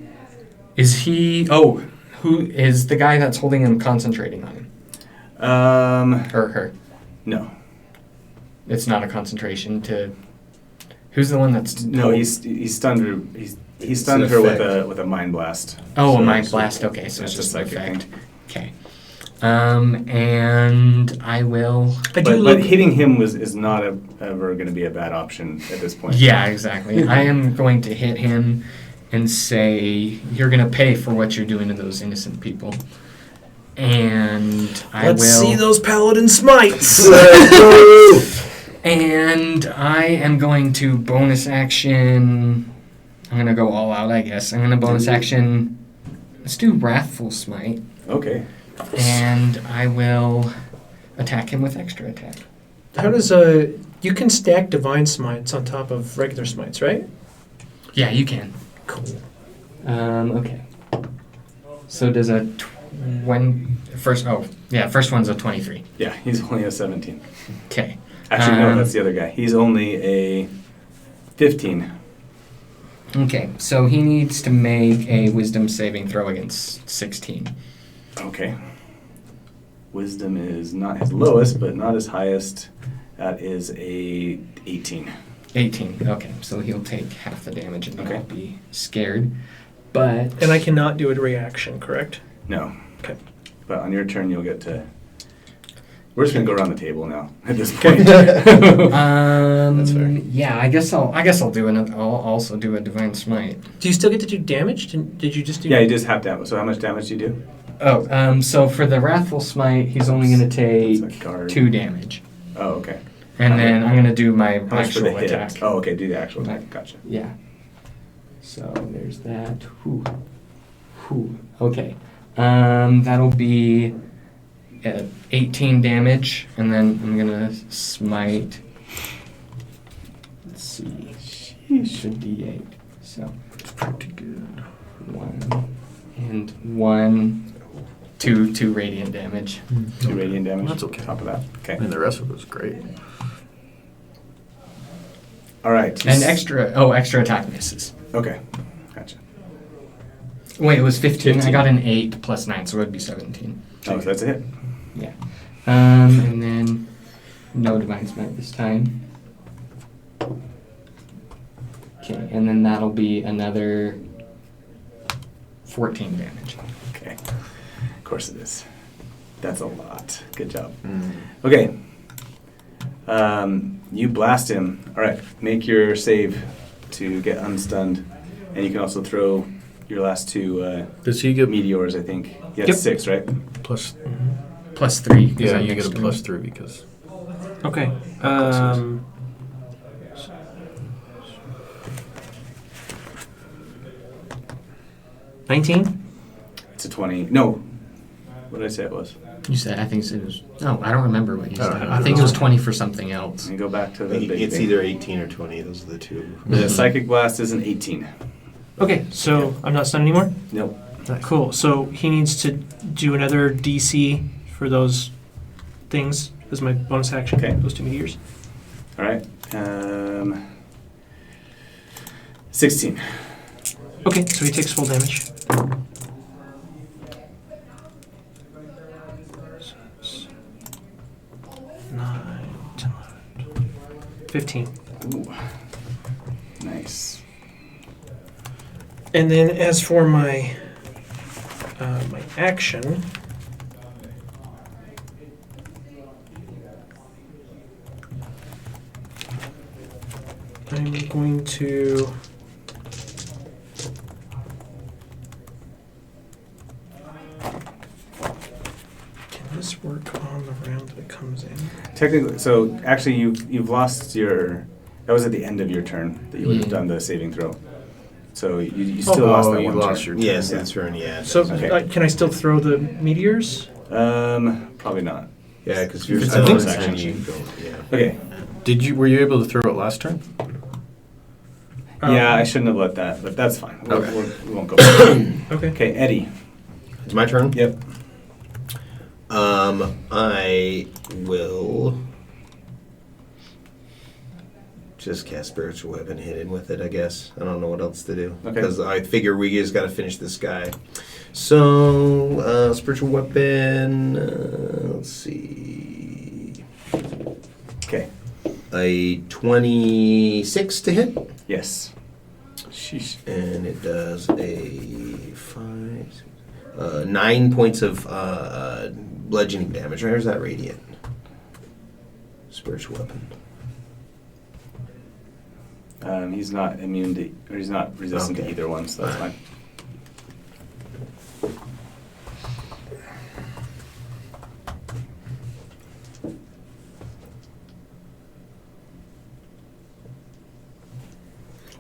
is he... Oh, who is the guy that's holding him concentrating on him? Or her? No. It's not a concentration to... Who's the one that's... No, he stunned her. He stunned an her effect. with a mind blast. Oh, So- a mind blast. Okay, so That's it's just a an psychic effect. thing. Okay. And I will... I do But look. hitting him is not ever going to be a bad option at this point. Yeah, exactly. I am going to hit him and say, you're going to pay for what you're doing to those innocent people. And I Let's will... see those paladin smites. And I am going to bonus action. I'm going to go all out, I guess. I'm going to bonus action. Let's do Wrathful Smite. Okay. And I will attack him with extra attack. How does you can stack divine smites on top of regular smites, right? Yeah, you can. Cool. Okay. So does a first one's a 23. Yeah, he's only a 17. Okay. Actually, no, that's the other guy. He's only a 15. Okay, so he needs to make a wisdom saving throw against 16. Okay. Wisdom is not his lowest, but not his highest. That is a 18. 18. Okay, so he'll take half the damage and Okay. not be scared. But And I cannot do a reaction, correct? No. Okay. But on your turn, you'll get to... We're just going to go around the table now at this point. That's fair. Yeah, I guess I'll do I'll also do a divine smite. Do you still get to do damage? Did you just do? Yeah, you just have damage. So how much damage do you do? Oh, so for the wrathful smite, he's only going to It's take a guard. 2 damage, Oh, okay. and then I'm going to do my How much for actual the hit? attack. Oh, okay, do the actual attack. Gotcha. Yeah. So there's that. Whew. Okay. That'll be 18 damage, and then I'm gonna smite. Let's see. Should be 8. So It's pretty good. 2 radiant damage. 2 radiant damage. That's okay. Top of that. I Okay. mean, the rest of it was great. All right. And extra attack misses. Okay. Gotcha. Wait, it was 15. 15. I got an 8 plus 9, so it would be 17. Oh, so that's a hit. Yeah. And then no divine smite this time. Okay, and then that'll be another 14 damage. Okay. Of course it is. That's a lot. Good job. Mm. Okay. You blast him. All right. Make your save to get unstunned, and you can also throw your last 2 Does he get meteors. I think. Yeah, Yep. 6, right? plus? Plus 3. 'cause Yeah, I'm you get next a to plus him. 3 because. Okay. close 19. It's a 20. No. What did I say it was? You said, I think it was. No, I don't remember what you I don't said. know. I think it was 20 for something else. Let me go back to the big It's thing. either 18 or 20. Those are the two. The psychic blast is an 18. Okay, so I'm not stunned anymore. Nope. Cool. So he needs to do another DC for those things as my bonus action. Okay. Those 2 meteors. All right. 16. Okay, so he takes full damage. 9, 10, 11, 15. Ooh. Nice. And then as for my my action, I'm going to can this work on the round that it comes in? Technically, so actually, you've lost your. That was at the end of your turn that you would have Mm. done the saving throw. So you still lost that you one lost turn. your turn. Yes, that's right. Yeah. So Okay. can I still throw the meteors? Probably not. Yeah, because you're If it's still a in bonus action. action. You go. Yeah. Okay. Were you able to throw it last turn? Yeah, I shouldn't have let that, but that's fine. Okay. We won't go. Back. Okay. Okay, Eddie. It's my turn. Yep. I will just cast spiritual weapon, hit him with it. I guess I don't know what else to do Okay. because I figure we just got to finish this guy. So spiritual weapon. Let's see. Okay. A 26 to hit, Yes. Sheesh. and it does a 9 points of bludgeoning damage. Right? Or is that radiant? Spiritual weapon. He's not immune to, or he's not resistant to Okay. either one, so that's fine.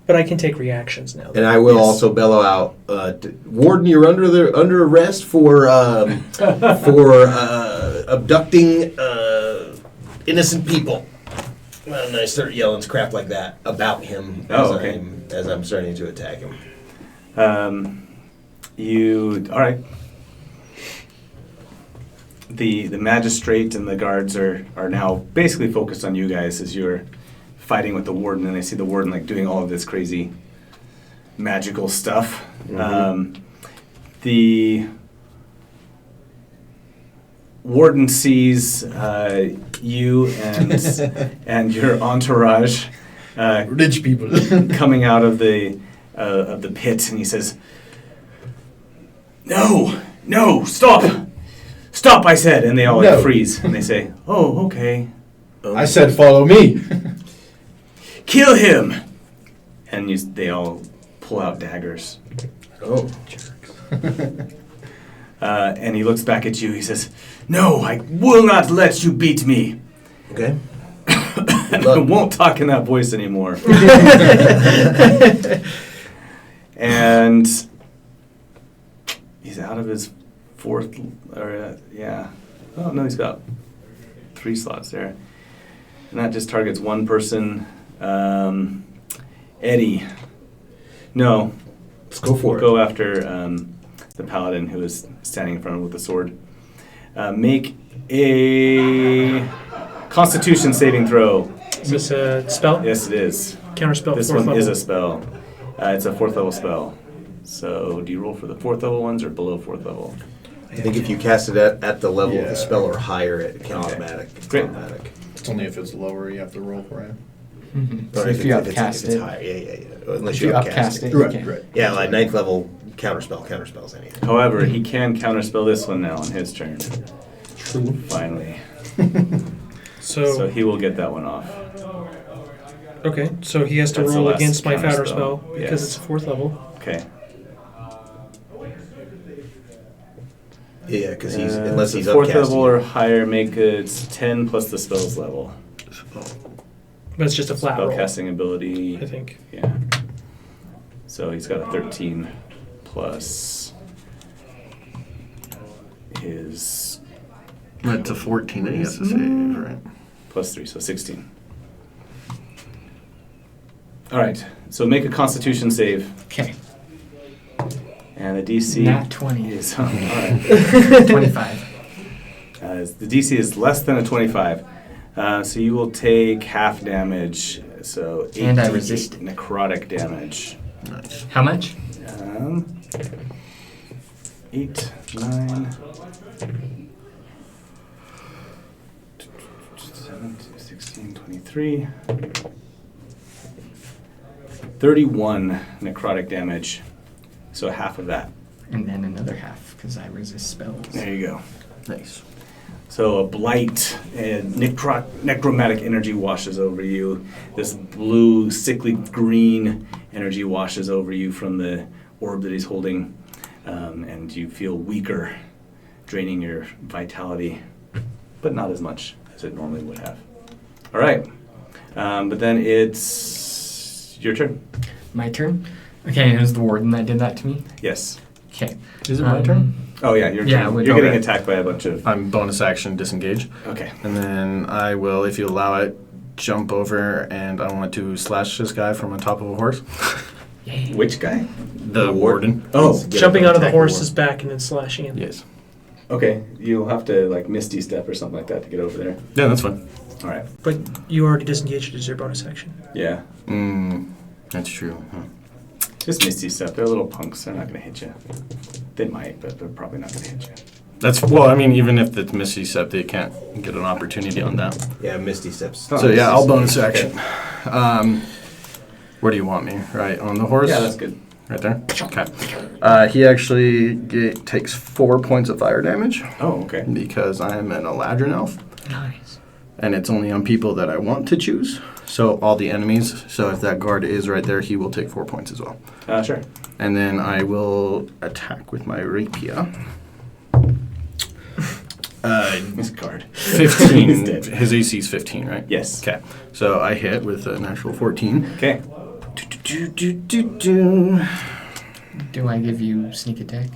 But I can take reactions now. And I will Yes. also bellow out, Warden, you're under arrest for abducting innocent people. And I start yelling crap like that about him as I'm starting to attack him. All right. The magistrate and the guards are now basically focused on you guys as you're fighting with the warden, and they see the warden like doing all of this crazy magical stuff. The warden sees you and your entourage Rich people. coming out of the pit, and he says, "No, stop! Stop, I said!" And they all No. freeze, and they say, "Oh, okay. I said, follow me. Kill him!" And they all pull out daggers. Oh. And he looks back at you. He says, "No, I will not let you beat me." Okay. And I won't talk in that voice anymore. And he's out of his fourth, Oh, no, he's got 3 slots there. And that just targets one person. Eddie. No. Let's go for it. Go after the paladin who is standing in front of him with the sword. Make a Constitution saving throw. Is this a spell? Yes, it is. Counter spell. This 4th one level. is a spell. It's a 4th level spell. So, do you roll for the 4th level ones or below 4th level? I think if you cast it at the level of Yeah. the spell or higher, it can Okay. automatic. It's Great. automatic. It's only if it's lower you have to roll for it. So Or if you if upcast it's it, higher. Yeah. Unless if you you upcast upcast it. it, Right, you can. right. Yeah, like 9th level counterspells anything. However, he can counterspell this one now on his turn. True. Finally. So, So he will get that one off. okay, so he has to That's the roll last against my counter counter spell. spell because Yes. it's a 4th level. Okay. Yeah, because unless he's 4th upcasting. level or higher, make it 10 plus the spell's level. But it's just a flat roll, Spellcasting ability. I think. Yeah. So he's got a 13 plus his That's a 14 that he has to save, right? plus 3, so 16. All right. So make a Constitution save, Okay. and the DC Nat 20. is all right. 25. The DC is less than a 25, so you will take half damage. So 8 And I resist. necrotic damage. Nice. How much? 8, 9, 7, 16, 23, 31 necrotic damage. So half of that. And then another half, because I resist spells. There you go. Nice. So a blight and necromantic energy washes over you. This blue, sickly green energy washes over you from the orb that he's holding, and you feel weaker, draining your vitality, but not as much as it normally would have. All right, but then it's your turn. My turn? Okay, it was the warden that did that to me? Yes. Okay. Is it my turn? Oh yeah, your Yeah, turn. with- You're getting okay. attacked by a bunch of. I'm bonus action disengage. Okay. And then I will, if you allow it, jump over and I want to slash this guy from on top of a horse. Yay. Which guy? The warden. Oh, Get Jumping up onto the and attack horse's more. back and then slashing him. Yes. okay. You'll have to like Misty Step or something like that to get over there. Yeah, that's fine. All right. But you already disengaged it as your bonus action. Yeah. That's true. Huh. Just Misty Step. They're little punks. They're not going to hit you. They might, but they're probably not going to hit you. That's, well, I mean, even if it's Misty Step, they can't get an opportunity on that. Yeah, Misty Steps. Oh, So yeah, I'll bonus okay. action. Where do you want me? Right on the horse? Yeah, that's good. Right there? Okay. He actually takes 4 points of fire damage Oh, okay. because I am an Eladrin elf. Nice. And it's only on people that I want to choose. So all the enemies. So if that guard is right there, he will take 4 points as well. Sure. And then I will attack with my rapier. This card. 15. He's dead. His AC is 15, right? Yes. Okay. So I hit with a natural 14. Okay. Do I give you sneak attack?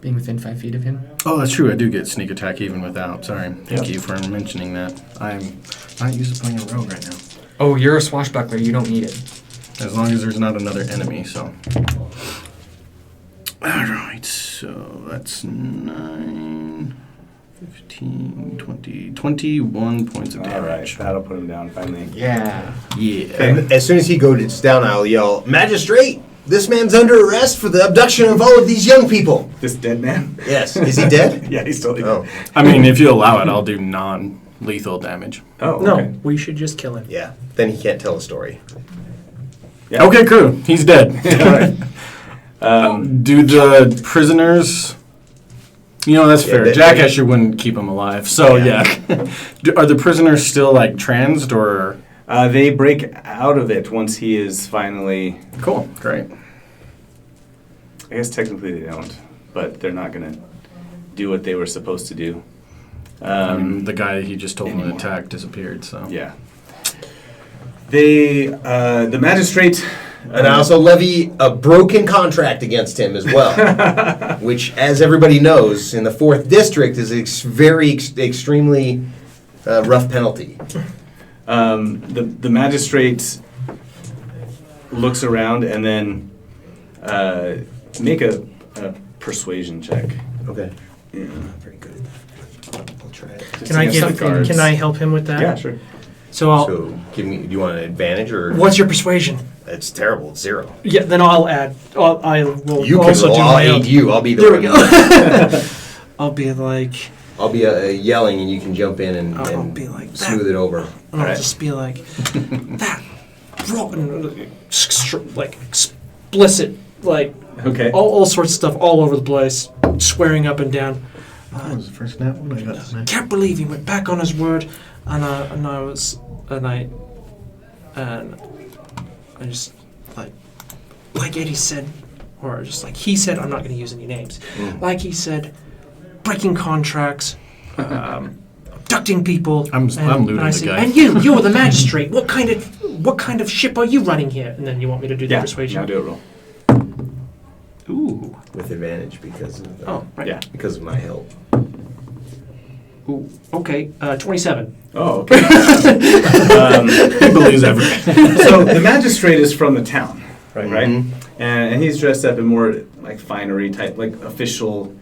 Being within 5 feet of him? Oh, that's true. I do get sneak attack even without. Sorry. Thank you for mentioning that. I'm not used to playing a rogue right now. Oh, you're a swashbuckler. You don't need it. As long as there's not another enemy, so. Alright, so that's 9, 15, 20, 21 points of All right, damage. that'll put him down finally. Yeah. Yeah. And as soon as he goes down, I'll yell, "Magistrate! This man's under arrest for the abduction of all of these young people." This dead man? Yes. Is he dead? Yeah, he's totally Oh. dead. I mean, if you allow it, I'll do non-lethal damage. Oh, No, okay. we should just kill him. Yeah. Then he can't tell a story. Yeah. Okay, crew. He's dead. All right. Do the prisoners... You know, that's Yeah, fair. they- Jack they- Escher wouldn't keep him alive. So, Yeah. Are the prisoners still, like, transed or... They break out of it once he is finally... Cool. Great. I guess technically they don't, but they're not going to do what they were supposed to do. The guy he just told him to anymore. attack disappeared, so... Yeah. They, the magistrate... And I also levy a broken contract against him as well, which, as everybody knows, in the 4th District is extremely rough penalty. The magistrate looks around and then make a persuasion check. Okay. Yeah. Very good. I'll try it. Just Can I against give? the guards. Can I help him with that? Yeah, sure. So I'll. So, do you want an advantage or? What's your persuasion? It's terrible. It's 0. Yeah, then I'll add. I will You can also roll. do I'll my own. aid you. I'll be the There one. we go. I'll be like. I'll be yelling, and you can jump in and, I'll and be like that. smooth it over. And I'll Alright. just be like, that rotten, like explicit, like Okay. all sorts of stuff all over the place, swearing up and down. That was the first nap one I got tonight. Can't believe he went back on his word, and I just like Eddie said, or just like he said. I'm not going to use any names. Like he said, breaking contracts, abducting people. I'm looting and I the said, guy. And you're the magistrate. What kind of ship are you running here? And then you want me to do the Yeah, persuasion? now do it roll. Ooh. With advantage because of Oh, right. Yeah. because of my help. Ooh. Okay. 27. Oh, okay. He believes everything. So the magistrate is from the town, right? Mhm. And he's dressed up in more like finery type, like official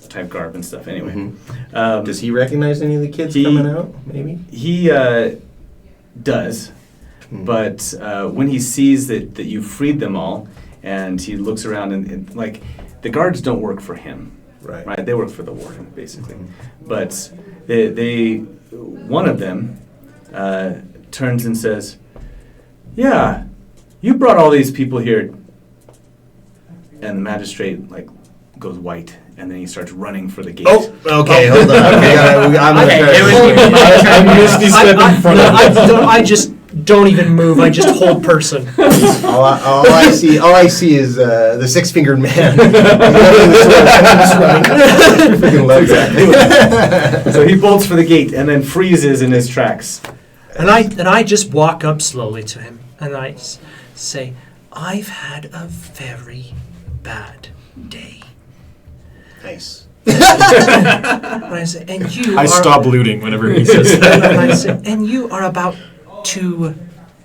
type garb and stuff. Anyway, Mhm. Does he recognize any of the kids he- coming out? Maybe. he does, but when he sees that you freed them all, and he looks around and like the guards don't work for him, Right. They work for the warden basically, but they one of them turns and says, "Yeah, you brought all these people here," and the magistrate like goes white. And then he starts running for the gate. Oh, okay, hold on. Okay, I'm gonna Okay, try it was my turn. I missed you step in front of him. I just don't even move. I just hold person. all I see is the 6-fingered man. Freaking love that. So he bolts for the gate and then freezes in his tracks. And I just walk up slowly to him and I say, "I've had a very bad day." Nice. And I say, "And you I are." stop looting whenever he says that. And I say, "And you are about to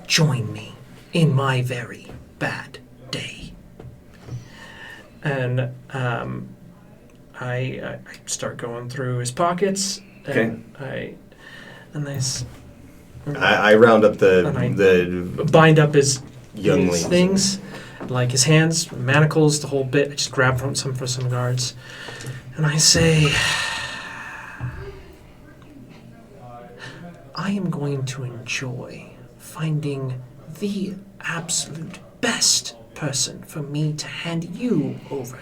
join me in my very bad day." And I start going through his pockets. And I round up And I- the bind up his younglings. things, like his hands, manacles, the whole bit. I just grab from some guards, and I say, "I am going to enjoy finding the absolute best person for me to hand you over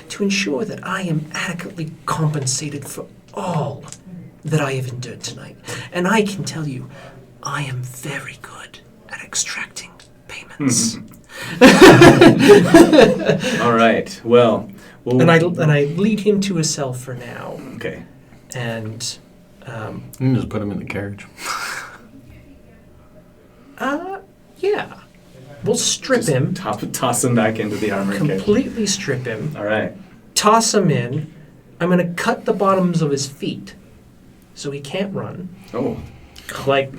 to ensure that I am adequately compensated for all that I have endured tonight. And I can tell you, I am very good at extracting payments." All right. Well, And I lead him to a cell for now, okay. and You can just put him in the carriage. yeah, We'll strip him, Toss him back into the armor. completely strip him, All right. toss him in. I'm going to cut the bottoms of his feet so he can't run. Oh. Like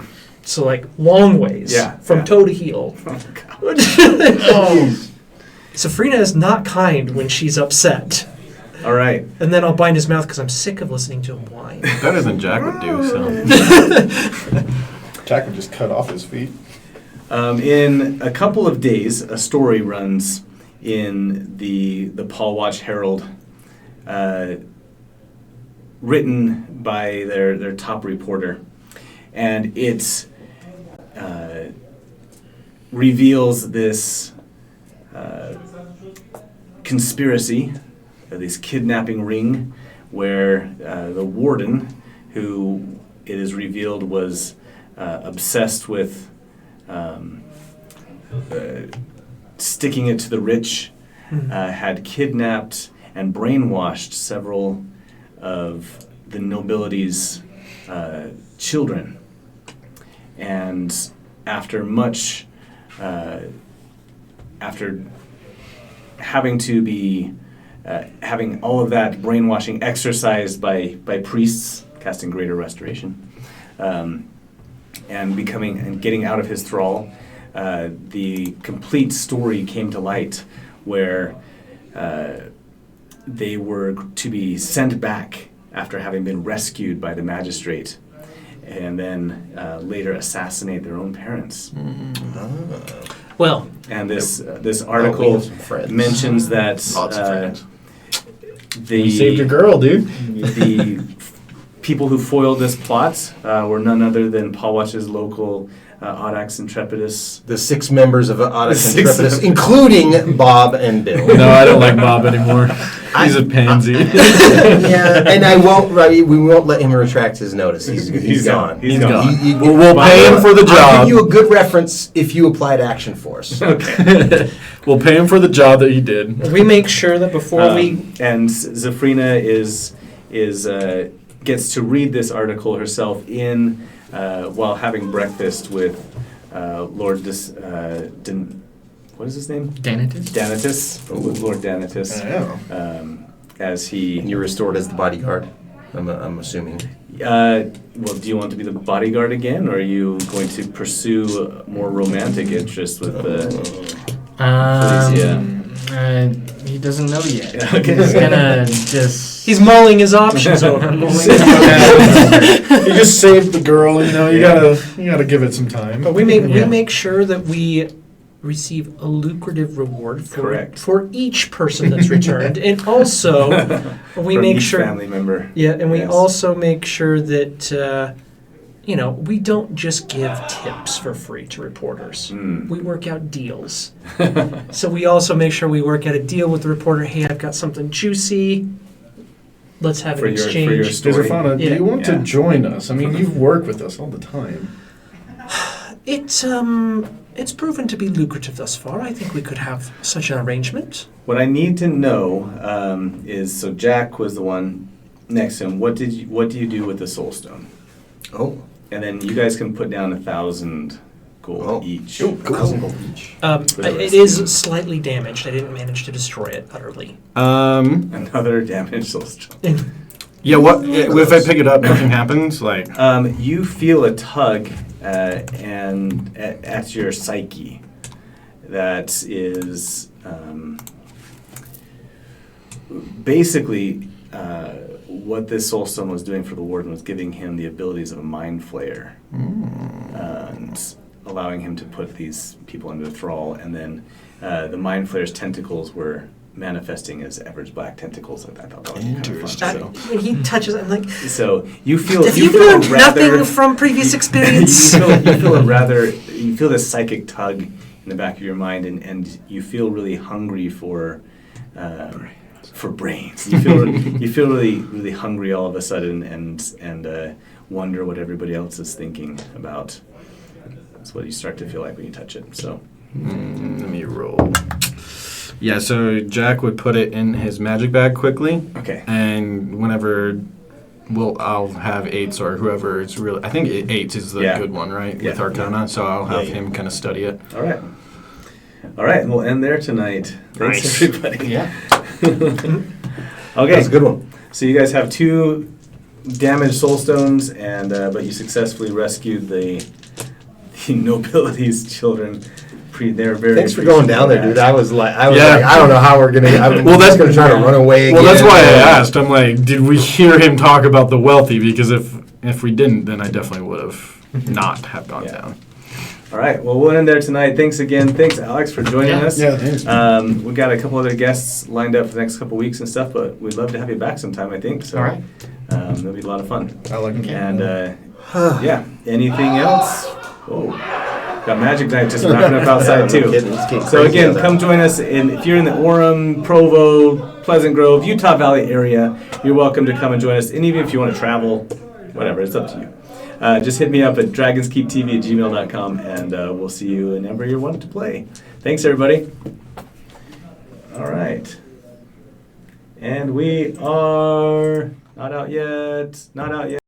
long ways. Yeah, From yeah. toe to heel. Oh, Safrina is not kind when she's upset. All right. And then I'll bind his mouth because I'm sick of listening to him whine. Better than Jack would do, so. Jack would just cut off his feet. In a couple of days, a story runs in the Paul Watch Herald, written by their top reporter, and it reveals this conspiracy, this kidnapping ring, where the warden, who it is revealed was obsessed with sticking it to the rich, had kidnapped and brainwashed several of the nobility's children. And after much, after having to be, having all of that brainwashing exercised by priests, casting greater restoration, and getting out of his thrall, the complete story came to light, where they were to be sent back after having been rescued by the magistrate, and then later assassinate their own parents. Well, And this We article have some friends. mentions that Lots of friends. You saved your the girl, dude. the people who foiled this plot were none other than Paul Watch's local Audax Intrepidus. The 6 members of Audax The 6 Intrepidus, including Bob and Bill. No, I don't like Bob anymore. He's a pansy. Yeah, and I won't. We won't let him retract his notice. He's gone. He's gone. We'll pay him for the I'll job. give you a good reference if you applied Action Force. Okay. We'll pay him for the job that he did. we make sure that before we... And Zafrina gets to read this article herself while having breakfast with Lord what is his name? Danatus? Danatus. With Lord Danatus. As he. And you're restored as the bodyguard. I'm assuming. Well, do you want to be the bodyguard again, or are you going to pursue more romantic interest with the? He doesn't know yet. Okay. He's gonna just... He's mulling his options over. You just saved the girl, you know. You gotta give it some time. But we Yeah. make sure that we receive a lucrative reward Correct. for each person that's returned, and also we From make each sure family member. and we Yes. also make sure that we don't just give tips for free to reporters. We work out deals. So we also make sure we work out a deal with the reporter. Hey, I've got something juicy. Let's have For an your exchange. story. Zafrana, do Yeah. you want to Yeah. join us? I mean, you've worked with us all the time. It's proven to be lucrative thus far. I think we could have such an arrangement. What I need to know is, so Jack was the one next to him. What do you do with the soul stone? Oh. And then you guys can put down 1,000 gold each. Cool. 1,000 gold each. the It is slightly damaged. I didn't manage to destroy it utterly. Another damaged soul stone. Yeah, what if I pick it up, nothing happens? Like, You feel a tug at your psyche that is basically what this soul stone was doing for the warden was giving him the abilities of a mind flayer and allowing him to put these people under thrall, and then the mind flayer's tentacles were manifesting as average black tentacles. I thought that was kind of fun. When he touches, I'm like, So you feel have you you feel learned a rather nothing from previous experience? you feel this psychic tug in the back of your mind, and you feel really hungry for brains. You feel really hungry all of a sudden, and wonder what everybody else is thinking about. That's what you start to feel like when you touch it. So let me roll. Yeah, so Jack would put it in his magic bag quickly, okay. and whenever I'll have 8s or whoever is really. I think 8 is the Yeah. good one, right? Yeah. With Arcana, so I'll have Yeah. him kind of study it. All right. All right, we'll end there tonight. Thanks, Nice. everybody. Yeah. Okay, That's a good one. so you guys have 2 damaged soul stones, and but you successfully rescued the nobility's children. They're very. Thanks for going down there, dude. appreciative I was Yeah. like, I don't know how we're gonna. Well, that's gonna try to run away again. Well, that's why I asked. I'm like, did we hear him talk about the wealthy? Because if we didn't, then I definitely would have not have gone Yeah. down. All right, well, we'll end there tonight. Thanks again. Thanks, Alex, for joining Yeah. us. Yeah, thanks. We've got a couple other guests lined up for the next couple weeks and stuff, but we'd love to have you back sometime, I think. So, All right. That'll be a lot of fun. I like it. And yeah, anything else? Oh, got Magic Night just wrapping up outside Yeah, no too. kidding. It's getting So crazy again, out there. come join us. If you're in the Orem, Provo, Pleasant Grove, Utah Valley area, you're welcome to come and join us. And even if you want to travel, whatever, it's up to you. Just hit me up at dragonskeeptv@gmail.com, and we'll see you whenever you're wanting to play. Thanks, everybody. All right. And we are not out yet. Not out yet.